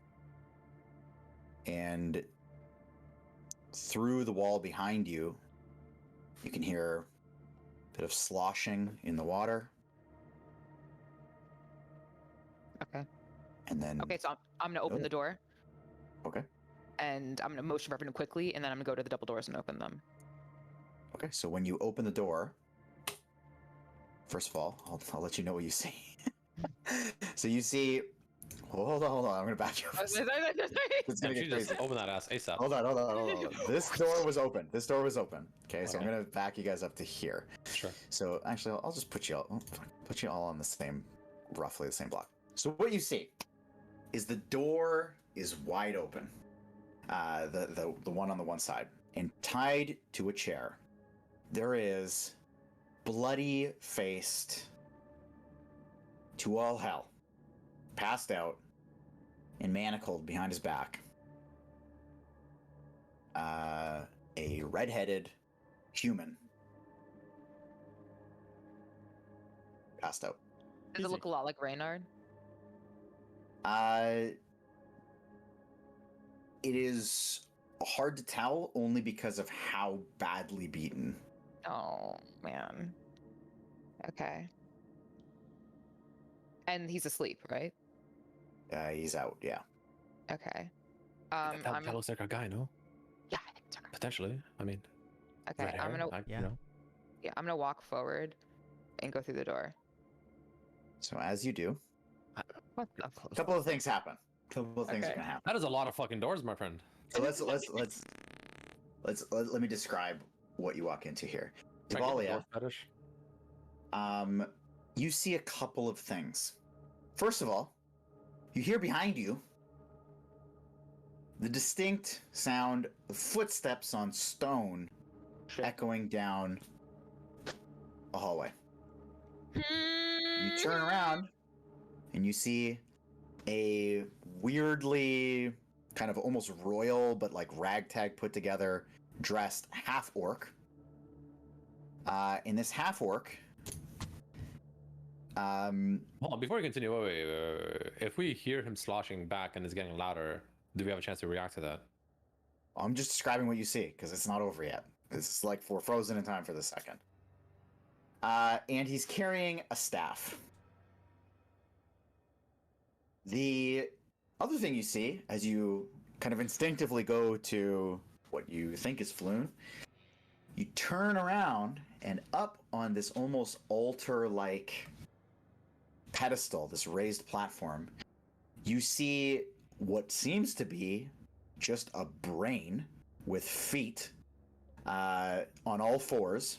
A: And through the wall behind you, you can hear a bit of sloshing in the water.
B: Okay.
A: And then...
B: Okay, so I'm gonna open the door.
A: Okay.
B: And I'm gonna motion for everyone quickly, and then I'm gonna go to the double doors and open them.
A: Okay, so when you open the door, first of all, I'll let you know what you see. So you see... Hold on. I'm going to back you up. It's going to get
D: just
A: crazy.
D: open that ass ASAP.
A: Hold on. This door was open. Okay, so I'm going to back you guys up to here.
D: Sure.
A: So actually, I'll just put you all on the same, roughly the same block. So what you see is the door is wide open. The one on the one side. And tied to a chair, there is bloody-faced, to all hell, passed out and manacled behind his back, a red-headed human passed out.
B: Does it look a lot like Reynard?
A: It is hard to tell only because of how badly beaten.
B: Oh man. Okay. And he's asleep, right?
A: He's out, yeah.
B: Okay.
D: That looks like our guy, no?
B: Yeah, I think so.
D: Potentially. I mean,
B: Okay,
D: red hair,
C: Yeah.
D: you know.
B: Yeah, I'm gonna walk forward and go through the door.
A: So as you do,
B: What the
A: a couple of things happen. A couple of things are
B: Okay.
A: gonna happen.
D: That is a lot of fucking doors, my friend.
A: So let me describe what you walk into here.
D: Can I get the
A: Davalia,
D: door fetish?
A: you see a couple of things. First of all, you hear behind you the distinct sound of footsteps on stone echoing down a hallway. You turn around and you see a weirdly kind of almost royal but like ragtag put together dressed half orc. In this half orc,
D: Hold on, before we continue, wait. If we hear him sloshing back and it's getting louder, do we have a chance to react to that?
A: I'm just describing what you see because it's not over yet. This is like we're frozen in time for the second. And he's carrying a staff. The other thing you see as you kind of instinctively go to what you think is Floon, you turn around and up on this almost altar-like pedestal, this raised platform, you see what seems to be just a brain with feet on all fours.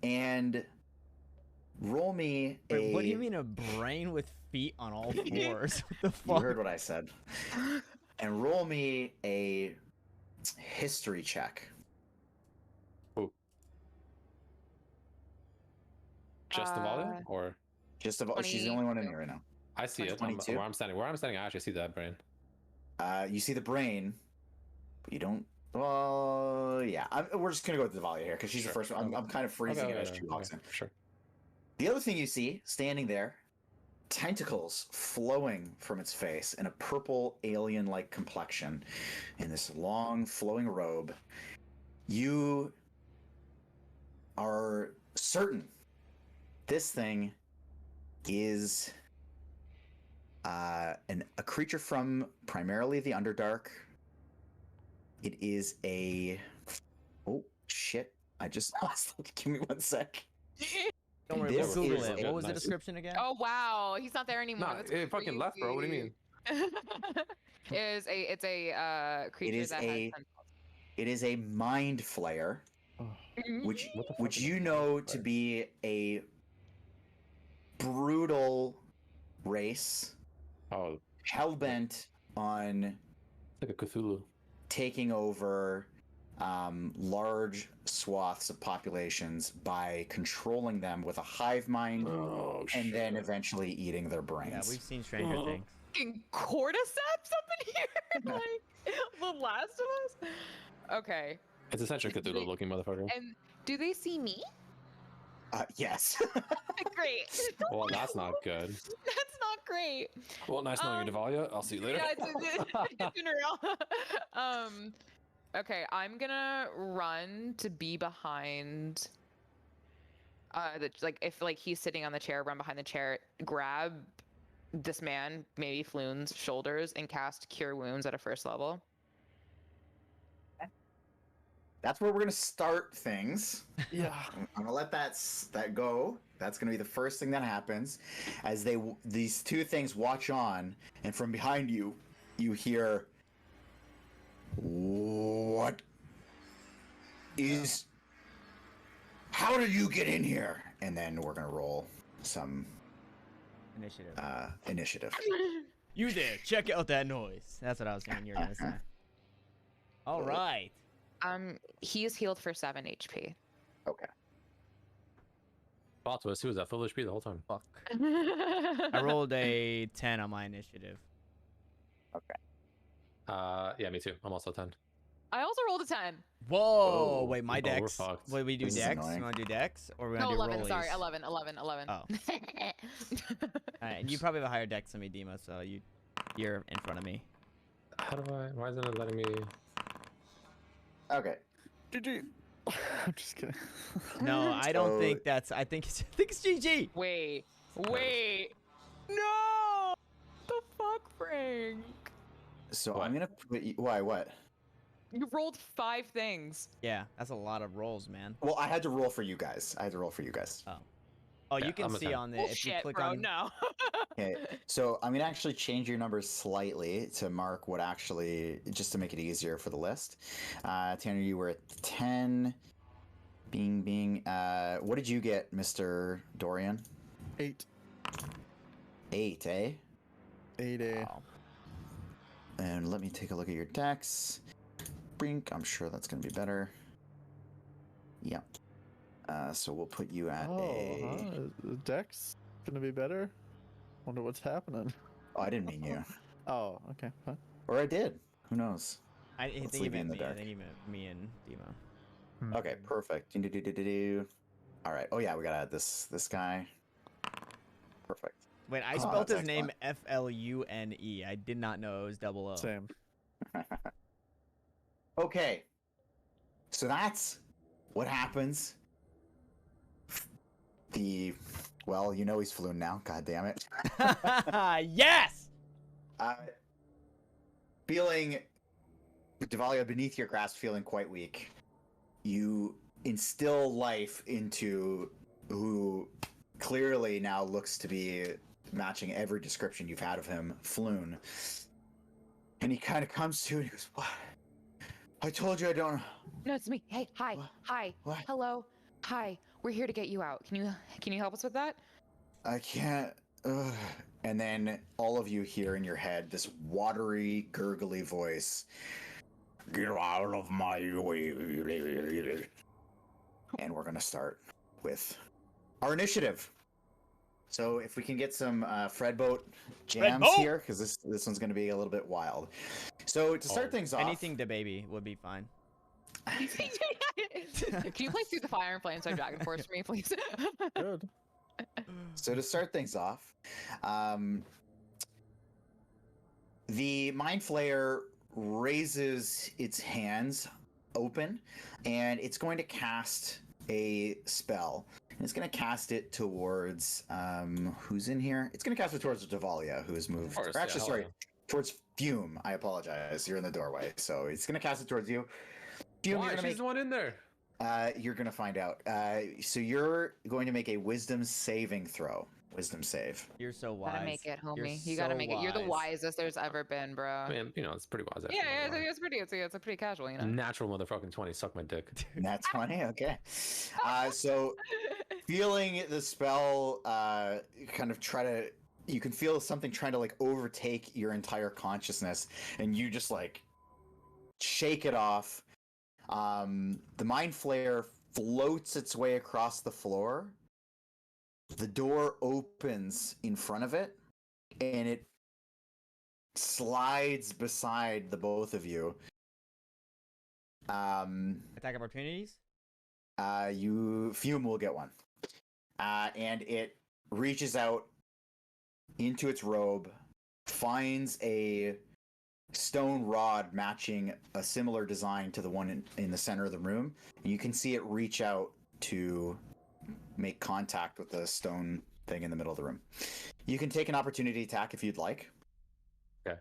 A: And roll me a...
C: Wait, what do you mean a brain with feet on all fours? What the
A: You
C: fuck?
A: heard what I said. And roll me a history check.
D: Who? Just the volume, or
A: Just about, she's the only one in here right now.
D: I see it.
A: 22?
D: Where I'm standing, I actually see that brain.
A: You see the brain, but you don't. Well, yeah. We're just gonna go with Davalia here because she's
D: Sure.
A: the first one. I'm kind of freezing it as she walks in.
D: Sure.
A: The other thing you see standing there, tentacles flowing from its face in a purple alien-like complexion, in this long flowing robe. You are certain this thing is a creature from primarily the Underdark. It is a... Oh, shit. I just lost it. Give me 1 sec.
C: Don't worry,
A: This
C: we'll Google
A: is
C: it.
A: a-
C: What was the
D: nice.
C: description again?
B: Oh wow, he's not there anymore.
D: Nah,
B: That's
D: it fucking left, bro. What do you mean?
B: It's a creature
A: is
B: that
A: a-
B: has
A: It is a mind flayer,
E: Oh,
A: which
D: What the fuck
A: which
D: is a
A: you
D: mind
A: know to
D: flayer?
A: be a brutal race,
D: Oh,
A: hellbent on
D: like a Cthulhu.
A: taking over large swaths of populations by controlling them with a hive mind
D: Oh,
A: and then eventually eating their brains.
C: Yeah, we've seen Stranger Things.
B: fucking cordyceps up in here, like the Last of Us. Okay,
D: It's essentially Cthulhu looking motherfucker.
B: and do they see me?
A: Yes.
B: Great.
D: Well, that's not good.
B: That's not great.
D: Well, nice knowing you, Devalia. I'll see you later.
B: Yeah, it's been real. Okay, I'm gonna run to be behind. Like if like he's sitting on the chair, run behind the chair, grab this man, maybe Floon's shoulders, and cast Cure Wounds at a first level.
A: That's where we're gonna start things.
E: yeah.
A: I'm gonna let that go. That's gonna be the first thing that happens, as these two things watch on, and from behind you, you hear, "What is? How did you get in here?" And then we're gonna roll some
C: Initiative.
A: initiative.
C: You there, check out that noise. That's what I was thinking you were gonna say. All right.
B: He is healed for 7 HP.
A: Okay.
D: Plot twist, he was at full HP the whole time.
C: Fuck. I rolled a 10 on my initiative.
D: Yeah, me too. I'm also 10.
B: I also rolled a 10.
C: Whoa,
A: Oh.
C: wait, my
D: Oh, we're
C: dex.
D: fucked.
C: Wait, we do
A: This is
C: dex?
A: annoying.
C: You wanna do dex? Or we
B: No,
C: wanna do
B: 11. Sorry,
C: rollies?
B: 11.
C: Oh. Alright, and you probably have a higher dex than me, Dima, so you're in front of me.
D: How do I? Why isn't it letting me?
A: Okay.
E: GG. I'm just kidding.
C: No, I don't
A: So-
C: think that's. I think it's GG.
B: Wait. No! The fuck, Frank?
A: So
D: What?
A: I'm gonna put you. Why? What?
B: You rolled 5 things.
C: Yeah, that's a lot of rolls, man.
A: Well, I had to roll for you guys.
C: Oh,
D: Yeah,
C: you can
D: I'm a
C: see
D: 10.
C: on the if you
B: Bullshit,
C: click
B: bro.
C: on.
B: No.
A: Okay, so I'm gonna actually change your numbers slightly to mark what actually, just to make it easier for the list. Tanner, you were at 10. Bing. What did you get, Mr. Dorian?
E: 8.
A: 8, eh?
E: 8A.
C: Wow.
A: And let me take a look at your dex. Brink, I'm sure that's gonna be better. Yep. So we'll put you at a.
E: The deck's gonna be better. Wonder what's happening.
A: Oh, I didn't mean you.
E: Oh, okay. Fine.
A: Or I did. Who knows?
C: I
A: Let's
C: think you
A: leave it in
C: meant
A: the
C: me. I
A: dark.
C: think you meant me and Dima.
A: Okay, perfect. Do. All right. Oh yeah, we gotta add this guy. Perfect.
C: Wait, I
A: Oh,
C: spelled
A: that's
C: his name Flune. I did not know it was double O.
E: Same.
A: Okay. So that's what happens. Well, you know he's flown now. God damn it.
C: Yes.
A: Feeling Devalia beneath your grasp, feeling quite weak. You instill life into who clearly now looks to be matching every description you've had of him, Floon. And he kind of comes to and he goes, "What? I told you I don't."
B: No, it's me. Hey, hi.
A: What?
B: Hi.
A: What?
B: Hello. Hi. We're here to get you out. Can you help us with that?
A: I can't. Ugh. And then all of you hear in your head this watery, gurgly voice. "Get out of my way." And we're gonna start with our initiative. So if we can get some Fredboat jams
C: Fredboat!
A: here, because this one's gonna be a little bit wild. So to start
D: Oh,
A: things off,
C: Anything to baby would be fine.
B: Can you please do the fire and flames on Dragon Force for me, please?
E: Good.
A: So to start things off, the Mind Flayer raises its hands open, and it's going to cast a spell. And it's going to cast it towards who's in here? It's going to cast it towards Devalia, who has moved.
D: course,
A: Or actually,
D: yeah,
A: sorry,
D: hell
A: towards Fume. I apologize. You're in the doorway, so it's going to cast it towards you. Fume,
D: Why?
A: you're
D: She's
A: going
D: the one in there.
A: you're going to find out. So you're going to make a Wisdom saving throw. Wisdom save.
C: You're so wise.
B: Gotta make it,
C: You're
B: homie. You gotta
C: so
B: make it. You're the
C: wise.
B: wisest there's ever been, bro.
D: I mean, you know, it's pretty wise.
B: Yeah,
D: actually,
B: yeah,
D: not gonna lie.
B: it's pretty. It's a pretty casual, you know.
D: Natural motherfucking 20. Suck my dick.
A: That's funny. Okay. So feeling the spell kind of you can feel something trying to like overtake your entire consciousness, and you just like shake it off. The mind flare floats its way across the floor. The door opens in front of it, and it slides beside the both of you.
C: Attack opportunities?
A: Fume will get one. And it reaches out into its robe, finds a stone rod matching a similar design to the one in the center of the room. And you can see it reach out to make contact with the stone thing in the middle of the room. You can take an opportunity attack if you'd like.
D: Okay.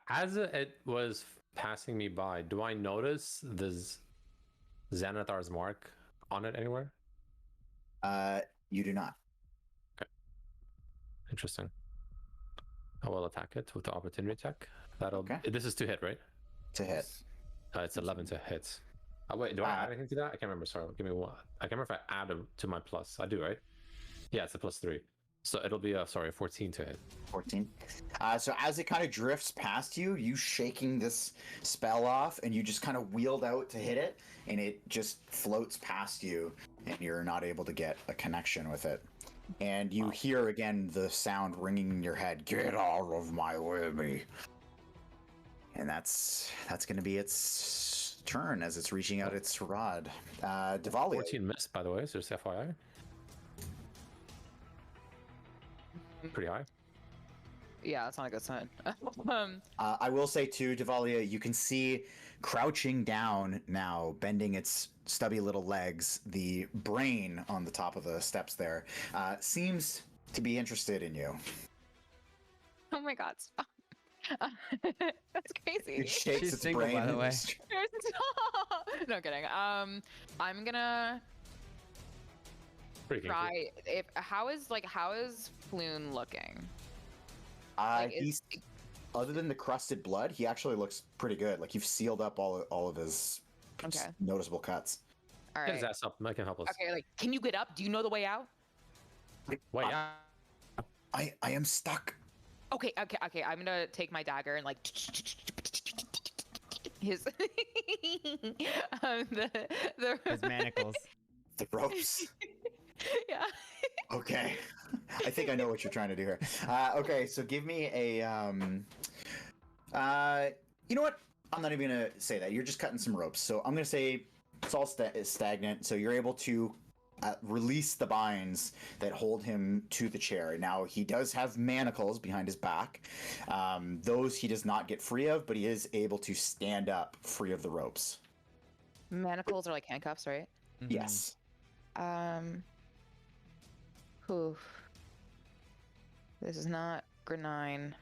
D: As it was passing me by, do I notice the Xanathar's mark on it anywhere?
A: You do not.
D: Interesting. I will attack it with the opportunity attack. That'll.
A: Okay.
D: This is to hit, right?
A: To hit.
D: It's 11 to hit. Oh wait, do I add anything to that? I can't remember. Sorry, give me one. I can't remember if I add to my plus. I do, right? Yeah, it's a +3. So it'll be a 14 to hit.
A: 14. So as it kind of drifts past you, you shaking this spell off, and you just kind of wheeled out to hit it, and it just floats past you, and you're not able to get a connection with it. And you hear again the sound ringing in your head, "Get out of my way." And that's going to be its turn as it's reaching out its rod. Devalia.
D: 14 missed, by the way, so just FYI. Pretty high.
B: Yeah, that's not a good sign.
A: I will say too, Devalia, you can see crouching down now, bending its stubby little legs, the brain on the top of the steps there seems to be interested in you.
B: Oh my god, stop. That's crazy.
A: It shakes
C: She's
A: its
C: single,
A: brain.
C: by the way.
B: Stop. No kidding. I'm gonna
D: Pretty kinky.
B: try. How is Floon looking?
A: He's other than the crusted blood, he actually looks pretty good. Like you've sealed up all of his
B: Okay.
A: noticeable cuts.
B: All
D: Get his
B: right.
D: ass up. I can help us.
B: Okay, like, can you get up? Do you know the way out?
D: Wait, yeah.
A: I am stuck.
B: Okay. I'm gonna take my dagger and like his
C: His manacles.
A: The ropes.
B: Yeah.
A: Okay. I think I know what you're trying to do here. Okay, so give me a you know what? I'm not even gonna say that. You're just cutting some ropes. So I'm gonna say it's all stagnant. So you're able to release the binds that hold him to the chair. Now he does have manacles behind his back. Those he does not get free of, but he is able to stand up free of the ropes.
B: Manacles are like handcuffs, right?
C: Mhm.
A: Yes.
B: Whew. This is not Grenine.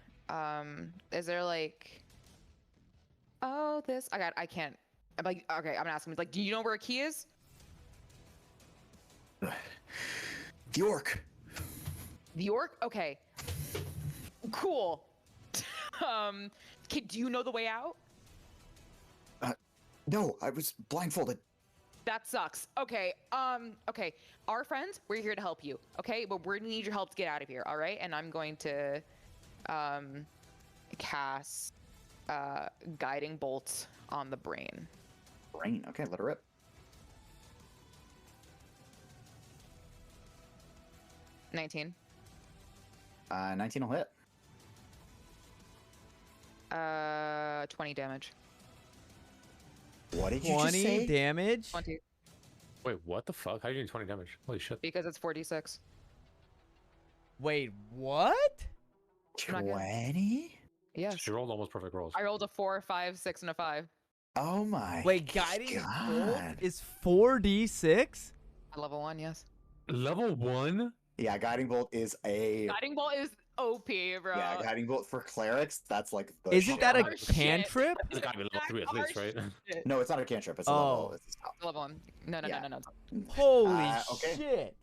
B: Is there like? Oh, this. I can't. I'm like, okay. I'm gonna ask him. Like, do you know where a key is?
A: The orc.
B: The orc. Okay. Cool. Do you know the way out?
A: No, I was blindfolded.
B: That sucks. Okay. Okay. Our friends, we're here to help you. Okay, but we're gonna need your help to get out of here. All right. And I'm going to, cast, guiding bolts on the brain.
A: Brain. Okay, let her rip.
B: 19.
A: 19 will hit.
B: 20 damage.
A: What did you just
C: 20
A: say?
C: damage?
B: 20
D: Wait, what the fuck? How are you doing 20 damage? Holy shit.
B: because it's 46.
C: Wait, what?
B: I'm not gonna-
A: 20?
B: Yes.
D: She rolled almost perfect rolls.
B: I rolled a 4, 5, 6, and a 5.
A: Oh my
C: Wait, guiding bolt
A: god.
C: is 4d6?
B: Level 1, yes.
D: Level 1?
A: Yeah, guiding bolt is a
B: Guiding bolt is OP, bro.
A: yeah, guiding bolt for clerics. That's like the
C: Isn't
A: shit.
C: that a
B: Our shit.
C: cantrip?
D: It's gotta be level 3 at
B: Our
D: least, right?
B: shit.
A: No, it's not a cantrip. It's a level.
C: Oh.
A: It's a spell.
B: Level 1. No, no,
A: Yeah.
B: no, no, no.
C: Holy
A: Okay.
C: shit.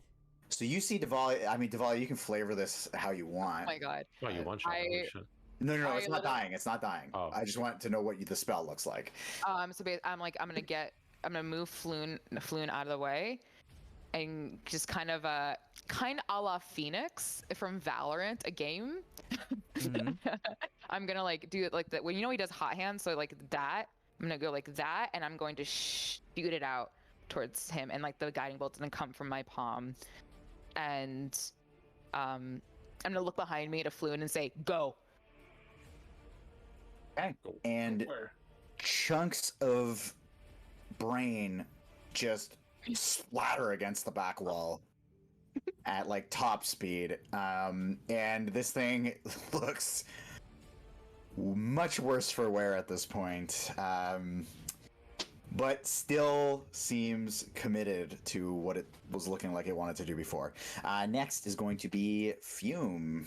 A: So you see Davalia. I mean, Davalia, you can flavor this how you want.
B: Oh my god.
D: Oh, you one shot. Holy shit.
A: No,
B: I
A: it's not
B: literally-
A: dying. It's not dying.
D: Oh.
A: I just want to know what the spell looks like.
B: So I'm gonna move Floon out of the way, and just kind of a la Phoenix from Valorant, a game.
C: Mhm.
B: I'm gonna like do it like that when he does hot hands, so like that. I'm gonna go like that, and I'm going to shoot it out towards him, and like the guiding bolt's gonna come from my palm, and I'm gonna look behind me to Floon and say, "Go."
A: Okay. And chunks of brain just splatter against the back wall at like top speed. And this thing looks much worse for wear at this point. But still seems committed to what it was looking like it wanted to do before. Next is going to be Fume.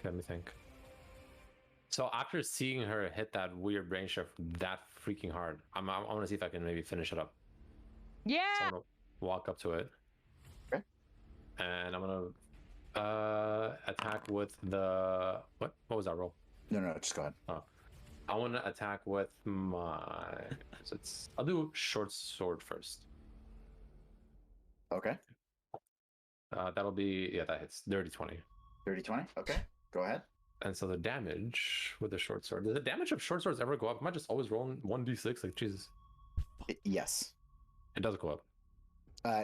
D: Let me think. So after seeing her hit that weird brain shift that freaking hard, I want to see if I can maybe finish it up.
B: Yeah.
D: So I'm gonna walk up to it.
A: Okay.
D: And I'm gonna attack with the what was that roll?
A: No, just go ahead.
D: I want to attack with my. So I'll do short sword first.
A: Okay.
D: That'll be that hits dirty 20.
A: 30-20. Okay. Go ahead.
D: And so the damage with the short sword. Does the damage of short swords ever go up? Am I just always rolling 1d6? Like Jesus.
A: Yes.
D: It does go up.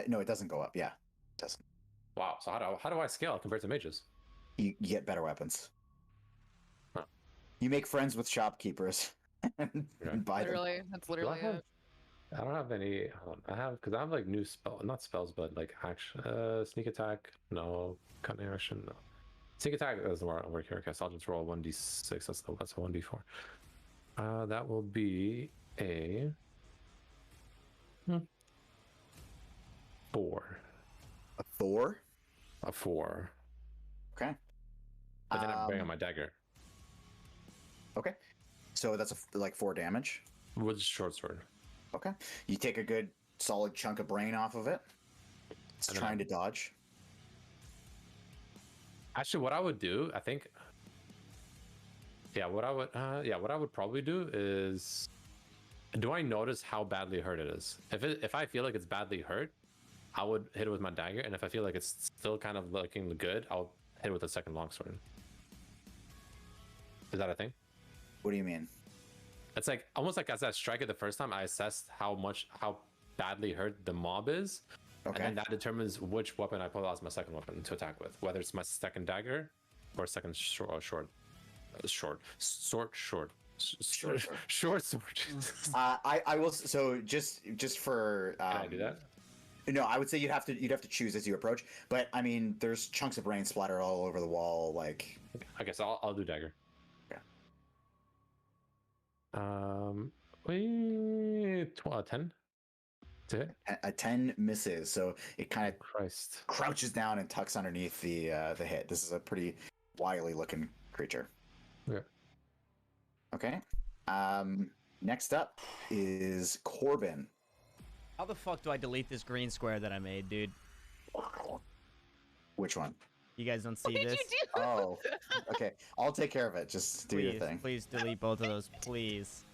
A: No, it doesn't go up. Yeah, it doesn't.
D: Wow. So how do I scale compared to mages?
A: You get better weapons.
D: Huh.
A: You make friends with shopkeepers and buy them.
B: Literally, that's literally
D: have-
B: it.
D: I don't have any. I have because I have like new not spells, but like action. Sneak attack. No. Cutting action. No. Sneak attack doesn't work here. Okay, so I'll just roll 1d6. That's a 1d4. That will be a 4.
A: A Thor.
D: A 4.
A: Okay.
D: But then I'm bringing my dagger
A: Okay. So that's like 4 damage.
D: with short sword.
A: Okay. You take a good solid chunk of brain off of it. It's
D: And then
A: trying to dodge.
D: Actually, what I would do, I think. What I would probably do is, do I notice how badly hurt it is? If I feel like it's badly hurt, I would hit it with my dagger, and if I feel like it's still kind of looking good, I'll hit it with a second longsword. Is that a thing?
A: What do you mean?
D: It's like almost like as I strike it the first time, I assessed how badly hurt the mob is,
A: Okay.
D: and then that determines which weapon I pull out as my second weapon to attack with, whether it's my second dagger or second sword.
A: Sure. I will. So just for.
D: Can I do that?
A: No, I would say you'd have to choose as you approach. But I mean, there's chunks of brain splattered all over the wall. Like.
D: I guess I'll do dagger.
A: Okay.
D: 10. To hit?
A: A 10 misses, so it kind of
D: Christ.
A: crouches down and tucks underneath the hit. This is a pretty wily looking creature.
D: Yeah.
A: Okay. Next up is Corbin.
C: How the fuck do I delete this green square that I made, dude?
A: Which one?
C: You guys don't
B: What
C: see
B: did
C: this?
B: you do?
A: Oh, okay. I'll take care of it. Just do your thing.
C: Please delete both of those, please.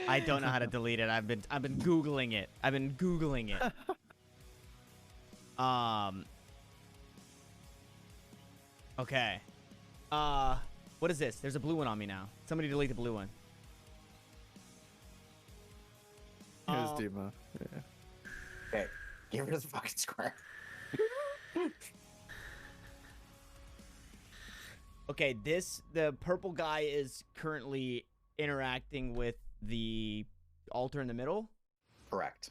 C: I don't know how to delete it. I've been googling it. Okay. What is this? There's a blue one on me now. Somebody delete the blue one.
E: Here's
C: Oh.
E: Dima. Yeah.
A: Okay. Get rid of the fucking square.
C: Okay, the purple guy is currently interacting with the altar in the middle.
A: Correct.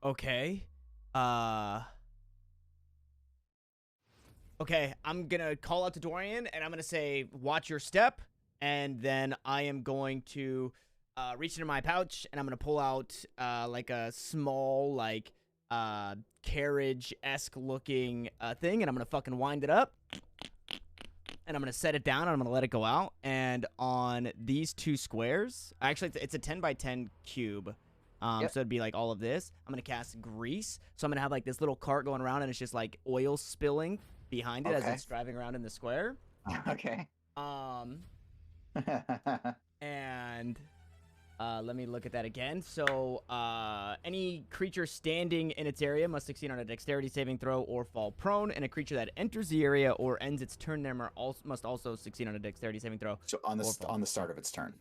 C: Okay. Okay, I'm gonna call out to Dorian, and I'm gonna say, "Watch your step," and then I am going to reach into my pouch, and I'm gonna pull out like a small, like carriage-esque looking thing, and I'm gonna fucking wind it up, and I'm gonna set it down, and I'm gonna let it go out. And on these 2 squares, actually, it's a 10 by 10 cube.
A: Yep.
C: So it'd be like all of this. I'm gonna cast grease, so I'm gonna have like this little cart going around, and it's just like oil spilling behind it as
A: Okay.
C: it's driving around in the square.
A: Okay.
C: And let me look at that again. So any creature standing in its area must succeed on a dexterity saving throw or fall prone, and a creature that enters the area or ends its turn there must also succeed on a dexterity saving throw.
A: So on the start of its turn.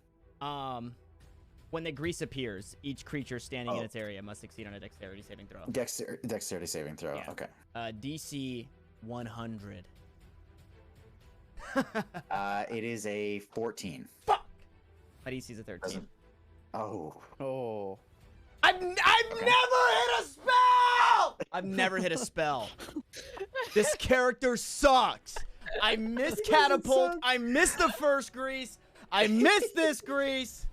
C: When the grease appears, each creature standing in its area must succeed on a dexterity saving throw.
A: Dexterity saving throw.
C: Yeah.
A: Okay.
C: DC 100.
A: It is a 14.
C: Fuck! My DC is a 13.
A: Doesn't- Oh.
E: Oh.
C: I've never hit a spell! I've never hit a spell. This character sucks. I missed catapult. I missed the first grease. I missed this grease.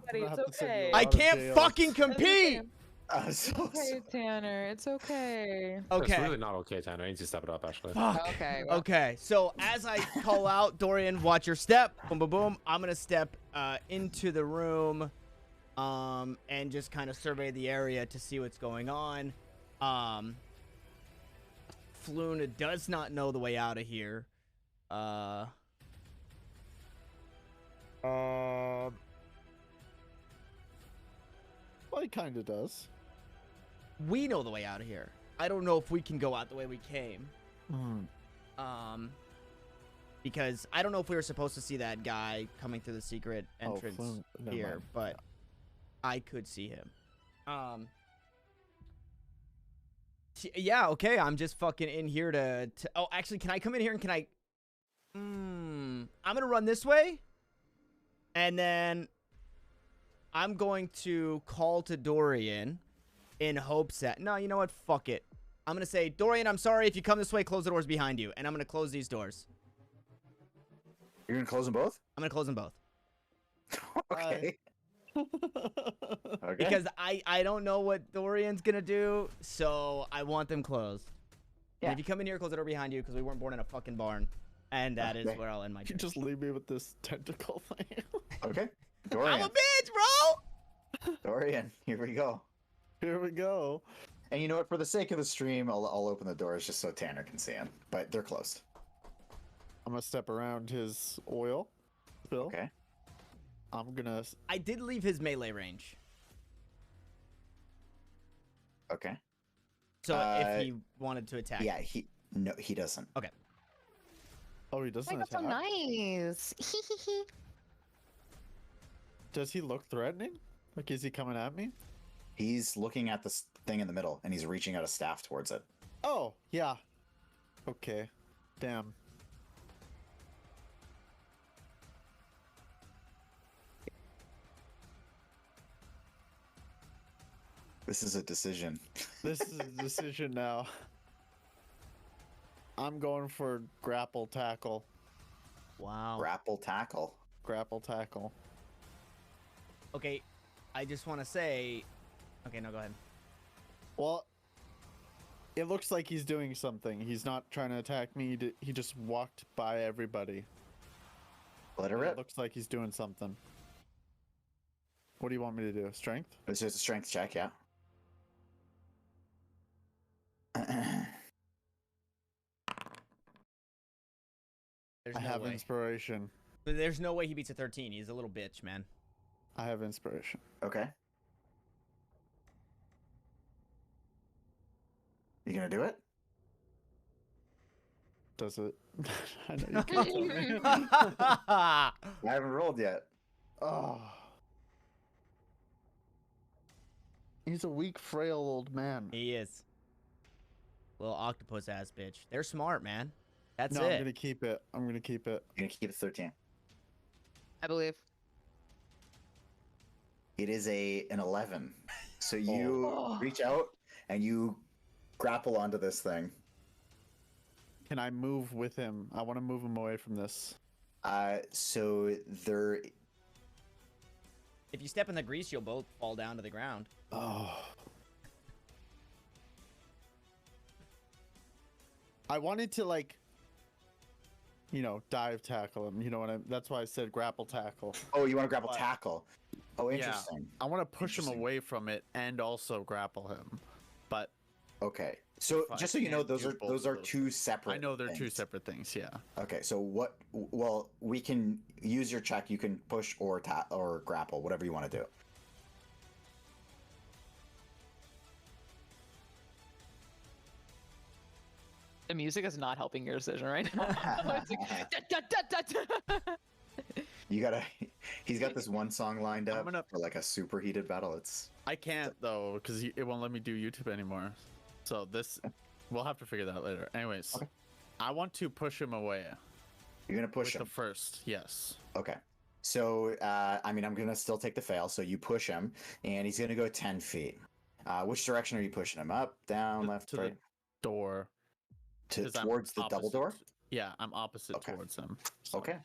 B: Buddy, it's okay.
C: I can't fucking compete.
B: Okay, Tanner. It's okay.
D: It's
C: Okay.
D: really not okay, Tanner. I need to step it up, actually.
C: Fuck.
B: Okay. Well,
C: Okay. So as I call out, Dorian, watch your step. Boom, boom, boom. I'm gonna step into the room, and just kind of survey the area to see what's going on. Floon does not know the way out of here.
E: Well, he kind of does.
C: We know the way out of here. I don't know if we can go out the way we came. Because I don't know if we were supposed to see that guy coming through the secret entrance
E: Never
C: here,
E: mind.
C: but I could see him. Yeah, okay, I'm just fucking in here to oh, actually, can I come in here and can I I'm gonna run this way, and then I'm going to call to Dorian in hopes that no, you know what, fuck it, I'm gonna say, Dorian, I'm sorry, if you come this way, close the doors behind you, and I'm gonna close these doors.
A: You're gonna close them both?
C: I'm gonna close them both.
A: Okay. Okay.
C: Because I don't know what Dorian's gonna do, so I want them closed. And
A: Yeah.
C: if you come in here, close the door behind you, because we weren't born in a fucking barn. And that is
A: Okay.
C: where I'll end my
E: You
C: turn.
E: just leave me with this tentacle thing.
A: Okay.
C: I'm
A: Dorian.
C: a bitch, bro!
A: Dorian, here we go.
E: Here we go.
A: And you know what? For the sake of the stream, I'll open the doors just so Tanner can see him. But they're closed.
E: I'm gonna step around his oil spill.
A: Okay.
E: I'm gonna.
C: I did leave his melee range.
A: Okay.
C: So if he wanted to attack.
A: Yeah. He doesn't.
E: Oh, he
B: oh
E: doesn't
B: my God, so
E: attack.
B: nice.
E: Does he look threatening? Like, is he coming at me?
A: He's looking at this thing in the middle, and he's reaching out a staff towards it.
E: Oh, yeah. Okay. Damn.
A: This is a decision.
E: This is a decision now. I'm going for grapple tackle.
C: Wow.
A: Grapple tackle.
E: Grapple tackle.
C: Okay, I just want to say. Okay, no, go ahead.
E: Well, it looks like he's doing something. He's not trying to attack me. He just walked by everybody.
A: Let her
E: It
A: rip.
E: looks like he's doing something. What do you want me to do? Strength?
A: It's just a strength check, yeah.
C: There's
E: I
C: no
E: have
C: way.
E: inspiration.
C: But there's no way he beats a 13. He's a little bitch, man.
E: I have inspiration.
A: Okay. You gonna do it?
E: Does it? I know you can't tell me.
A: I haven't rolled yet.
E: Oh. He's a weak, frail old man.
C: He is. Little octopus ass bitch. They're smart, man. That's
E: No,
C: it.
E: I'm gonna keep it. I'm gonna keep it.
A: You're gonna keep it 13.
B: I believe.
A: It is an 11. So you
B: Oh.
A: reach out and you grapple onto this thing.
E: Can I move with him? I want to move him away from this.
A: So there.
C: If you step in the grease, you'll both fall down to the ground.
E: Oh. I wanted to like, dive tackle him. You know what that's why I said grapple tackle.
A: Oh, you want to grapple
E: But-
A: tackle? Oh,
E: Yeah.
A: interesting.
E: I want to push him
A: Interesting.
E: away from it and also grapple him. But
A: Okay. So
E: If I
A: just so you know,
E: can't
A: those
E: do
A: are
E: both
A: those
E: of
A: are
E: those
A: two separate.
E: I know they're two
A: things.
E: separate things. Yeah.
A: Okay. So what? Well, we can use your check. You can push or or grapple, whatever you want to do.
B: The music is not helping your decision right now. It's like, "Da, da, da, da."
A: You gotta. He's got this one song lined
E: I'm
A: up
E: gonna-
A: for like a super heated battle. It's
E: I can't though because it won't let me do YouTube anymore. So we'll have to figure that out later. Anyways,
A: Okay.
E: I want to push him away.
A: you're gonna push
E: with
A: him.
E: the first. Yes.
A: Okay. So I mean, I'm gonna still take the fail. So you push him, and he's gonna go 10 feet. Which direction are you pushing him? Up, down, left,
E: to
A: right?
E: the door. 'Cause I'm
A: Towards the double
E: opposite
A: door.
E: Yeah, I'm opposite
A: Okay.
E: towards him. so-
A: Okay.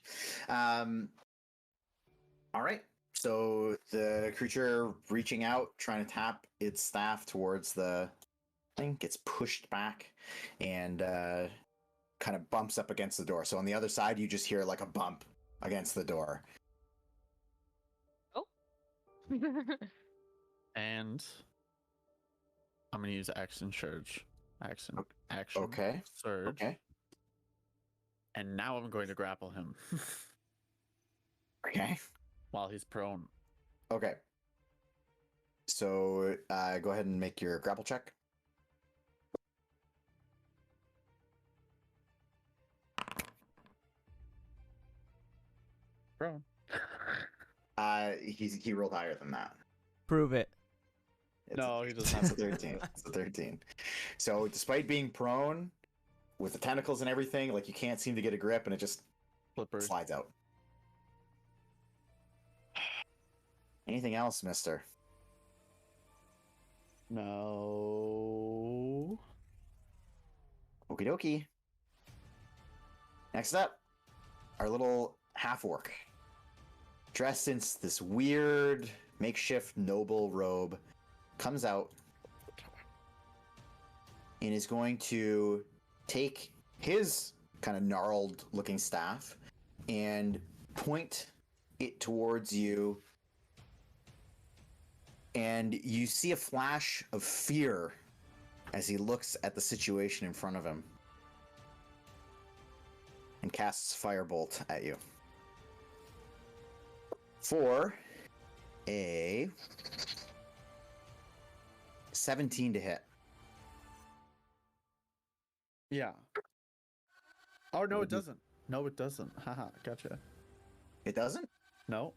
A: All right. So the creature reaching out, trying to tap its staff towards the thing, gets pushed back and kind of bumps up against the door. So on the other side, you just hear like a bump against the door.
E: And I'm gonna use action surge. Action.
A: Okay.
E: Surge.
A: Okay.
E: And now I'm going to grapple him
A: Okay.
E: while he's prone.
A: Okay. So go ahead and make your grapple check.
E: Prone.
A: He rolled higher than that.
C: Prove it.
A: It's
E: No, he does not.
A: It's a 13. It's a 13. So despite being prone, with the tentacles and everything, like you can't seem to get a grip, and it just
E: Flipper.
A: slides out. Anything else, Mister?
E: No.
A: Okie dokie. Next up, our little half orc, dressed in this weird makeshift noble robe, comes out and is going to take his kind of gnarled looking staff and point it towards you. And you see a flash of fear as he looks at the situation in front of him and casts Firebolt at you. For a 17 to hit.
E: Yeah. Oh no, it doesn't. No, it doesn't. Haha, gotcha.
A: It doesn't?
E: No.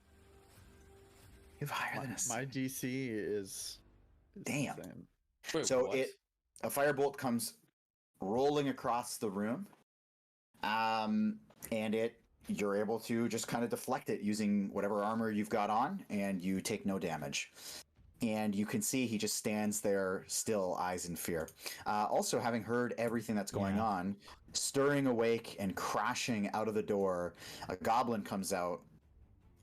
A: You have higher than us.
E: My DC is
A: Damn.
E: insane.
D: Wait,
A: So
D: what?
A: a firebolt comes rolling across the room, and you're able to just kind of deflect it using whatever armor you've got on, and you take no damage. And you can see he just stands there still, eyes in fear. Also, having heard everything that's going on, stirring awake and crashing out of the door, a goblin comes out,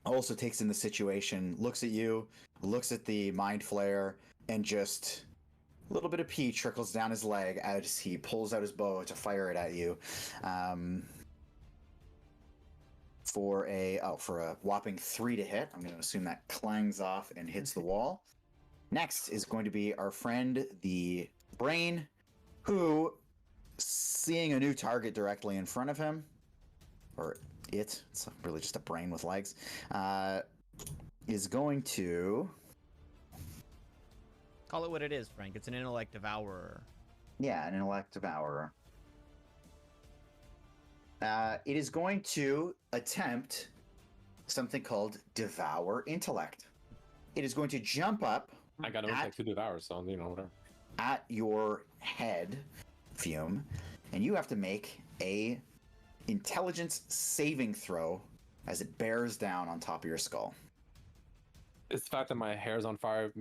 A: also takes in the situation, looks at you, looks at the mind flare, and just a little bit of pee trickles down his leg as he pulls out his bow to fire it at you. For a whopping 3 to hit. I'm going to assume that clangs off and hits the wall. Next is going to be our friend, the Brain, who, seeing a new target directly in front of him, or it's really just a brain with legs, is going to...
C: Call it what it is, Frank. It's an intellect devourer.
A: Yeah, an intellect devourer. It is going to attempt something called Devour Intellect. It is going to jump up
D: I got no intellect to devour, so whatever.
A: at your head, Fume, and you have to make a intelligence saving throw as it bears down on top of your skull.
D: Is the fact that my hair's on fire,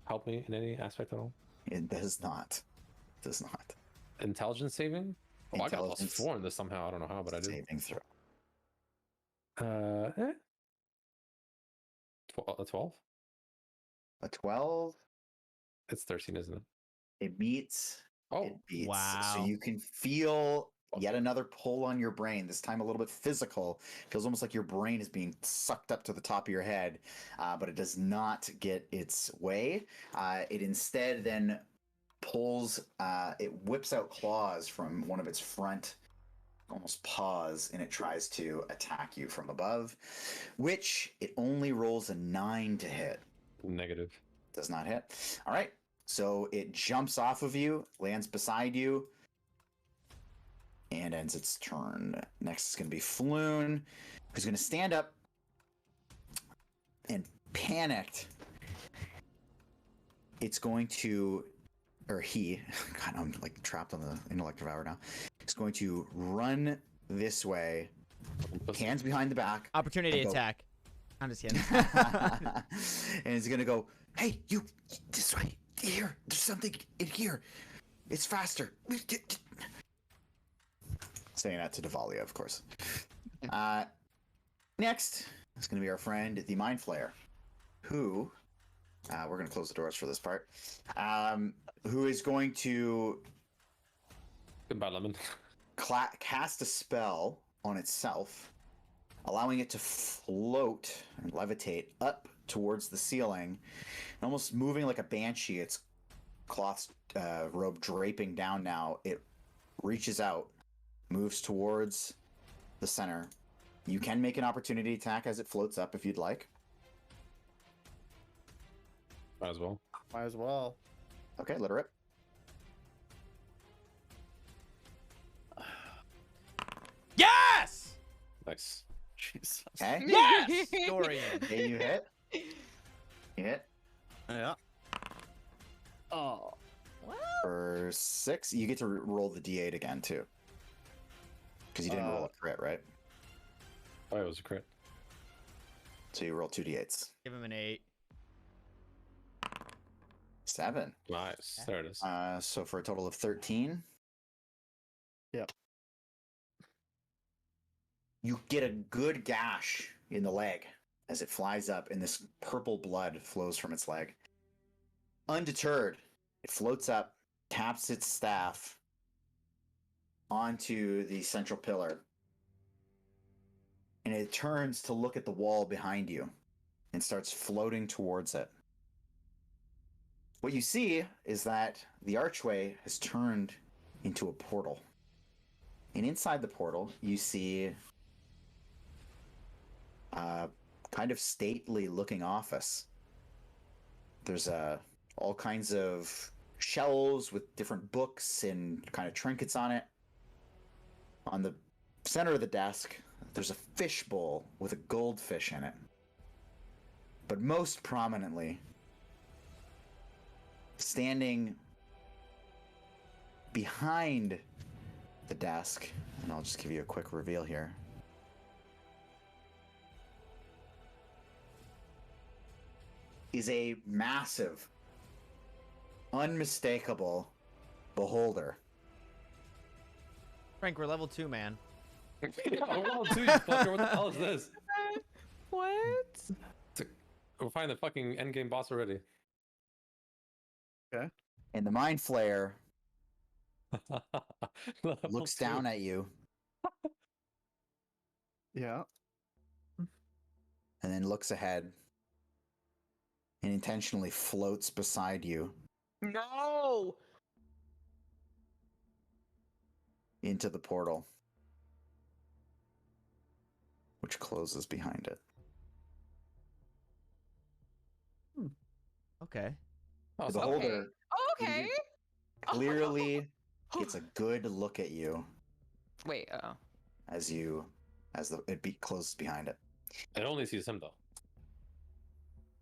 D: help me in any aspect at all?
A: It does not. It does not.
D: Intelligence saving? Oh, I got a
A: Intelligence
D: +4 in this somehow. I don't know how, but I do.
A: saving throw.
D: 12?
A: A 12.
D: It's 13, isn't it?
A: It beats.
D: Oh,
A: It beats. So
C: Wow.
A: you can feel yet another pull on your brain, this time a little bit physical. Feels almost like your brain is being sucked up to the top of your head, but it does not get its way. It instead then pulls, it whips out claws from one of its front, almost paws, and it tries to attack you from above, which it only rolls a 9 to hit.
D: negative.
A: Does not hit. All right. So it jumps off of you, lands beside you, and ends its turn. Next is going to be Floon, who's going to stand up and panicked. It's going to, or he, God, I'm like trapped on the intellect devour now. It's going to run this way, hands behind the back.
C: Opportunity
A: and go-
C: attack. I'm just kidding.
A: and it's going to go, hey, you, this way, here, there's something in here. It's faster. Saying that to Devalia, of course. Next is going to be our friend, the Mind Flayer, who, we're going to close the doors for this part, who is going to
D: Goodbye, Lemon.
A: cast a spell on itself, allowing it to float and levitate up towards the ceiling, and almost moving like a banshee. Its cloth robe draping down now. It reaches out, moves towards the center. You can make an opportunity attack as it floats up if you'd like.
D: Might as well.
E: Might as well.
A: Okay, let her rip.
C: Yes!
D: Nice.
E: Jesus.
A: Okay.
C: Yes! Dorian.
A: Okay, you hit. You hit.
E: Yeah. Oh.
A: For 6, you get to roll the d8 again, too. Because you didn't roll a crit, right?
D: Oh, it was a crit.
A: So you roll 2 d8s.
C: Give him an 8.
A: 7.
D: Nice. There it is.
A: So for a total of 13.
E: Yep.
A: You get a good gash in the leg as it flies up, and this purple blood flows from its leg. Undeterred, it floats up, taps its staff onto the central pillar, and it turns to look at the wall behind you and starts floating towards it. What you see is that the archway has turned into a portal. And inside the portal, you see a kind of stately looking office. There's all kinds of shelves with different books and kind of trinkets on it. On the center of the desk, there's a fishbowl with a goldfish in it. But most prominently, standing behind the desk, and I'll just give you a quick reveal here, is a massive, unmistakable beholder.
C: Frank, we're level 2, man.
D: Yeah, well, too, you fucker. What the hell is this?
B: What?
D: We're finding the fucking endgame boss already.
A: And the Mind Flayer
D: Level
A: looks
D: 2.
A: down at you
E: Yeah.
A: and then looks ahead and intentionally floats beside you
B: No!
A: into the portal, which closes behind it.
C: Okay.
D: Oh,
A: The
D: so-
A: beholder
B: Oh, okay.
A: clearly gets a good look at you
B: Wait,
A: as it closes behind it.
D: It only sees him though.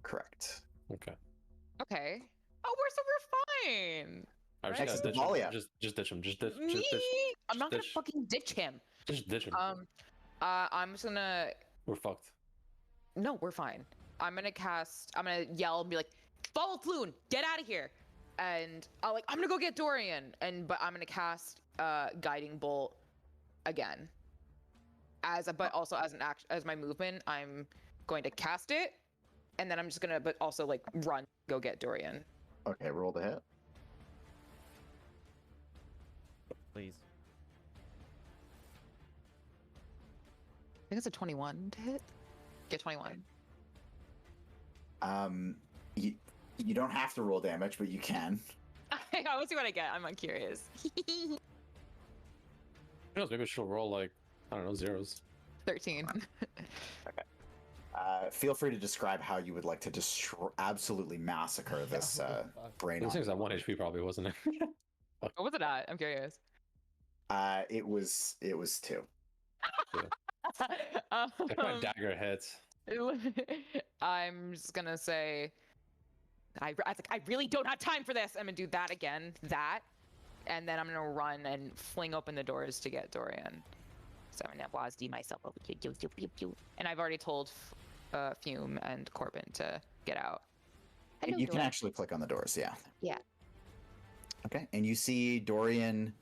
A: Correct.
D: Okay.
B: okay. Oh, we're fine.
D: I
B: Right.
D: just
A: Next
D: gotta
A: is
D: ditch him.
A: Valia.
D: Just ditch him. Just ditch.
B: Me?
D: Just ditch.
B: I'm not gonna
D: ditch.
B: fucking ditch him.
D: Just ditch him.
B: I'm just gonna.
D: We're fucked.
B: No, we're fine. I'm gonna yell and be like, "Follow Floon, get out of here!" And I'm gonna go get Dorian, but I'm gonna cast guiding bolt again. But also as an act as my movement, I'm going to cast it, and then I'm just gonna but also like run, go get Dorian.
A: Okay, roll the hit.
C: Please.
B: I think it's a 21 to hit. Get 21.
A: You don't have to roll damage, but you can.
B: I want to see what I get. I'm curious.
D: Who knows? Maybe she'll roll like, I don't know, zeros.
B: 13.
A: Feel free to describe how you would like to absolutely massacre this brain.
D: This thing's at 1 HP probably, wasn't it?
B: What was it at? I'm curious.
A: It was 2.
D: If my dagger hits.
B: I'm just gonna say, I really don't have time for this. I'm gonna do that again, and then I'm gonna run and fling open the doors to get Dorian. So I'm gonna WASD myself over. And I've already told Fume and Corbin to get out. Hello,
A: You can
B: Dorian.
A: actually click on the doors, yeah.
B: Yeah.
A: Okay, and you see Dorian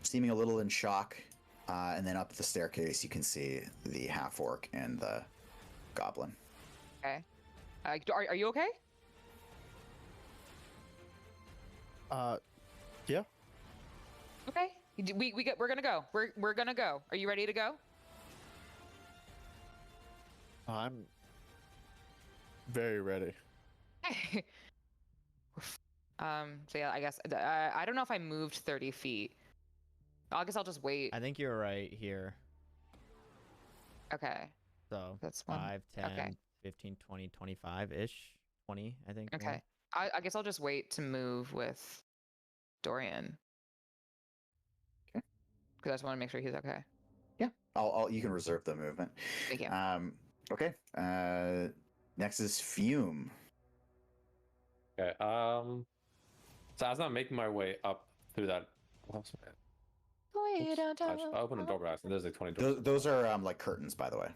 A: seeming a little in shock, and then up the staircase you can see the half-orc and the goblin.
B: Okay. Are you okay?
E: Yeah.
B: Okay. We're gonna go. We're gonna go. Are you ready to go?
E: I'm very ready.
B: So yeah, I guess I don't know if I moved 30 feet. I guess I'll just wait.
C: I think you're right here.
B: Okay.
C: So
B: That's one.
C: 5, 10,
B: Okay.
C: 15, 20, 25-ish. 20, I think. more.
B: Okay. I guess I'll just wait to move with Dorian.
A: Okay.
B: Because I just want to make sure he's okay.
A: Yeah, you can reserve the movement.
B: Thank you.
A: Okay. Next is Fume.
D: Okay. So as I'm making my way up through that.
B: Wait,
D: I open the door blast and there's like 20 doors.
A: Those are like curtains, by the way.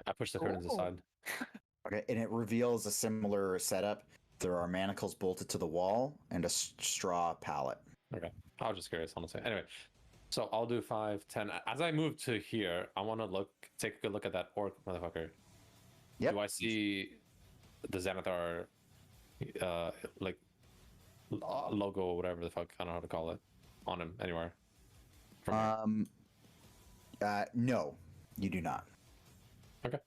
D: I push the curtains
B: Ooh.
D: aside.
A: Okay, and it reveals a similar setup. There are manacles bolted to the wall and a straw pallet.
D: Okay. I was just curious, honestly. Anyway, so I'll do 5, 10. As I move to here, I want to take a good look at that orc motherfucker.
A: Yep.
D: Do I see the Xanathar, like, logo or whatever the fuck, I don't know how to call it, on him anywhere? From here?
A: No, you do not.
D: Okay.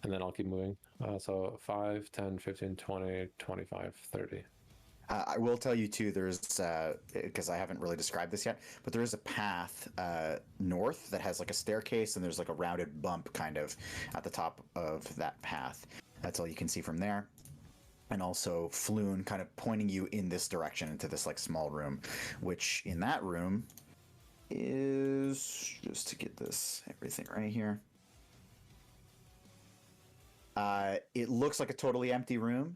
D: And then I'll keep moving. So 5, 10, 15, 20, 25, 30.
A: I will tell you too, there's, because I haven't really described this yet, but there is a path north that has like a staircase and there's like a rounded bump kind of at the top of that path. That's all you can see from there. And also Floon kind of pointing you in this direction into this like small room, which in that room is, just to get this, everything right here. It looks like a totally empty room.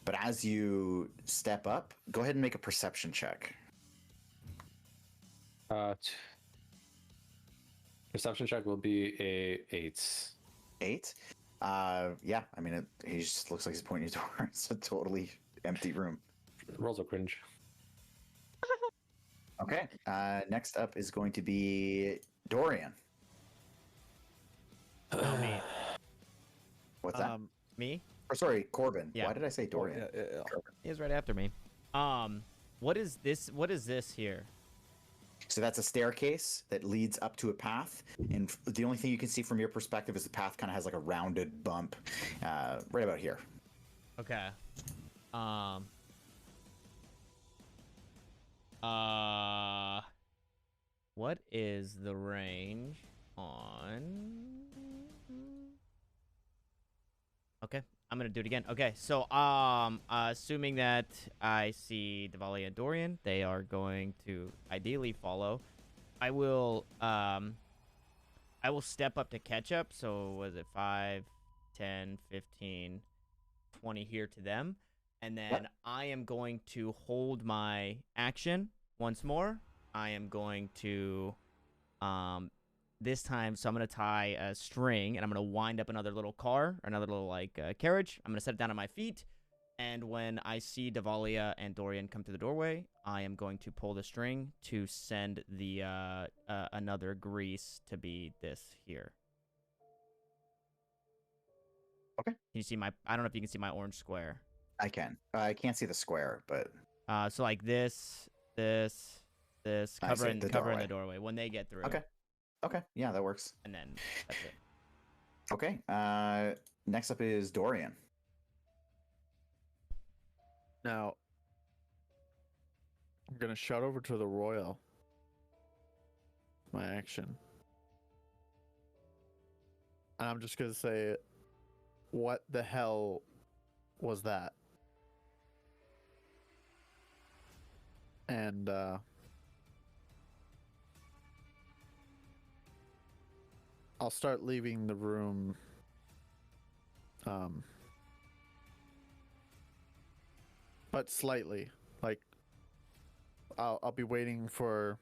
A: But as you step up, go ahead and make a perception check.
D: Perception check will be a 8.
A: 8? Yeah, I mean, he just looks like he's pointing towards a totally empty room.
D: Rolls are cringe.
A: Okay, next up is going to be Dorian.
C: Oh, me.
A: What's that?
C: Me?
A: Or sorry, Corbin.
C: Yeah.
A: Why did I say Dorian?
C: He is right after me. What is this? What is this here?
A: So that's a staircase that leads up to a path, and the only thing you can see from your perspective is the path kind of has like a rounded bump right about here.
C: Okay. What is the range on? Okay, I'm gonna do it again. Okay, so assuming that I see Davalia and Dorian, they are going to ideally follow. I will step up to catch up. So was it 5, 10, 15, 20 here to them, and then
A: Yep.
C: I am going to hold my action once more. I am going to this time, so I'm going to tie a string, and I'm going to wind up another little car, or another little, like, carriage. I'm going to set it down on my feet, And when I see Davalia and Dorian come to the doorway, I am going to pull the string to send the another grease to be this here.
A: Okay.
C: Can you see my? I don't know if you can see my orange square.
A: I can. I can't see the square, but
C: So like this,
A: I see
C: covering
A: the
C: the
A: doorway.
C: doorway when they get through.
A: Okay. Okay. Yeah, that works.
C: And then that's it.
A: Okay. Next up is Dorian.
E: Now, I'm gonna shout over to the royal. My action. And I'm just gonna say, what the hell was that? And I'll start leaving the room. But slightly, like I'll be waiting for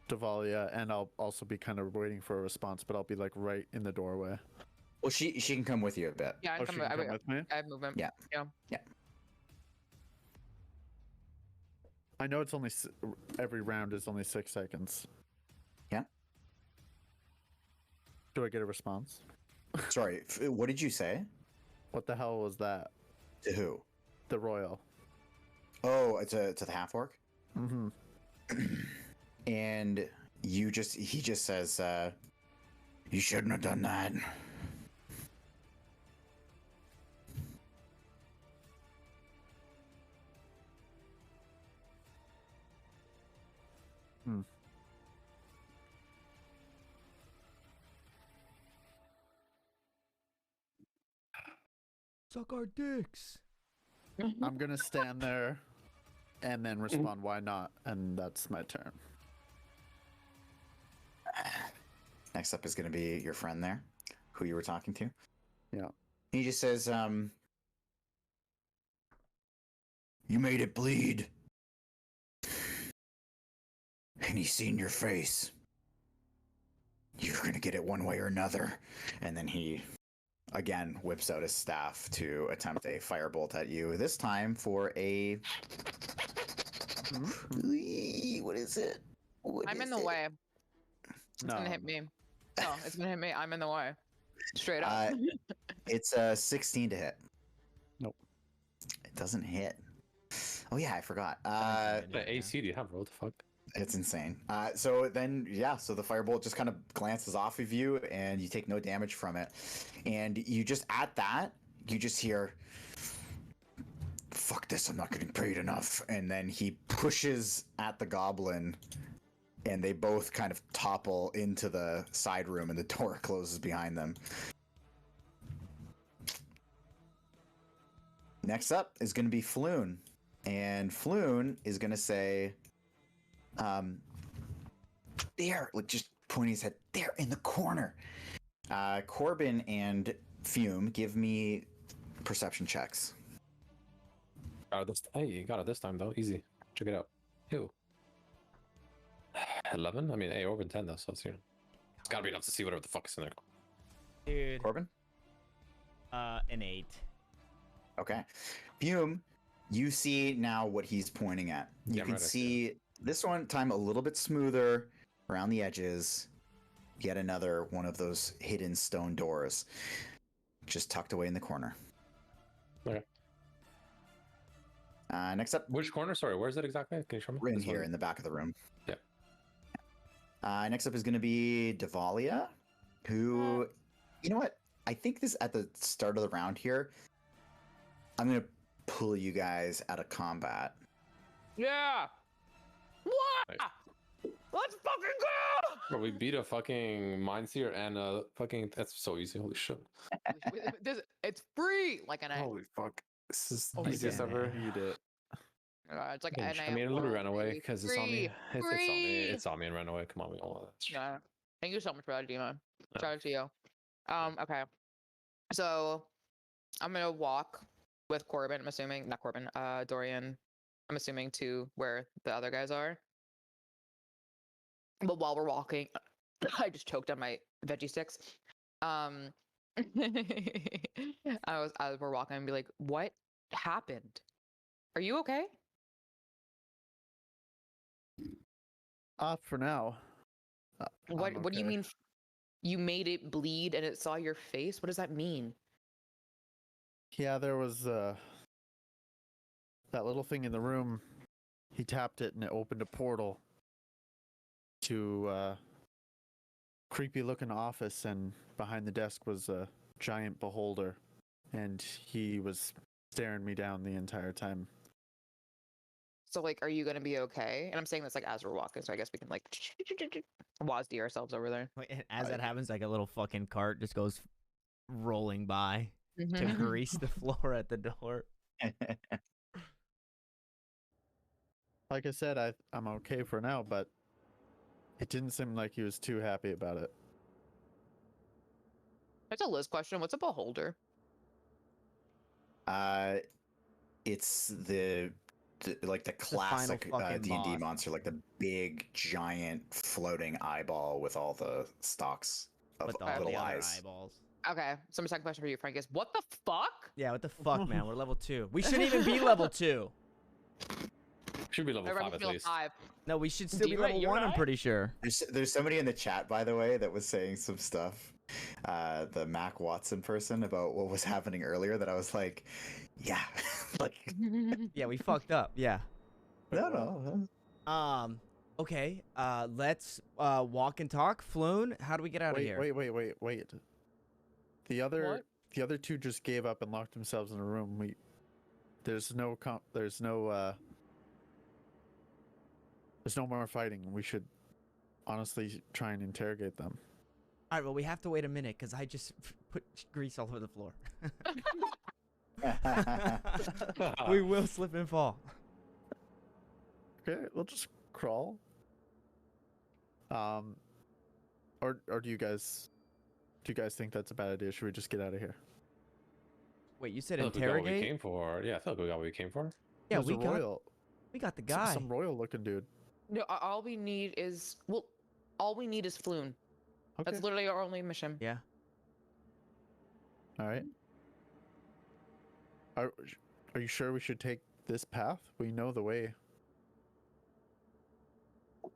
E: Davalia, and I'll also be kind of waiting for a response. But I'll be like right in the doorway.
A: Well, she can come with you a bit.
B: Yeah,
E: Oh, she can come with me.
B: I have movement.
A: Yeah.
B: Yeah.
E: I know it's only every round is only 6 seconds.
A: Yeah.
E: Do I get a response?
A: Sorry, what did you say?
E: What the hell was that?
A: To who?
E: The royal.
A: Oh, to the half orc.
E: Mm-hmm.
A: And he just says, "You shouldn't have done that."
C: Suck our dicks.
E: I'm gonna stand there and then respond, why not? And that's my turn.
A: Next up is going to be your friend there, who you were talking to.
E: Yeah.
A: He just says, "You made it bleed. And he's seen your face. You're going to get it one way or another." And then he, again, whips out his staff to attempt a firebolt at you. This time for a... What is it?
B: I'm in the way. It's
E: No.
B: gonna hit me. No, it's gonna hit me. I'm in the way. Straight up.
A: It's a 16 to hit.
E: Nope.
A: It doesn't hit. Oh yeah, I forgot.
D: What AC do you have, bro? What the fuck?
A: It's insane. So then, yeah, so the firebolt just kind of glances off of you and you take no damage from it. And you just, at that, you just hear, "Fuck this, I'm not getting paid enough." And then he pushes at the goblin and they both kind of topple into the side room and the door closes behind them. Next up is going to be Floon. And Floon is going to say, there, like just pointing his head, there in the corner. Corbin and Fume, give me perception checks.
D: Hey, you got it this time though. Easy. Check it out. Ew. 11? I mean, hey, over 10 though, so it's, it's gotta be enough to see whatever the fuck is in there.
C: Dude.
A: Corbin?
C: An 8.
A: Okay. Fume, you see now what he's pointing at. You
D: Yeah,
A: can
D: right, I
A: see this one time a little bit smoother around the edges. Yet another one of those hidden stone doors just tucked away in the corner.
D: Okay.
A: Next up,
D: Which corner? Sorry, where is it exactly? Can you show me?
A: we're in
D: This
A: here
D: one?
A: in the back of the room.
D: Yeah.
A: Next up is going to be Davalia, who, you know what? I think this at the start of the round here, I'm going to pull you guys out of combat.
B: Yeah. What?
D: Nice.
B: Let's fucking go!
D: Bro, we beat a fucking Mind Seer and a fucking. That's so easy. Holy shit.
B: It's free. Like an
D: Holy fuck. This is
B: Oh,
D: the easiest
E: yeah.
D: ever.
E: Eat it.
B: it's like
D: I
B: NA.
D: mean, Libby ran away because it's on me. It's on me.
B: Free.
D: It's on me and ran away. Come on, we all know that.
B: Yeah. Thank you so much for that, Dima.
D: Yeah.
B: Shout out to you. Okay. So I'm gonna walk with Corbin, I'm assuming. Not Corbin, Dorian. I'm assuming to where the other guys are. But while we're walking, I just choked on my veggie sticks. As we're walking, I'd be like, what happened? Are you okay?
E: For now.
B: What
E: I'm
B: What do you
E: okay.
B: mean? You made it bleed and it saw your face? What does that mean?
E: Yeah, there was that little thing in the room. He tapped it and it opened a portal to creepy looking office, and behind the desk was a giant beholder, and he was staring me down the entire time.
B: So like, are you gonna be okay? And I'm saying this like as we're walking, so I guess we can like WASD ourselves over there.
C: Wait, and as
E: I-
C: that happens, like a little fucking cart just goes rolling by to
B: Mhm.
C: grease the floor at the door.
E: Like I said, I'm okay for now, but it didn't seem like he was too happy about it.
B: That's a Liz question. What's a beholder?
A: It's like the
C: final
A: classic
C: fucking
A: D&D
C: boss.
A: monster, like the big giant floating eyeball with all the stalks of
C: With all
B: Okay.
C: the
A: little
C: other
A: eyes.
C: eyeballs.
B: Okay, so my second question for you, Frank, is what the fuck?
C: Yeah, what the fuck, man? We're level 2. We shouldn't even be level 2.
D: Should be level
B: I
D: 5
B: remember
D: at
B: level
D: least.
B: 5.
C: No, we should still be
B: D-Ray,
C: level
B: you're
C: 1, I'm
B: right.
C: pretty sure.
A: There's somebody in the chat, by the way, that was saying some stuff, the Mac Watson person, about what was happening earlier. That I was like, yeah, like
C: Yeah, we fucked up. Yeah.
A: no.
C: Okay. Let's walk and talk. Floon, how do we get out of here?
E: Wait. The other
B: What?
E: the other two just gave up and locked themselves in a room. There's no more fighting. We should honestly try and interrogate them.
C: All right, well, we have to wait a minute because I just put grease all over the floor. We will slip and fall.
E: Okay, we'll just crawl. Or do you guys think that's a bad idea? Should we just get out of here?
C: Wait, you said
D: I feel like we got what we
C: interrogate?
D: came for. Yeah, I feel like we got what we came for.
C: Yeah,
E: There's
C: we
E: a
C: got
E: royal,
C: the guy.
E: some royal looking dude.
B: No, all we need is all we need is Floon.
E: Okay.
B: That's literally our only mission.
C: Yeah.
E: All right. Are you sure we should take this path? We know the way.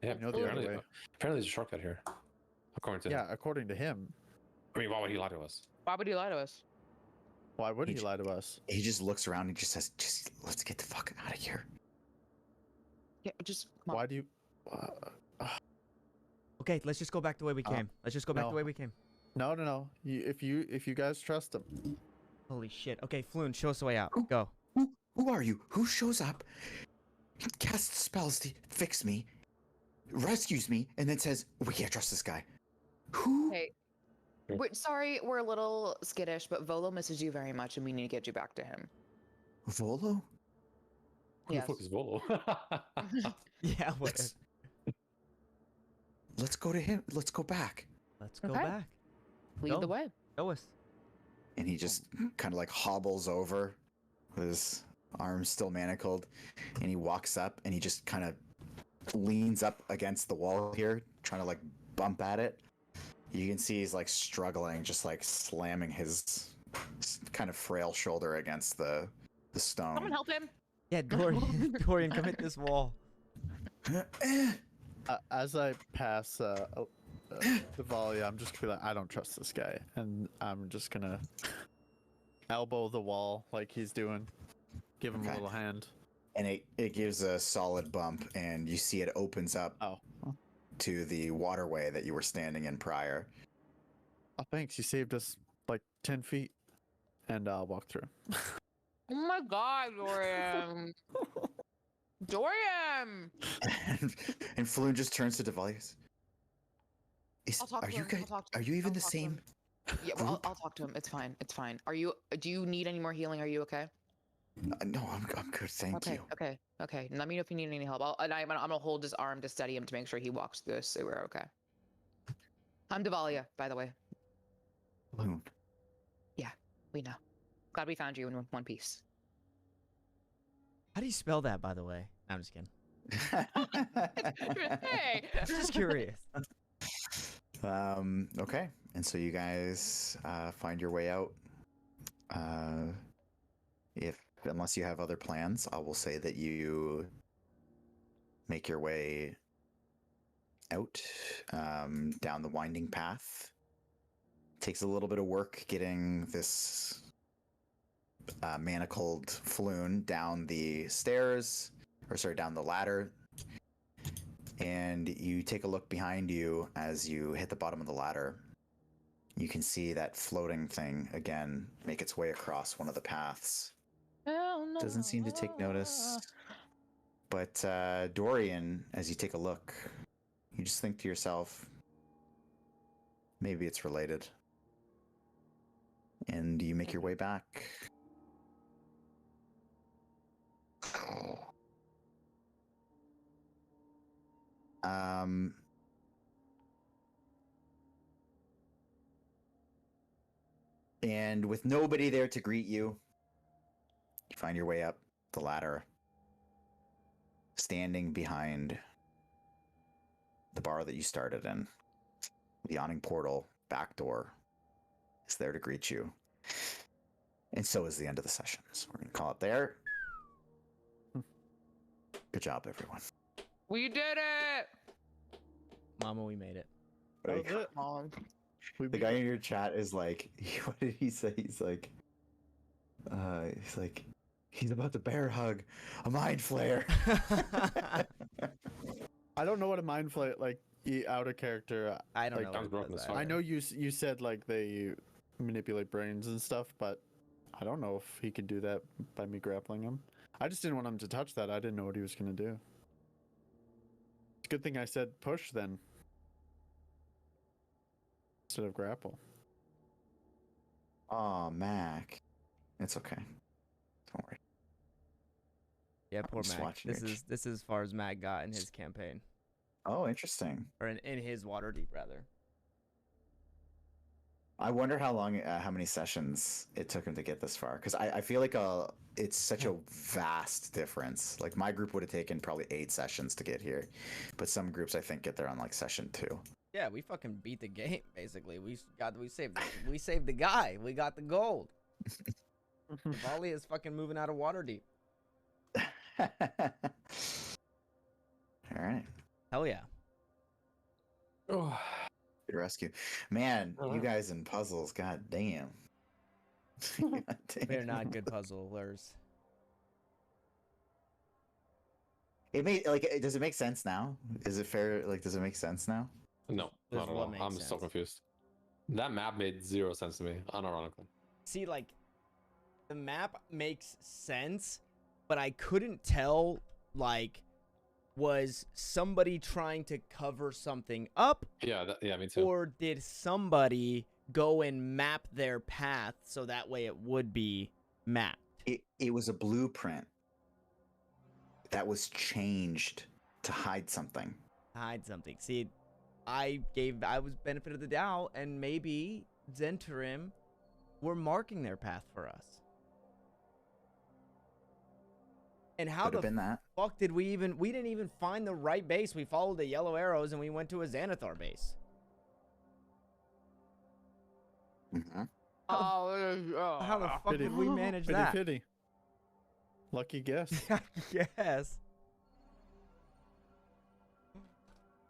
D: Yeah,
E: We know the other
D: apparently,
E: way.
D: apparently there's a shortcut here, according to him.
E: Yeah, according to him.
D: I mean, why would he lie to us?
B: Why would you lie to us?
E: Why would
A: He
E: he
A: j-
E: lie to us?
A: He just looks around and just says, "Just let's get the fuck out of here."
B: Yeah, just come on.
E: Why do you?
C: Okay, let's just go back the way we came. Let's just go back
E: no.
C: the way we came.
E: No. If you guys trust him,
C: Holy shit. Okay, Floon, show us the way out.
A: Ooh.
C: Go.
A: Who are you? Who shows up, casts spells to fix me, rescues me, and then says, "We can't trust this guy"? Who?
B: Hey, sorry, we're a little skittish, but Volo misses you very much, and we need to get you back to him.
A: Volo?
D: Who
B: Yes.
D: the fuck is Volo?
C: Yeah,
A: Let's go to him. Let's go back.
C: let's go
B: Okay.
C: back.
B: Lead the
C: Go.
B: way.
C: Show us.
A: And he just kind of like hobbles over with his arms still manacled, and he walks up and he just kind of leans up against the wall here, trying to like bump at it. You can see he's like struggling, just like slamming his kind of frail shoulder against the stone.
B: Someone help him.
C: Yeah, Dorian, Dorian, come hit this wall.
E: as I pass the volley, I'm just gonna be like, I don't trust this guy, and I'm just gonna elbow the wall like he's doing, give him a
A: Okay.
E: little hand.
A: And it gives a solid bump, and you see it opens up
E: Oh,
A: to the waterway that you were standing in prior.
E: oh, thanks. You saved us like 10 feet, and I'll walk through.
B: Oh my God, Dorian. Dorian.
A: And Floon just turns to Devalius.
B: I'll talk
A: Are
B: to
A: you
B: him.
A: guys?
B: I'll talk to
A: Are
B: him.
A: you even
B: I'll
A: the
B: talk to
A: same?
B: him. Yeah, well,
A: group?
B: I'll talk to him. It's fine. It's fine. Are you? Do you need any more healing? Are you okay?
A: No, I'm good. Thank
B: Okay.
A: you.
B: Okay. Let me know if you need any help. I'm gonna hold his arm to steady him to make sure he walks through this, so we're okay. I'm Devalia, by the way.
A: Floon.
B: We know. Glad we found you in one piece.
C: How do you spell that, by the way? No, I'm just kidding.
B: Hey.
C: Just curious.
A: Okay. And so you guys find your way out. If unless you have other plans, I will say that you make your way out down the winding path. Takes a little bit of work getting this manacled Floon down the stairs, or sorry, down the ladder. And you take a look behind you as you hit the bottom of the ladder. You can see that floating thing again make its way across one of the paths.
B: Oh, no.
A: Doesn't seem to take notice. But Dorian, as you take a look, you just think to yourself, maybe it's related. And you make your way back. And with nobody there to greet you, you find your way up the ladder, standing behind the bar that you started in. The awning portal back door is there to greet you. And so is the end of the session. So we're going to call it there. Good job, everyone.
B: We did it!
C: Mama, we made it.
E: That was it.
B: Mom.
A: The guy in your chat is like, what did he say? He's like, he's about to bear hug a mind flare.
E: I don't know what a mind flare, like, out of character.
C: I don't
E: Like,
C: know.
D: Sounds
C: what
D: broken
C: does
D: as
C: that.
D: fuck.
E: I know you said, like, they manipulate brains and stuff, but I don't know if he could do that by me grappling him. I just didn't want him to touch that. I didn't know what he was going to do. It's a good thing I said push then. Instead of grapple.
A: Oh, Mac. It's okay. Don't worry.
C: Yeah, poor
A: just
C: Mac.
A: watching
C: This
A: your
C: is as far as Mac got in his campaign,
A: Oh, interesting.
C: or in his Waterdeep rather.
A: I wonder how many sessions it took him to get this far. Because I feel like it's such a vast difference. Like my group would have taken probably 8 sessions to get here, but some groups I think get there on like session 2.
C: Yeah, we fucking beat the game basically. We saved the guy. We got the gold. Volley is fucking moving out of Waterdeep.
A: All right.
C: Hell yeah.
D: Oh,
A: Good rescue. Man, you
D: Uh-huh.
A: guys in puzzles, god damn. God damn.
C: We're not good puzzlers.
A: Does it make sense now? Is it fair? Like, does it make sense now?
D: no,
C: Does
D: not at
C: what
D: all.
C: make
D: I'm so
C: sense?
D: confused. That map made 0 sense to me, unironically.
C: See, like, the map makes sense, but I couldn't tell, like, was somebody trying to cover something up,
D: Yeah, yeah, me too.
C: or did somebody go and map their path so that way it would be mapped?
A: It was a blueprint that was changed to hide something.
C: Hide something. See, I was benefit of the doubt, and maybe Zentarim were marking their path for us. And how
A: Could have
C: the
A: been that.
C: fuck did we didn't even find the right base. We followed the yellow arrows and we went to a Xanathar base.
A: Mm-hmm.
C: How the fuck
E: Pity.
C: did we manage
E: Pity,
C: that?
E: pity. Lucky guess.
C: Yes.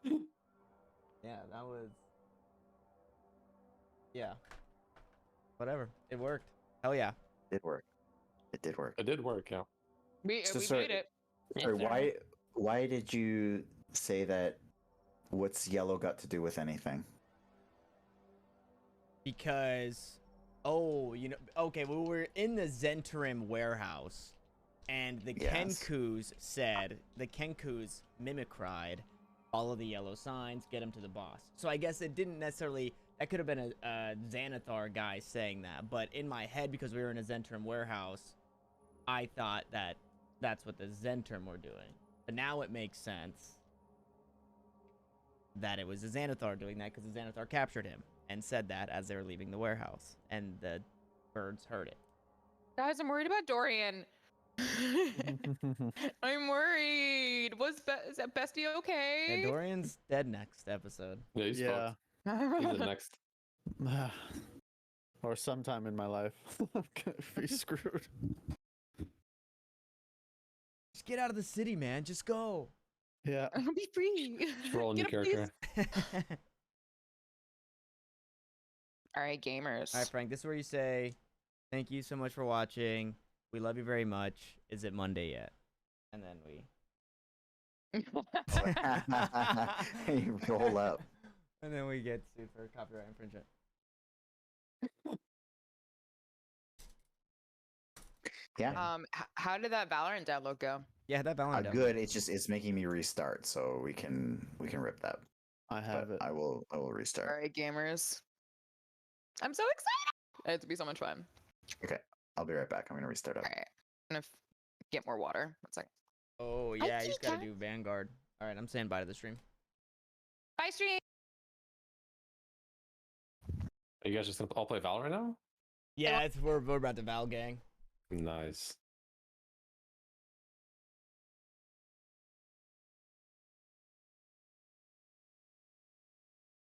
C: Yeah, that was. Yeah. Whatever. It worked. Hell yeah.
A: It did work. It did work.
D: It did work, yeah.
B: We
A: So,
B: made it.
A: Sorry, why did you say that? What's yellow got to do with anything?
C: Because, okay, we were in the Zentarim warehouse, and the
A: Yes.
C: the Kenkus mimicried, follow the yellow signs, get him to the boss. So I guess it didn't necessarily, that could have been a Xanathar guy saying that, but in my head, because we were in a Zentarim warehouse, I thought that that's what the Zentarim were doing. But now it makes sense that it was a Xanathar doing that, because the Xanathar captured him and said that as they were leaving the warehouse, and the birds heard it.
B: Guys, I'm worried about Dorian. I'm worried. Is that Bestie okay?
C: And Dorian's dead next episode.
D: Yeah, he's
E: Yeah.
D: fucked. He's the next.
E: Or sometime in my life. I'm gonna be screwed.
C: Just get out of the city, man. Just go.
E: Yeah.
B: I'll be free.
D: Just roll a new
B: Get a piece.
D: character.
B: All right, gamers.
C: All right, Frank, this is where you say, thank you so much for watching. We love you very much. Is it Monday yet? And then we...
A: You roll up.
C: And then we get sued for copyright infringement.
A: Yeah.
B: How did that Valorant download go?
C: Yeah, that balance.
A: Good. It's making me restart, so we can rip that.
E: I have
A: But
E: it.
A: I will restart.
B: All right, gamers. I'm so excited. It's be so much fun.
A: Okay, I'll be right back. I'm gonna restart up.
B: All right, I'm gonna get more water. One second.
C: Oh, yeah, you just gotta
B: Tika.
C: do Vanguard. All right, I'm saying bye to the stream.
B: Bye, stream.
D: Are you guys just gonna all play Valorant now?
C: Yeah, we're about to Val gang.
D: Nice.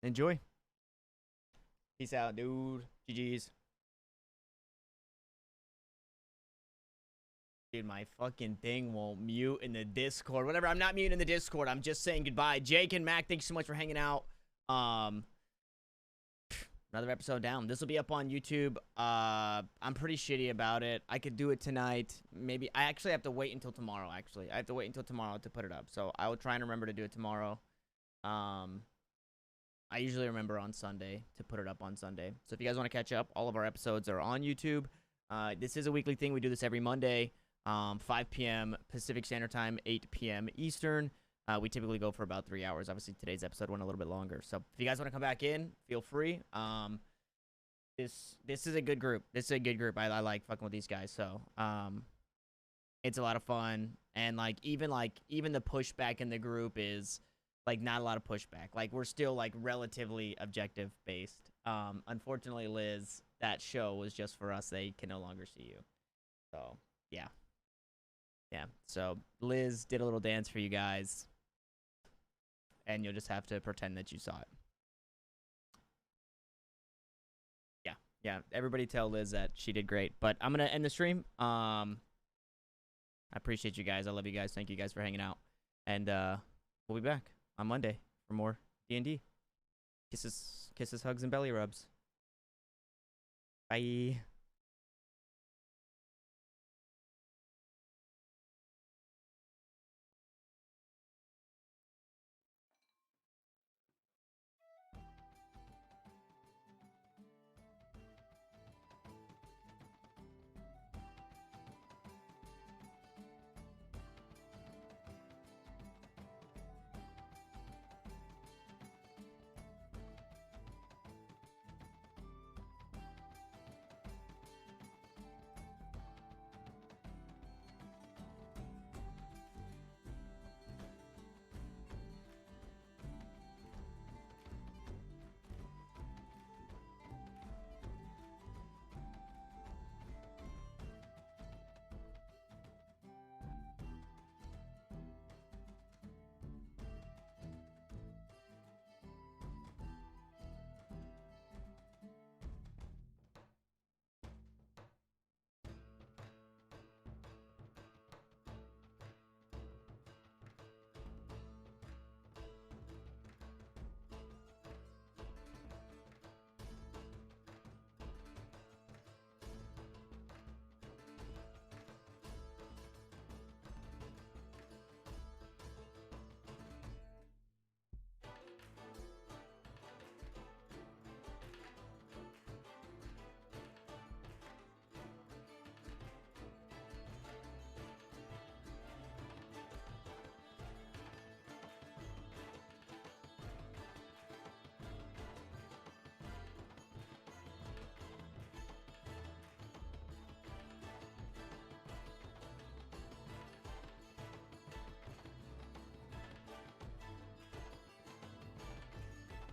C: Enjoy. Peace out, dude. GG's. Dude, my fucking thing won't mute in the Discord. Whatever, I'm not muting in the Discord. I'm just saying goodbye. Jake and Mac, thank you so much for hanging out. Another episode down. This will be up on YouTube. I'm pretty shitty about it. I could do it tonight. Maybe I actually have to wait until tomorrow, actually. I have to wait until tomorrow to put it up. So I will try and remember to do it tomorrow. I usually remember on Sunday to put it up on Sunday. So if you guys want to catch up, all of our episodes are on YouTube. This is a weekly thing. We do this every Monday, 5 p.m. Pacific Standard Time, 8 p.m. Eastern. We typically go for about 3 hours. Obviously, today's episode went a little bit longer. So if you guys want to come back in, feel free. This is a good group. This is a good group. I like fucking with these guys. So it's a lot of fun. And even the pushback in the group is not a lot of pushback. We're still relatively objective based. Unfortunately, Liz, that show was just for us. They can no longer see you. So yeah. So Liz did a little dance for you guys. And you'll just have to pretend that you saw it. Yeah. Everybody tell Liz that she did great. But I'm gonna end the stream. I appreciate you guys. I love you guys. Thank you guys for hanging out. And we'll be back on Monday for more D&D. Kisses, hugs, and belly rubs. Bye.